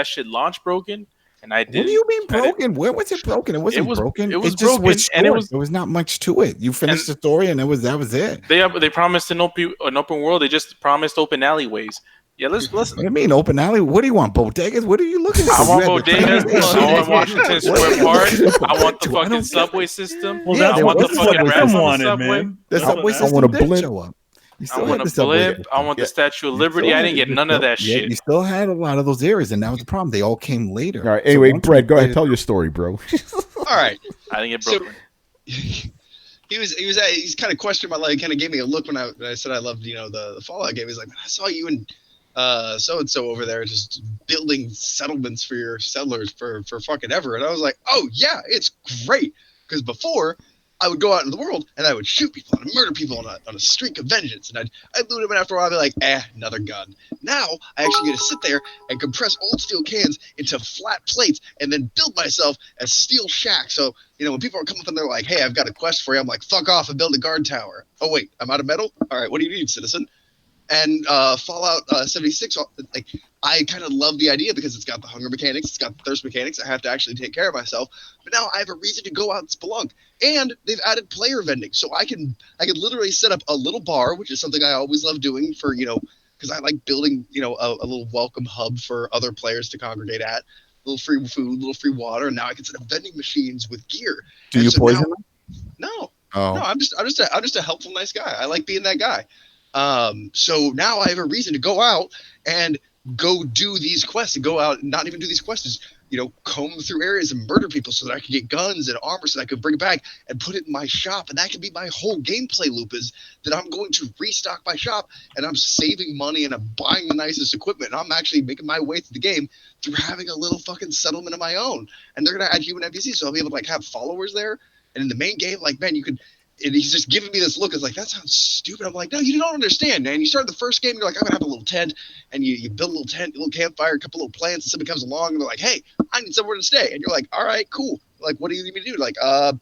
shit launched broken, and I did. What do you mean broken? Where was it broken? It wasn't broken. It was just broken, and there was not much to it. You finished the story, and that was it. They promised an open world. They just promised open alleyways. Yeah, let's. What do you mean open alley? What do you want, bodegas? What are you looking for? I want You had the bodegas. translation. I want Washington Square you Park. looking for? I want the I fucking don't subway get system. Well, Yeah, that's I there want was the a fucking subway rats system on the wanted, subway. man. The That's subway what- system want a did blimp. show up. You I still want had a the subway blimp. system. I want Yeah. the Statue of You Liberty. still I had- didn't get you none of still- that yeah, shit. You still had a lot of those areas, and that was the problem. They all came later. All right. So Anyway, once Brett, we go ahead. did- Tell your story, bro. All right. I didn't get So broken. he's kind of questioned my life. Kind of gave me a look when I said I loved the Fallout game. He's like, I saw you and so and so over there just building settlements for your settlers for fucking ever. And I was like, oh yeah, it's great. Because before I would go out in the world and I would shoot people and murder people on a streak of vengeance, and I'd loot them, and after a while I'd be like, another gun. Now I actually get to sit there and compress old steel cans into flat plates and then build myself a steel shack. So when people are coming up and they're like, hey, I've got a quest for you, I'm like, fuck off and build a guard tower. Oh wait, I'm out of metal. All right, what do you need, citizen? And Fallout 76, like, I kind of love the idea because it's got the hunger mechanics, it's got the thirst mechanics. I have to actually take care of myself, but now I have a reason to go out and spelunk. And they've added player vending, so I can literally set up a little bar, which is something I always love doing for because I like building a little welcome hub for other players to congregate at. A little free food, a little free water, and now I can set up vending machines with gear. Do you poison them? No, Oh. no, I'm just a helpful, nice guy. I like being that guy. So now I have a reason to go out and go do these quests, and go out and not even do these quests, is, comb through areas and murder people so that I can get guns and armor so that I can bring it back and put it in my shop. And that can be my whole gameplay loop, is that I'm going to restock my shop and I'm saving money and I'm buying the nicest equipment. And I'm actually making my way through the game through having a little fucking settlement of my own. And they're going to add human NPCs, so I'll be able to have followers there. And in the main game, man, you could. And he's just giving me this look. It's like, that sounds stupid. I'm like, no, you don't understand, man. You start the first game, you're like, I'm going to have a little tent. And you build a little tent, a little campfire, a couple little plants, and somebody comes along, and they're like, hey, I need somewhere to stay. And you're like, all right, cool. Like, what do you need me to do? Like, I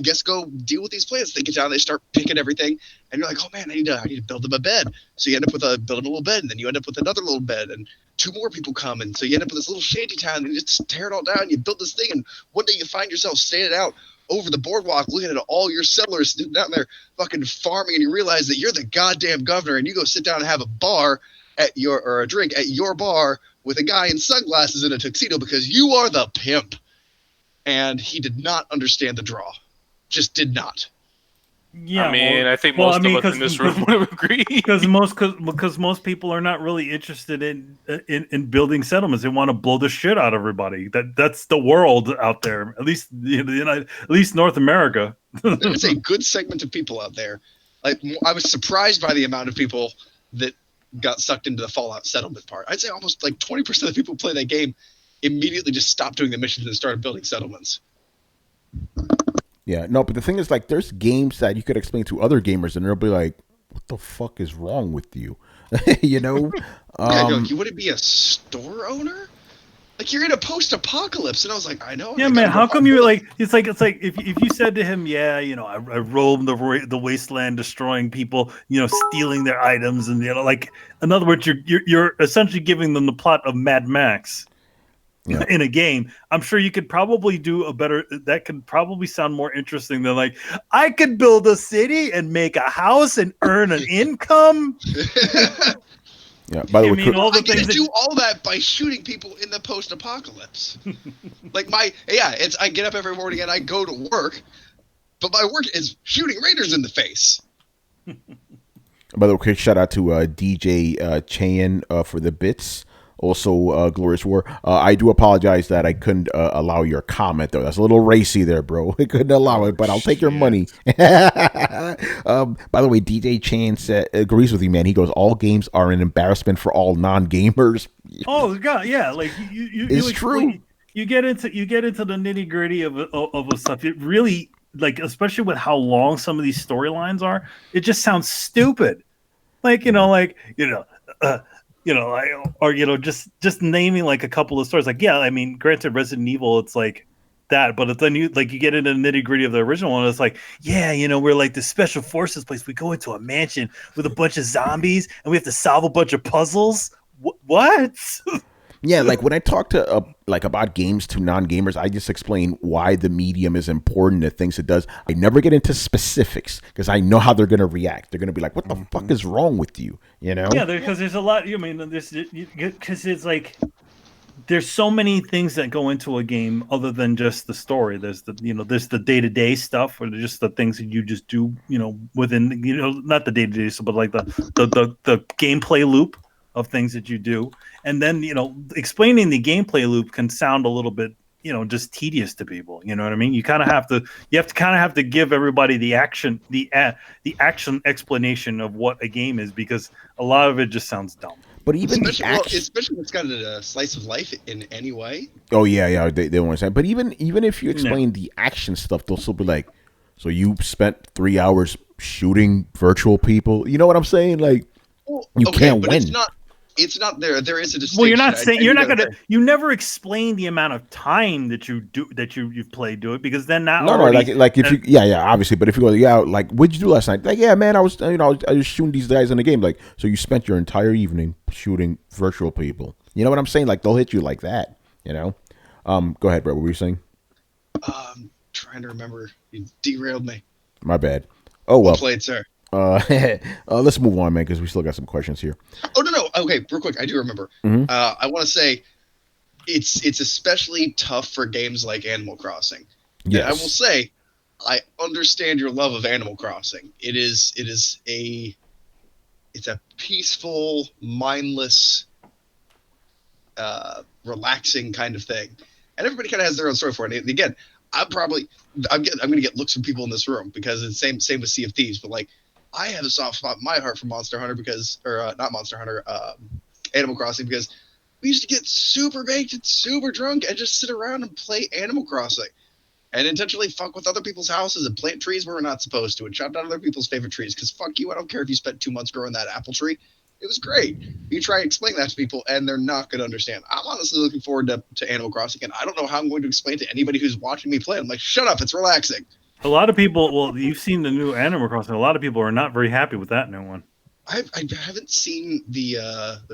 guess go deal with these plants. They get down, they start picking everything. And you're like, oh, man, I need to build them a bed. So you end up with building a little bed, and then you end up with another little bed, and two more people come. And so you end up with this little shanty town, and you just tear it all down. You build this thing, and one day you find yourself standing out over the boardwalk looking at all your settlers sitting down there fucking farming, and you realize that you're the goddamn governor, and you go sit down and have a bar or a drink at your bar with a guy in sunglasses and a tuxedo because you are the pimp. And he did not understand the draw. Just did not. Yeah, I mean, I think most of us in this room would agree. because most people are not really interested in building settlements. They want to blow the shit out of everybody. That's the world out there. At least at least North America. There's a good segment of people out there. Like, I was surprised by the amount of people that got sucked into the Fallout settlement part. I'd say almost like 20% of the people who play that game immediately just stopped doing the missions and started building settlements. Yeah, no, but the thing is, like, there's games that you could explain to other gamers, and they'll be like, "What the fuck is wrong with you?" Yeah, like, you wouldn't be a store owner? Like, you're in a post-apocalypse, and I was like, I know. Yeah, man. How come you like? It's like if you said to him, yeah, I roam the wasteland, destroying people, stealing their items, and like, in other words, you're essentially giving them the plot of Mad Max. Yeah. In a game, I'm sure you could probably do that could probably sound more interesting than, like, I could build a city and make a house and earn an income. Yeah, by the way, I get to do all that by shooting people in the post-apocalypse. Like, I get up every morning and I go to work, but my work is shooting raiders in the face. By the way, quick shout out to DJ Chayan for the bits. Also, Glorious War. I do apologize that I couldn't allow your comment, though. That's a little racy there, bro. I couldn't allow it, but I'll take your money. By the way, DJ Chan agrees with you, man. He goes, all games are an embarrassment for all non-gamers. Oh, God, yeah. Like, it's true. You get into the nitty-gritty of stuff. It really, like, especially with how long some of these storylines are, it just sounds stupid. Like, just naming like a couple of stories. Like, yeah, I mean, granted, Resident Evil, it's like that, but then you get into the nitty gritty of the original one. It's like, yeah, we're like the special forces place. We go into a mansion with a bunch of zombies, and we have to solve a bunch of puzzles. What? Yeah, like when I talk to like about games to non-gamers, I just explain why the medium is important, the things it does. I never get into specifics because I know how they're going to react. They're going to be like, "What the fuck is wrong with you?" You know? Yeah, because there's a lot. I mean, because it's like there's so many things that go into a game other than just the story. There's there's the day-to-day stuff, or just the things that you just do, within, not the day-to-day stuff, but like the gameplay loop of things that you do. And then, explaining the gameplay loop can sound a little bit, just tedious to people. You know what I mean? You kind of have to give everybody the action explanation of what a game is, because a lot of it just sounds dumb. But even especially when it's got a slice of life in any way. Oh yeah, they don't want to say. But even if you explain the action stuff, they'll still be like, "So you spent 3 hours shooting virtual people?" You know what I'm saying? Like, you can't win. It's not there. There is a distinction. Well, you're not saying you never explain the amount of time that you've played to it, because then that like if you obviously, but if you go like, what'd you do last night? Like, yeah, man, I was shooting these guys in the game. Like, so you spent your entire evening shooting virtual people. You know what I'm saying? Like, they'll hit you like that. Go ahead, Brett. What were you saying? Trying to remember. You derailed me. My bad. Oh well. Well played, sir. Let's move on, man, because we still got some questions here. Oh no. Okay, real quick, I do remember. Mm-hmm. I want to say it's especially tough for games like Animal Crossing. Yes. And I will say, I understand your love of Animal Crossing. It's a peaceful, mindless, relaxing kind of thing, and everybody kind of has their own story for it. And again, I'm going to get looks from people in this room because it's same with Sea of Thieves, but like, I have a soft spot in my heart for Monster Hunter not Monster Hunter, Animal Crossing, because we used to get super baked and super drunk and just sit around and play Animal Crossing and intentionally fuck with other people's houses and plant trees where we're not supposed to and chop down other people's favorite trees, because fuck you, I don't care if you spent 2 months growing that apple tree. It was great. You try and explain that to people and they're not going to understand. I'm honestly looking forward to Animal Crossing, and I don't know how I'm going to explain to anybody who's watching me play. I'm like, shut up, it's relaxing. A lot of people, well, you've seen the new Animal Crossing. A lot of people are not very happy with that new one. I haven't seen the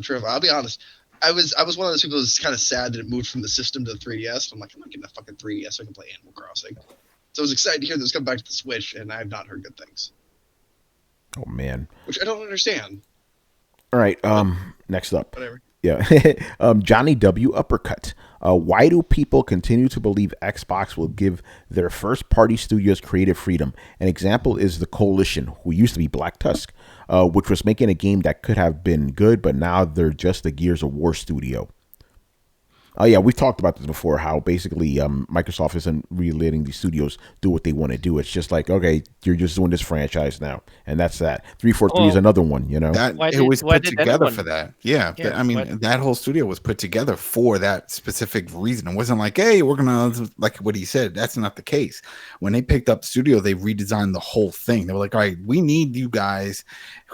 trailer. I'll be honest. I was one of those people who's kind of sad that it moved from the system to the 3DS. I'm like, I'm not getting a fucking 3DS so I can play Animal Crossing. So I was excited to hear this come back to the Switch, and I have not heard good things. Oh man, which I don't understand. All right, next up. Whatever. Yeah, Johnny W. Uppercut. Why do people continue to believe Xbox will give their first-party studios creative freedom? An example is the Coalition, who used to be Black Tusk, which was making a game that could have been good, but now they're just the Gears of War studio. Oh yeah, we've talked about this before, how basically Microsoft isn't really letting these studios do what they want to do. It's just like, okay, you're just doing this franchise now, and that's that. 343 is another one, It was put together for that. Yeah, that whole studio was put together for that specific reason. It wasn't like, hey, we're going to, like what he said, that's not the case. When they picked up the studio, they redesigned the whole thing. They were like, all right, we need you guys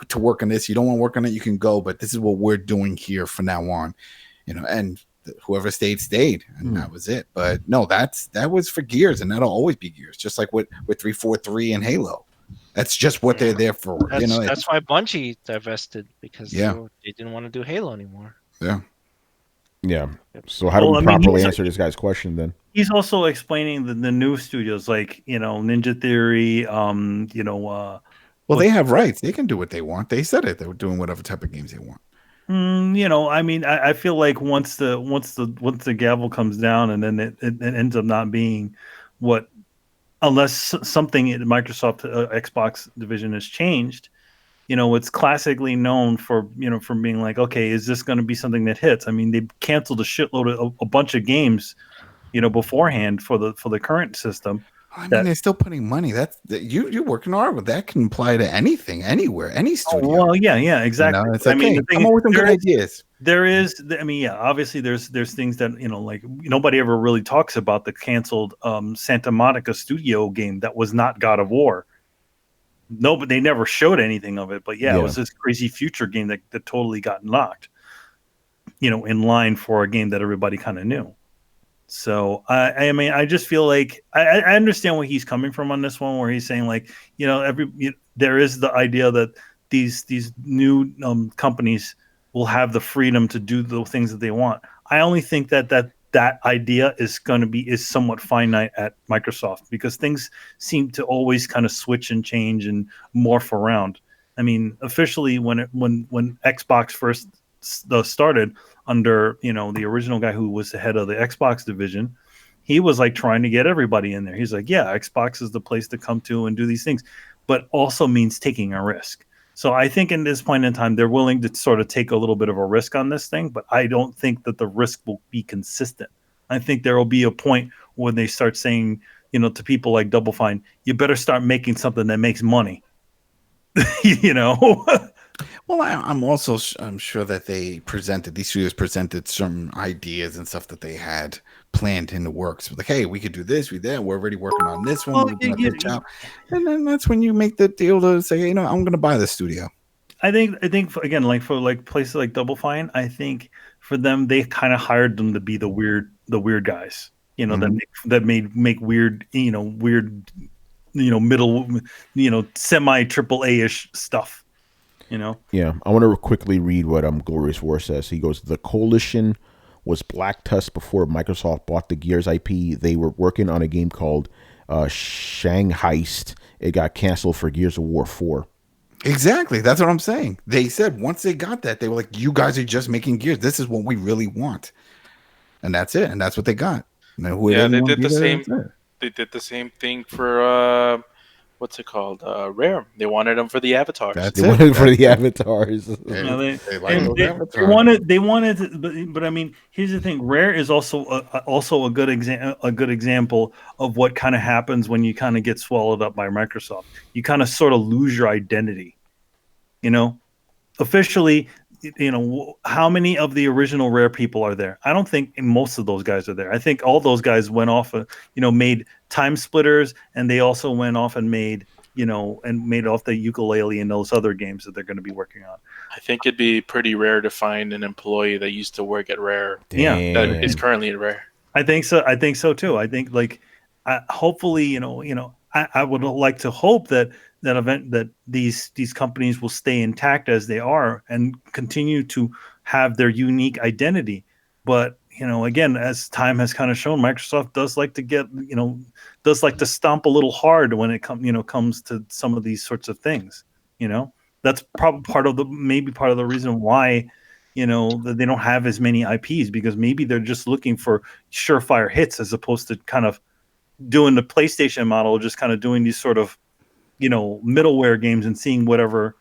to work on this. You don't want to work on it, you can go, but this is what we're doing here from now on. And whoever stayed, and that was it. But no, that was for Gears, and that'll always be Gears, just like with 343 and Halo. That's just what they're there for. That's why Bungie divested, because they didn't want to do Halo anymore. Yeah. So how do we properly answer this guy's question then? He's also explaining the new studios, like Ninja Theory. Well, they have rights; they can do what they want. They said it; they were doing whatever type of games they want. I feel like once the gavel comes down, and then it ends up not being what, unless something in Microsoft Xbox division has changed. It's classically known for being like, okay, is this going to be something that hits? I mean, they canceled a shitload of a bunch of games, beforehand for the current system. I mean, they're still putting money. You're working hard with that. Can apply to anything, anywhere, any studio. Oh, well, yeah, exactly. It's like, hey, come on with some good ideas. There is, obviously there's things that like nobody ever really talks about the canceled Santa Monica studio game that was not God of War. No, but they never showed anything of it. But it was this crazy future game that totally got knocked, in line for a game that everybody kind of knew. So I just feel like I understand where he's coming from on this one, where he's saying like, there is the idea that these new companies will have the freedom to do the things that they want. I only think that idea is somewhat finite at Microsoft, because things seem to always kind of switch and change and morph around. I mean, officially, when Xbox first started under the original guy who was the head of the Xbox division, he was like trying to get everybody in there. He's like, yeah, Xbox is the place to come to and do these things, but also means taking a risk. So I think in this point in time, they're willing to sort of take a little bit of a risk on this thing, but I don't think that the risk will be consistent. I think there will be a point when they start saying, to people like Double Fine, you better start making something that makes money. Well, I'm sure that these studios presented some ideas and stuff that they had planned in the works. Like, hey, we could do this, we're already working on this one. And then that's when you make the deal to say, I'm going to buy the studio. I think again, like for like places like Double Fine, I think for them, they kind of hired them to be the weird guys, that make weird, middle, semi AAA-ish stuff. Yeah, I want to quickly read what Glorious War says. He goes, the Coalition was Black Tusk before Microsoft bought the Gears IP. They were working on a game called Shanghaiist. It got canceled for Gears of War 4. Exactly. That's what I'm saying. They said once they got that, they were like, you guys are just making Gears. This is what we really want. And that's it. And that's what they got. They did the same. They did the same thing for what's it called? Rare. They wanted them for the avatars. They wanted for the avatars. They wanted, but I mean, here's the thing: Rare is also a good example of what kind of happens when you kind of get swallowed up by Microsoft. You kind of sort of lose your identity. Officially, how many of the original Rare people are there? I don't think most of those guys are there. I think all those guys went off, made Time Splitters, and they also went off and made off the Ukulele and those other games that they're going to be working on. I think it'd be pretty rare to find an employee that used to work at Rare. Damn. That is currently at Rare. I think so. I think so too. I think hopefully, I would like to hope that these companies will stay intact as they are and continue to have their unique identity. But again, as time has kind of shown, Microsoft does like to stomp a little hard when it comes to some of these sorts of things. That's probably part of the reason why that they don't have as many IPs, because maybe they're just looking for surefire hits as opposed to kind of doing the PlayStation model, just kind of doing these sort of middleware games and seeing whatever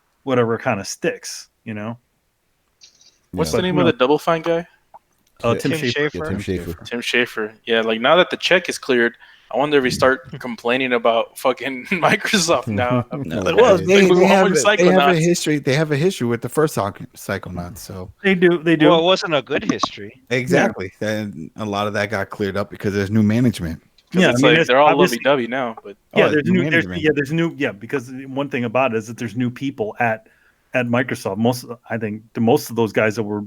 kind of sticks. What's the name of the Double Fine guy? Tim Schafer. Yeah, Tim Schafer. Yeah, like now that the check is cleared, I wonder if he start complaining about fucking Microsoft now. Well, they have a history. They have a history with the first Psychonauts, so they do. Well, it wasn't a good history. Exactly, and a lot of that got cleared up because there's new management. Yeah, they're all lovey-dovey now, but there's new. Because one thing about it is that there's new people at Microsoft. Most of those guys that were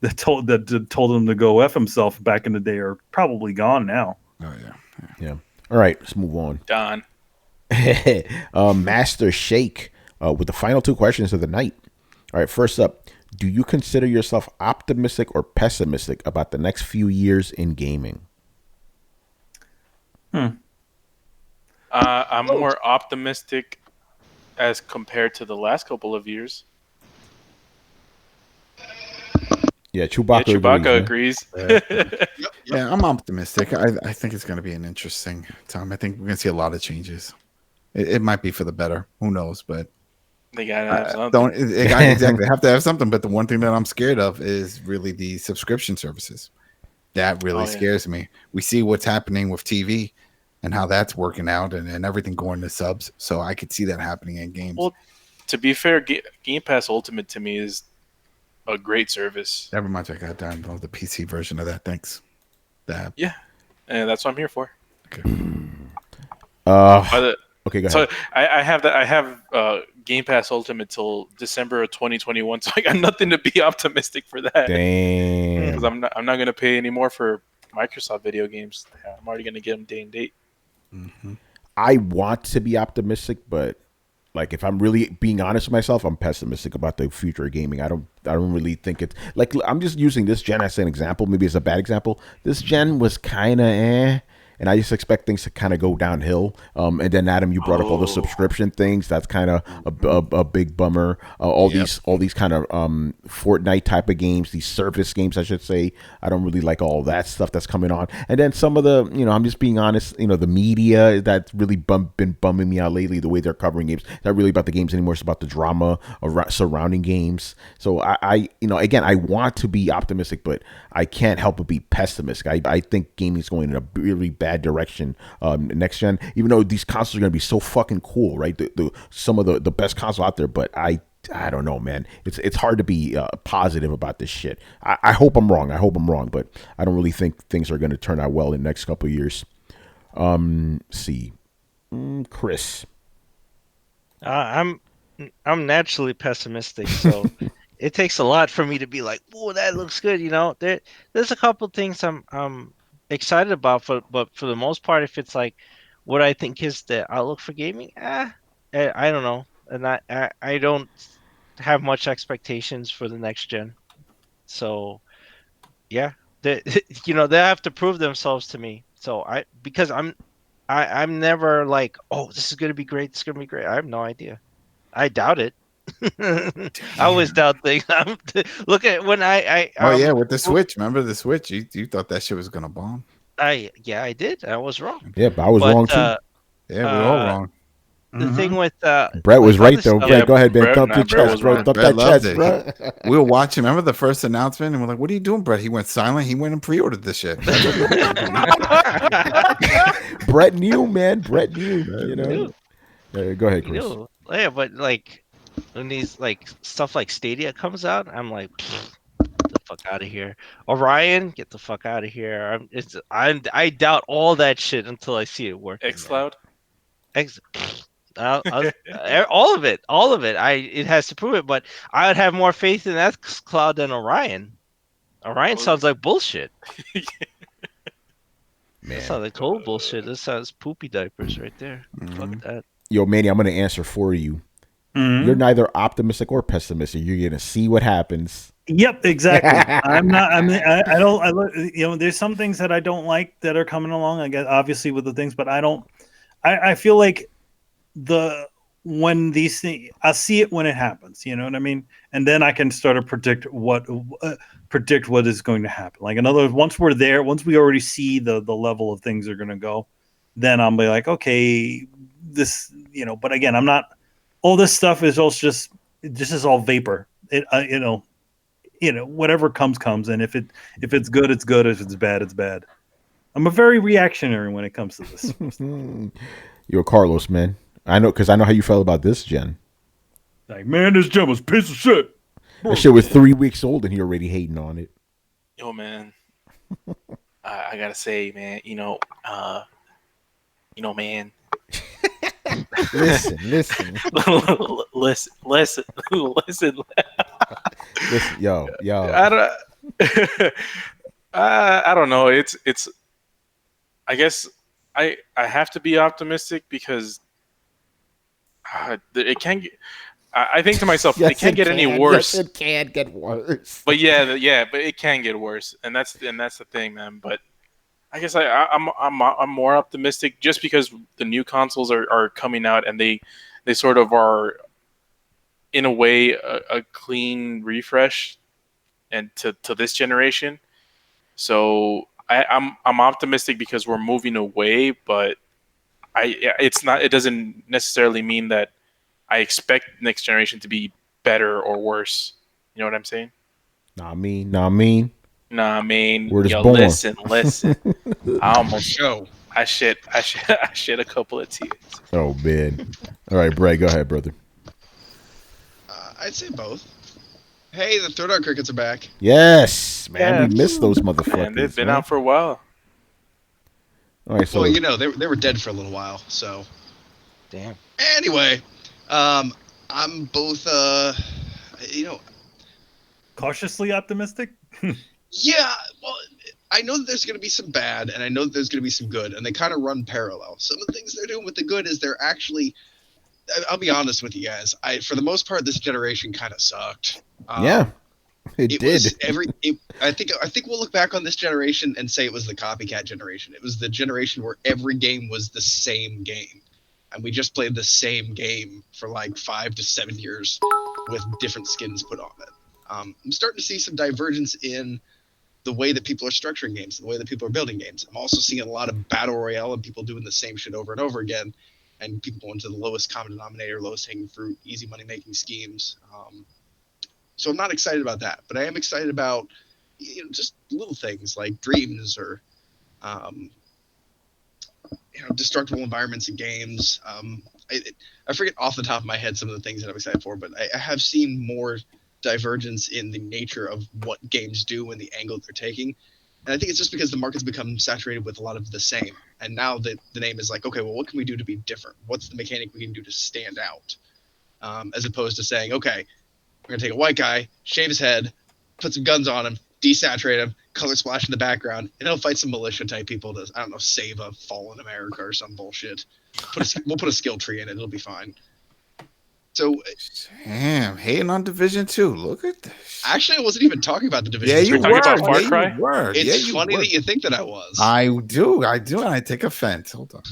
that told them to go F himself back in the day are probably gone now. Oh yeah. All right, let's move on. Don. Master Shake with the final two questions of the night. All right, first up, do you consider yourself optimistic or pessimistic about the next few years in gaming? I'm more optimistic as compared to the last couple of years. Yeah, Chewbacca agrees. Yeah, I'm optimistic. I think it's going to be an interesting time. I think we're going to see a lot of changes. It might be for the better. Who knows? But they got to have something. Exactly. They have to have something. But the one thing that I'm scared of is really the subscription services. That really scares me. We see what's happening with TV and how that's working out and everything going to subs. So I could see that happening in games. Well, to be fair, Game Pass Ultimate to me is a great service. Never mind, I got download the PC version of that. Thanks. Yeah, and that's what I'm here for. Okay. Okay, go ahead. So I have that. I have Game Pass Ultimate till December of 2021. So I got nothing to be optimistic for that. Damn. Because I'm not going to pay any more for Microsoft video games. I'm already going to get them day and date. Mm-hmm. I want to be optimistic, but Like if I'm really being honest with myself, I'm pessimistic about the future of gaming. I don't really think it's like I'm just using this gen as an example. Maybe it's a bad example. This gen was kind of and I just expect things to kind of go downhill. And then Adam, you brought up all the subscription things. That's kind of a big bummer. All these kind of Fortnite type of games, these service games, I should say. I don't really like all that stuff that's coming on. And then some of the, I'm just being honest. The media that's really been bumming me out lately. The way they're covering games, not really about the games anymore. It's about the drama surrounding games. So I again, I want to be optimistic, but I can't help but be pessimistic. I think gaming is going in a really bad direction next gen, even though these consoles are going to be so fucking cool, right? Some of the best console out there, but I don't know, man. It's hard to be positive about this shit. I hope I'm wrong, but I don't really think things are going to turn out well in the next couple of years. See, Chris. I'm naturally pessimistic, so it takes a lot for me to be like, "Oh, that looks good." There's a couple things I'm excited about, but for the most part, if it's like what I think is the outlook for gaming, I don't know, and I don't have much expectations for the next gen. So yeah, they they have to prove themselves to me. So because I'm never like, oh, this is gonna be great. This is gonna be great. I have no idea. I doubt it. I always doubt things. Look at when with the Switch. Remember the Switch? You thought that shit was gonna bomb. I did. I was wrong. Yeah, but I was wrong too. Yeah, we're all wrong. The thing with Brett was right though. stuff, Brett, go ahead, man. Brett- Thump your Brett chest, was bro. right. Thump Brett that loved chest, it. bro. We were watching. Remember the first announcement, and we're like, "What are you doing, Brett?" He went silent. He went and pre-ordered this shit. Brett knew, man. Brett knew. Go ahead, Chris. Yeah, but like when these like stuff like Stadia comes out, I'm like, get the fuck out of here. Orion, get the fuck out of here. I doubt all that shit until I see it working. xCloud. All of it. It has to prove it, but I would have more faith in xCloud than Orion. Orion sounds like bullshit. Man. That sounds like total bullshit. This sounds poopy diapers right there. Fuck that. Yo, Manny, I'm gonna answer for you. Mhm. You're neither optimistic or pessimistic. You're gonna see what happens. Yep, exactly. I'm not. I don't. There's some things that I don't like that are coming along. I guess obviously with the things, but I don't. I feel like when these things, I see it when it happens. You know what I mean? And then I can start to predict what is going to happen. Like in other words, once we're there, once we already see the level of things are going to go, then I'll be like, okay, this. But again, I'm not. All this stuff is also this is all vapor. Whatever comes, and if it's good, it's good. If it's bad, it's bad. I'm a very reactionary when it comes to this. You're Carlos, man. I know because I know how you felt about this gen. Like, man, this gen was a piece of shit. That shit was 3 weeks old, and you're already hating on it. Yo, man. I gotta say, man. Man. Listen. listen. Yo. I don't know. It's. I guess I have to be optimistic because it can't get. I think to myself, it can't get any worse. Yes, it can get worse. But but it can get worse, and that's the thing, man. But I guess I'm more optimistic just because the new consoles are coming out and they sort of are in a way a clean refresh and to this generation. So I'm optimistic because we're moving away, but it doesn't necessarily mean that I expect next generation to be better or worse. You know what I'm saying? Nah, I mean. We're just born. Listen. I almost Show. I shed a couple of tears. Oh man. All right, Bray, go ahead, brother. I'd say both. Hey, the Throwdown Crickets are back. Yes, man, we missed those motherfuckers. Man, they've been out for a while. All right, so Well, they were dead for a little while, so. Damn. Anyway, I'm both Cautiously optimistic. yeah, well, I know that there's going to be some bad, and I know that there's going to be some good, and they kind of run parallel. Some of the things they're doing with the good is they're actually I'll be honest with you guys. For the most part, this generation kind of sucked. Yeah, it did. Was I think we'll look back on this generation and say it was the copycat generation. It was the generation where every game was the same game, and we just played the same game for like 5 to 7 years with different skins put on it. I'm starting to see some divergence in the way that people are structuring games, the way that people are building games. I'm also seeing a lot of battle royale and people doing the same shit over and over again, and people going to the lowest common denominator, lowest hanging fruit, easy money making schemes. So I'm not excited about that, but I am excited about just little things like dreams or destructible environments in games. I forget off the top of my head some of the things that I'm excited for, but I have seen more divergence in the nature of what games do and the angle they're taking. And I think it's just because the market's become saturated with a lot of the same. And now that the name is like, okay, well, what can we do to be different? What's the mechanic we can do to stand out? As opposed to saying, okay, we're going to take a white guy, shave his head, put some guns on him, desaturate him, color splash in the background, and he'll fight some militia type people to, I don't know, save a fallen America or some bullshit. We'll put a skill tree in it. It'll be fine. So, damn, hating on Division 2. Look at this. Actually, I wasn't even talking about the Division. Yeah, you were. Talking about Far Cry? You were. It's funny that you think that I was. I do, and I take offense. Hold on.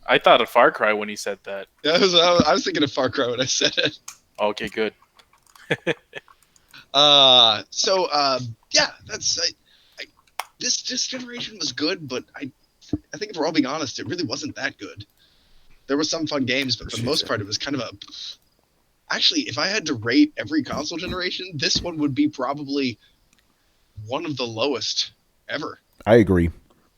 I thought of Far Cry when he said that. I was thinking of Far Cry when I said it. Okay, good. Yeah, that's this generation was good, but I think if we're all being honest, it really wasn't that good. There were some fun games, but for the most part, it was kind of actually, if I had to rate every console generation, this one would be probably one of the lowest ever. I agree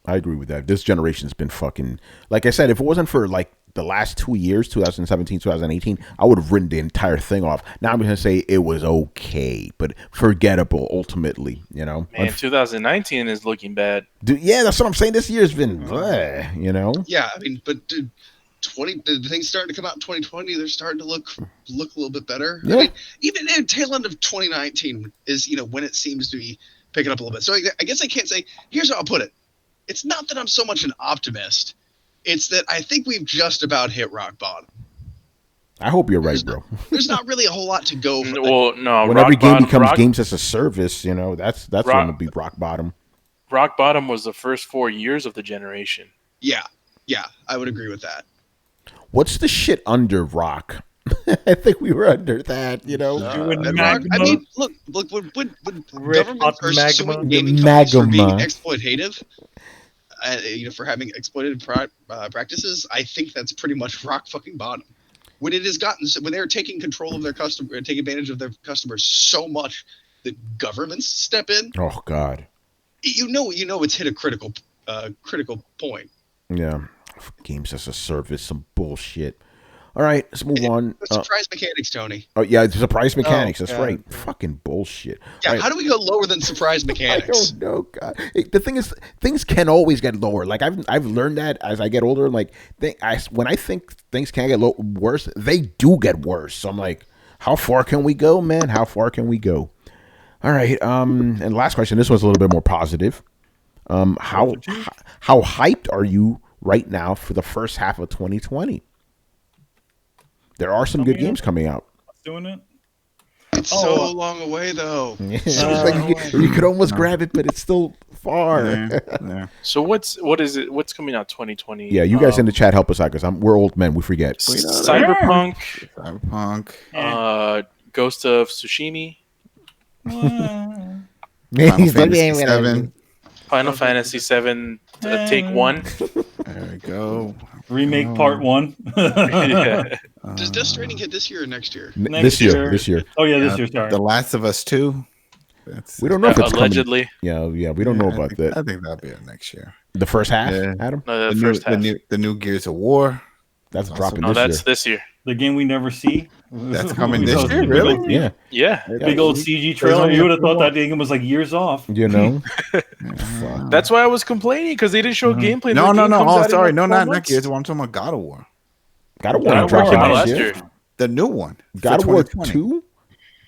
with that. This generation's been fucking, like I said, if it wasn't for like the last 2 years, 2017, 2018, I would have written the entire thing off. Now I'm going to say it was okay, but forgettable ultimately, Man, 2019 is looking bad. Dude, yeah, that's what I'm saying. This year's been, Yeah, I mean, but dude, the things starting to come out in 2020, they're starting to look a little bit better. Yeah. I mean, even in tail end of 2019 is, when it seems to be picking up a little bit. So I guess I can't say, here's how I'll put it. It's not that I'm so much an optimist. It's that I think we've just about hit rock bottom. I hope you're right, bro. There's not really a whole lot to go for. Well, no. When every game becomes games as a service, that's when it'll be rock bottom. Rock bottom was the first 4 years of the generation. Yeah, I would agree with that. What's the shit under rock? I think we were under that, Rock, I mean, look, when governments are suing gaming companies for being exploitative, for having exploitative practices, I think that's pretty much rock fucking bottom. When they're taking control of their customer, taking advantage of their customers so much that governments step in. Oh God. It's hit a critical point. Yeah. Games as a service, some bullshit. All right, let's move on. Surprise mechanics, Tony. Oh yeah, surprise mechanics. That's right. Fucking bullshit. Yeah, right. How do we go lower than surprise mechanics? I don't know, God. The thing is, things can always get lower. Like I've learned that as I get older. Like when I think things can get worse, they do get worse. So I'm like, how far can we go, man? How far can we go? All right. And last question. This one's a little bit more positive. How hyped are you right now for the first half of 2020? There are some good games coming out. Doing it. It's so long away, though. It's like you could almost grab it, but it's still far. Yeah. So what's coming out 2020? Yeah, you guys in the chat help us out because we're old men. We forget. Cyberpunk. Ghost of Tsushima. Final Fantasy VII. Take one. There we go. Remake Part 1. Yeah. Does Death Stranding hit this year or next year? This year. Oh yeah, this year. Sorry. The Last of Us 2. We don't know if it's allegedly. Coming. Yeah, we don't know about that. I think that'll be it next year. The first half, Yeah. Adam. No, the first half. The new Gears of War. That's dropping No, this year. that's this year. The game we never see. That's coming this year, really? Yeah. Yeah. Big old CG trailer. You would have thought that game was like years off. That's why I was complaining because they didn't show gameplay. No. Oh, sorry. No, not next Gears. I'm talking about God of War. God of War God of War dropped came out last last year. year. The new one. God of War 2020. 2?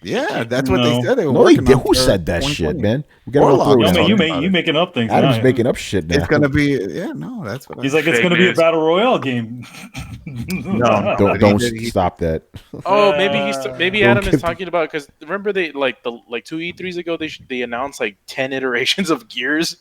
Yeah, that's what they No. said. They were No, they working did. on Who for said that shit, 2020. man? We gotta Warlock go through was it. Yo, man, talking about you it. making up things. Adam's now. making up shit now. It's gonna be no, that's what He's like, it's Fake gonna be a news. battle royale game. No, don't but don't he- stop that. Oh, maybe Don't Adam is give- talking about because remember they like 2 E3s ago they announced like 10 iterations of Gears.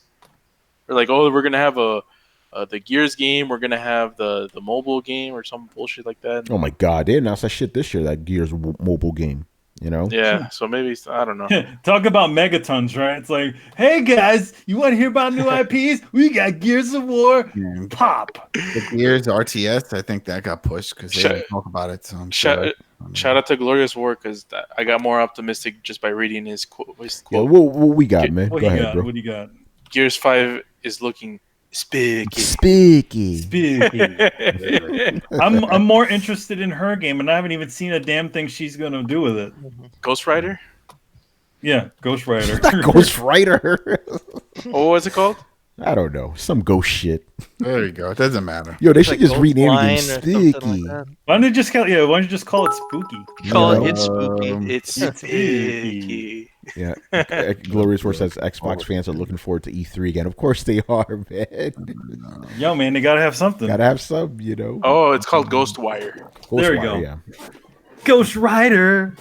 Or like, oh, we're gonna have the Gears game, we're gonna have the mobile game or some bullshit like that. Oh my god, they announced that shit this year. That Gears mobile game. You know. Yeah, so maybe I don't know. Talk about megatons, right? It's like, hey guys, you want to hear about new IPs? We got Gears of War. Yeah. Pop. The Gears RTS, I think that got pushed because they Shout- didn't talk about it. So I'm shout- sure. Shout out to Glorious War because I got more optimistic just by reading his quote. Yeah, what we got, man? What Go do you ahead, got? bro. What do you got? Gears 5 is looking spiky. Spiky. I'm more interested in her game, and I haven't even seen a damn thing she's gonna do with it. Ghost Rider? Yeah, Ghost Rider. Not Ghost Rider. Oh, what's it called? I don't know. Some ghost shit. There you go. It doesn't matter. Yo, they It's should like just Ghost rename Line it or something Sticky. like that. Why don't you just call Why don't you just call it Spooky? Call No. it It's Spooky. It's It's spiky. Yeah. Glorious War says Xbox fans are looking forward to E3 again. Of course they are, man. Yo, man, they gotta have something. Gotta have some, you know. Oh, it's called Ghostwire. There you Ghostwire, go. Yeah. Ghost Rider.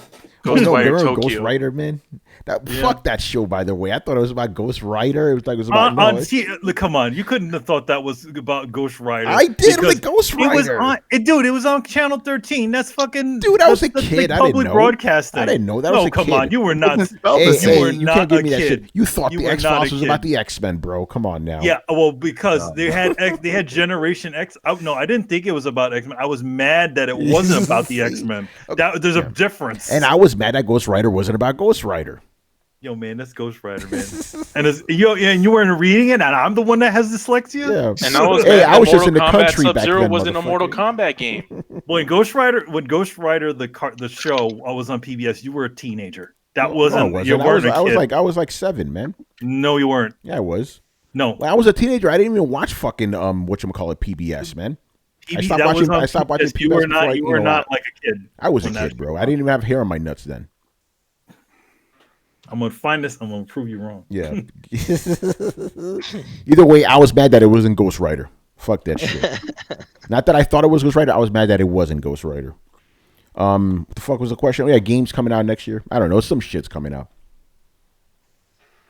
Ghostwire remember Tokyo. Ghost Rider, man. Yeah. Fuck that show, by the way. I thought it was about Ghost Rider. It was like it was about. no, it's- Look, come on, you couldn't have thought that was about Ghost Rider. I did. I'm because like Ghost It was Rider. on, dude. It was on Channel 13. That's fucking. Dude, I was that's a kid. like I didn't public know. broadcasting. I didn't know. That no, was a come kid. on, you were not. Hey, you hey, were you not can't give a me that kid. shit. You thought You the were X not a Files was kid. about the X-Men, bro. Come on now. Yeah, well, because they had Generation X. No, I didn't think it was about X-Men. I was mad that it wasn't about the X-Men. There's a difference. And I was mad that Ghost Rider wasn't about Ghost Rider. Yo, man, that's Ghost Rider, man. And and you weren't reading it, and I'm the one that has dyslexia. Yeah. And I was Hey, mad I that was just Mortal in the Kombat country back Sub-Zero then, wasn't a Mortal motherfucker. Kombat game. When Ghost Rider the show was on PBS, you were a teenager. That wasn't. No, You I weren't was, a I was kid. like 7, man. No, you weren't. Yeah, I was. No. When I was a teenager, I didn't even watch fucking whatchamacallit PBS, man. I stopped that was watching. on I stopped watching PBS. PBS. You were before not. I, You were know, not like a kid. I was a when that kid, bro. came I didn't even have hair on my nuts then. I'm gonna find this. I'm gonna prove you wrong. Yeah. Either way, I was mad that it wasn't Ghost Rider. Fuck that shit. Not that I thought it was Ghost Rider. I was mad that it wasn't Ghost Rider. What the fuck was the question? Oh, yeah, games coming out next year. I don't know. Some shit's coming out.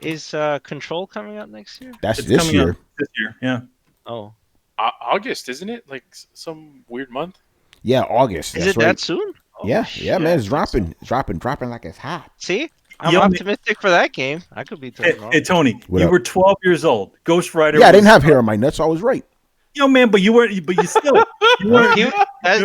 Is Control coming out next year? That's It's this coming year. out this year. Yeah. Oh, August, isn't it? Like some weird month. Yeah, August. is That's it right. that soon? Oh, Yeah, shit. man. It's dropping. It's dropping like it's hot. See, I'm Yo, man. optimistic for that game. I could be Hey, totally wrong. hey, Tony, What you up? were 12 years old. Ghost Rider. Yeah, I didn't was- have hair on my nuts, so I was right. Yo, man, but you weren't. But you still. You weren't. He- it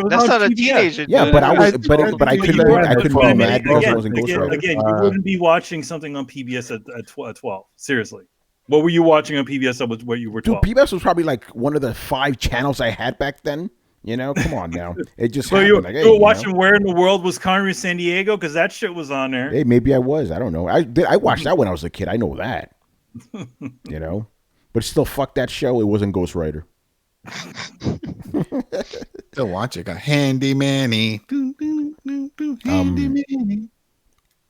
was that's on not a PBS. teenager. Yeah, dude. but I was, I- but I But couldn't you be, weren't- I couldn't but be I mean, mad because it again, wasn't Ghost Rider. Again, you wouldn't be watching something on PBS at 12. Seriously, what were you watching on PBS that was where you were Dude, 12? PBS was probably like one of the 5 channels I had back then. You know, come on now. It just So happened. you, Like, you hey, were you know. watching Where in the World Was Connery San Diego? Because that shit was on there. Hey, maybe I was. I don't know. I watched that when I was a kid. I know that. You know, but still, fuck that show. It wasn't Ghost Rider. Still watch it. Got Handy Manny. Handy Manny.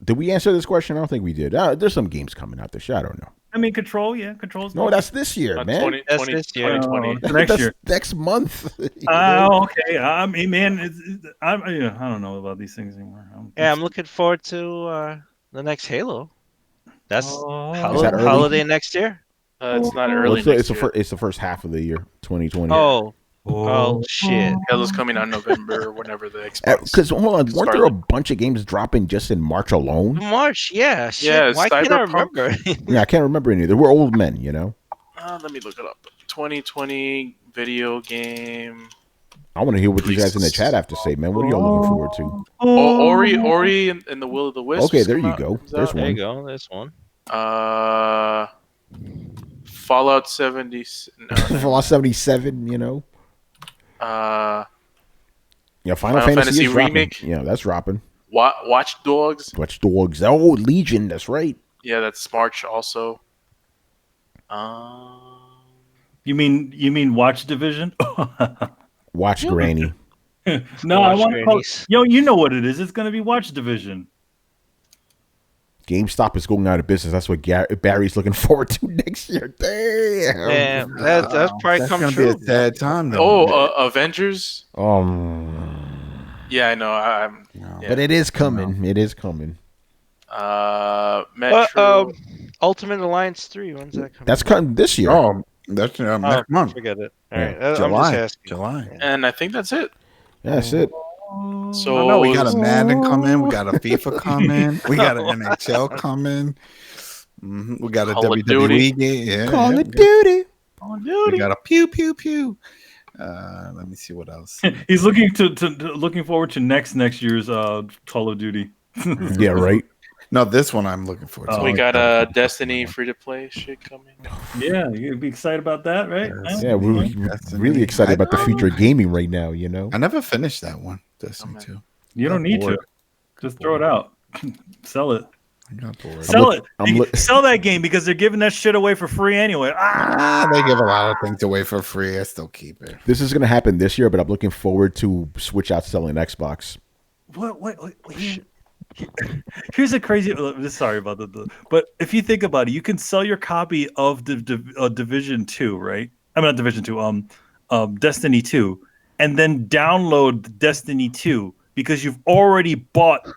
Did we answer this question? I don't think we did. There's some games coming out this year. I don't know. I mean, Control, yeah, Control's No, that's this year, man. That's this year. 2020. next That's year. next month. Oh, okay. I mean, man, I don't know about these things anymore. Yeah, I'm looking forward to the next Halo. That's Oh. Is that early? holiday next year. It's not Well, early. it's the first half of the year, 2020. Oh shit! Halo's coming out in November or whenever the Xbox. Because hold on, weren't there a Scarlet. bunch of games dropping just in March alone? March, yeah. Shit. Yeah, Why can't I Cyberpunk. remember? Yeah, I can't remember any of them. We're old men, you know. Let me look it up. 2020 video game. I want to hear what you guys in the chat have to say, man. What are y'all looking forward to? Oh, Ori and the Will of the Wisps. Okay, there come you out- go. comes There's out. There one. you go. There's one. Fallout 70. No, Fallout 77, you know. Yeah, Final Fantasy is dropping. Remake. Yeah, that's dropping. Watch Dogs. Watch Dogs. Oh, Legion. That's right. Yeah, that's March also. You mean Watch Division? Watch Granny. No, I Watch want to call Grannies. you know what it is. It's going to be Watch Division. GameStop is going out of business. That's what Barry's looking forward to next year. Damn. Damn, that's probably That's come gonna true. be a sad time though. Avengers. Yeah, I know. Yeah. But it is coming. It is coming. Metro. Ultimate Alliance 3. When's that coming? That's coming this year. Oh, that's next month. Forget it. All Yeah. right, I'm just July. asking. July. And I think that's it. Yeah, that's it. So Oh, no, we got a Madden coming. We got a FIFA coming. We got an NHL coming. We got a Call of WWE Duty. game. Yeah, Call yeah, of Duty. we got a pew pew pew. Let me see what else. He's looking forward to next year's Call of Duty. Yeah, right. No, this one I'm looking for. Oh, we got a Destiny free to play shit coming. Yeah, you'd be excited about that, right? Yes. Yeah, we're really excited about the future of gaming right now, you know? I never finished that one. Destiny 2. You don't need to. bored. Just throw it out. Sell it. I got bored. Sell it. Sell that game because they're giving that shit away for free anyway. They give a lot of things away for free. I still keep it. This is going to happen this year, but I'm looking forward to Switch out selling Xbox. What? Here's a crazy. Sorry about that. But if you think about it, you can sell your copy of the Division 2, right? I mean, not Division 2. Destiny 2, and then download Destiny 2 because you've already bought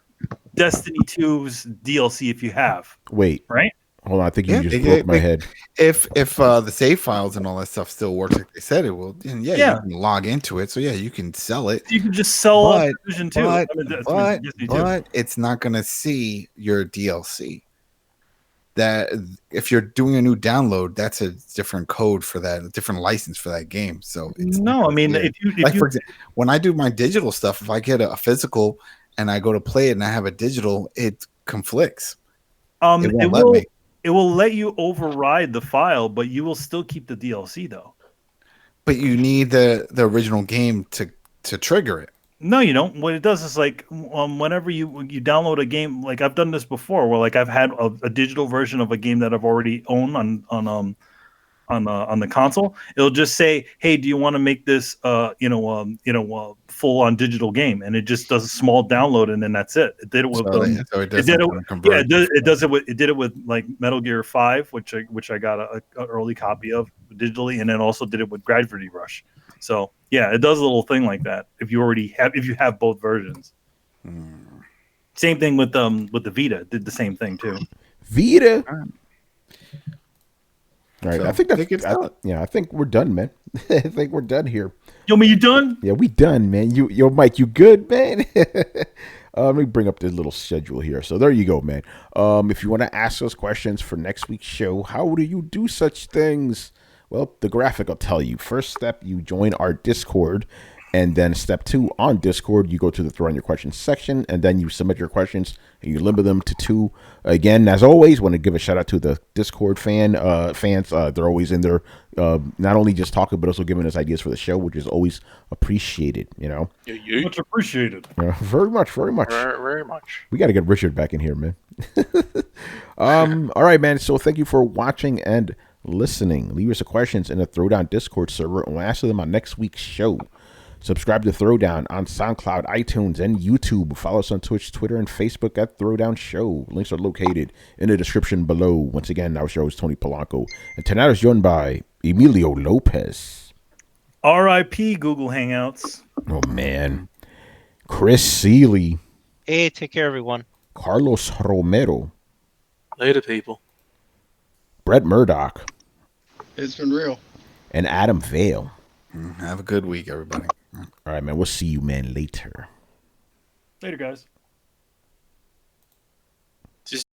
Destiny 2's DLC if you have. Wait. Right? Hold on. I think you just broke my head. If the save files and all that stuff still works like they said it will, then you can log into it. So yeah, you can sell it. You can just sell Division 2. But it's not going to see your DLC. That if you're doing a new download, that's a different code for that, a different license for that game. So it's for example, when I do my digital stuff, if I get a physical and I go to play it and I have a digital, it conflicts. It will let you override the file, but you will still keep the DLC though. But you need the original game to trigger it. No, you don't. What it does is like whenever you download a game, like I've done this before, where like I've had a digital version of a game that I've already owned on the console. It'll just say, "Hey, do you want to make this full on digital game?" And it just does a small download, and then that's it. It did it with it did it with like Metal Gear 5, which I got an early copy of digitally, and then also did it with Gravity Rush. So yeah, it does a little thing like that if you have both versions. Same thing with the Vita. Did the same thing too. Vita. All right, So, I think we're done, man. I think we're done here. Yo, man, you done? Yeah, we done, man. Mike, you good, man? Let me bring up the little schedule here. So there you go, man. If you want to ask us questions for next week's show, how do you do such things? Well, the graphic will tell you. First step, you join our Discord. And then step 2, on Discord, you go to the Throwdown Your Questions section, and then you submit your questions, and you limit them to 2. Again, as always, want to give a shout out to the Discord fans. They're always in there, not only just talking, but also giving us ideas for the show, which is always appreciated, you know? Much appreciated. Very much, very much. Very much. We got to get Richard back in here, man. All right, man. So thank you for watching and listening. Leave us your questions in the Throwdown Discord server, and we'll answer them on next week's show. Subscribe to Throwdown on SoundCloud, iTunes, and YouTube. Follow us on Twitch, Twitter, and Facebook at Throwdown Show. Links are located in the description below. Once again, our show is Tony Polanco. And tonight is joined by Emilio Lopez. R.I.P. Google Hangouts. Oh, man. Chris Seeley. Hey, take care, everyone. Carlos Romero. Later, people. Brett Murdoch. It's been real. And Adam Vale. Have a good week, everybody. All right, man. We'll see you, man, later. Later, guys.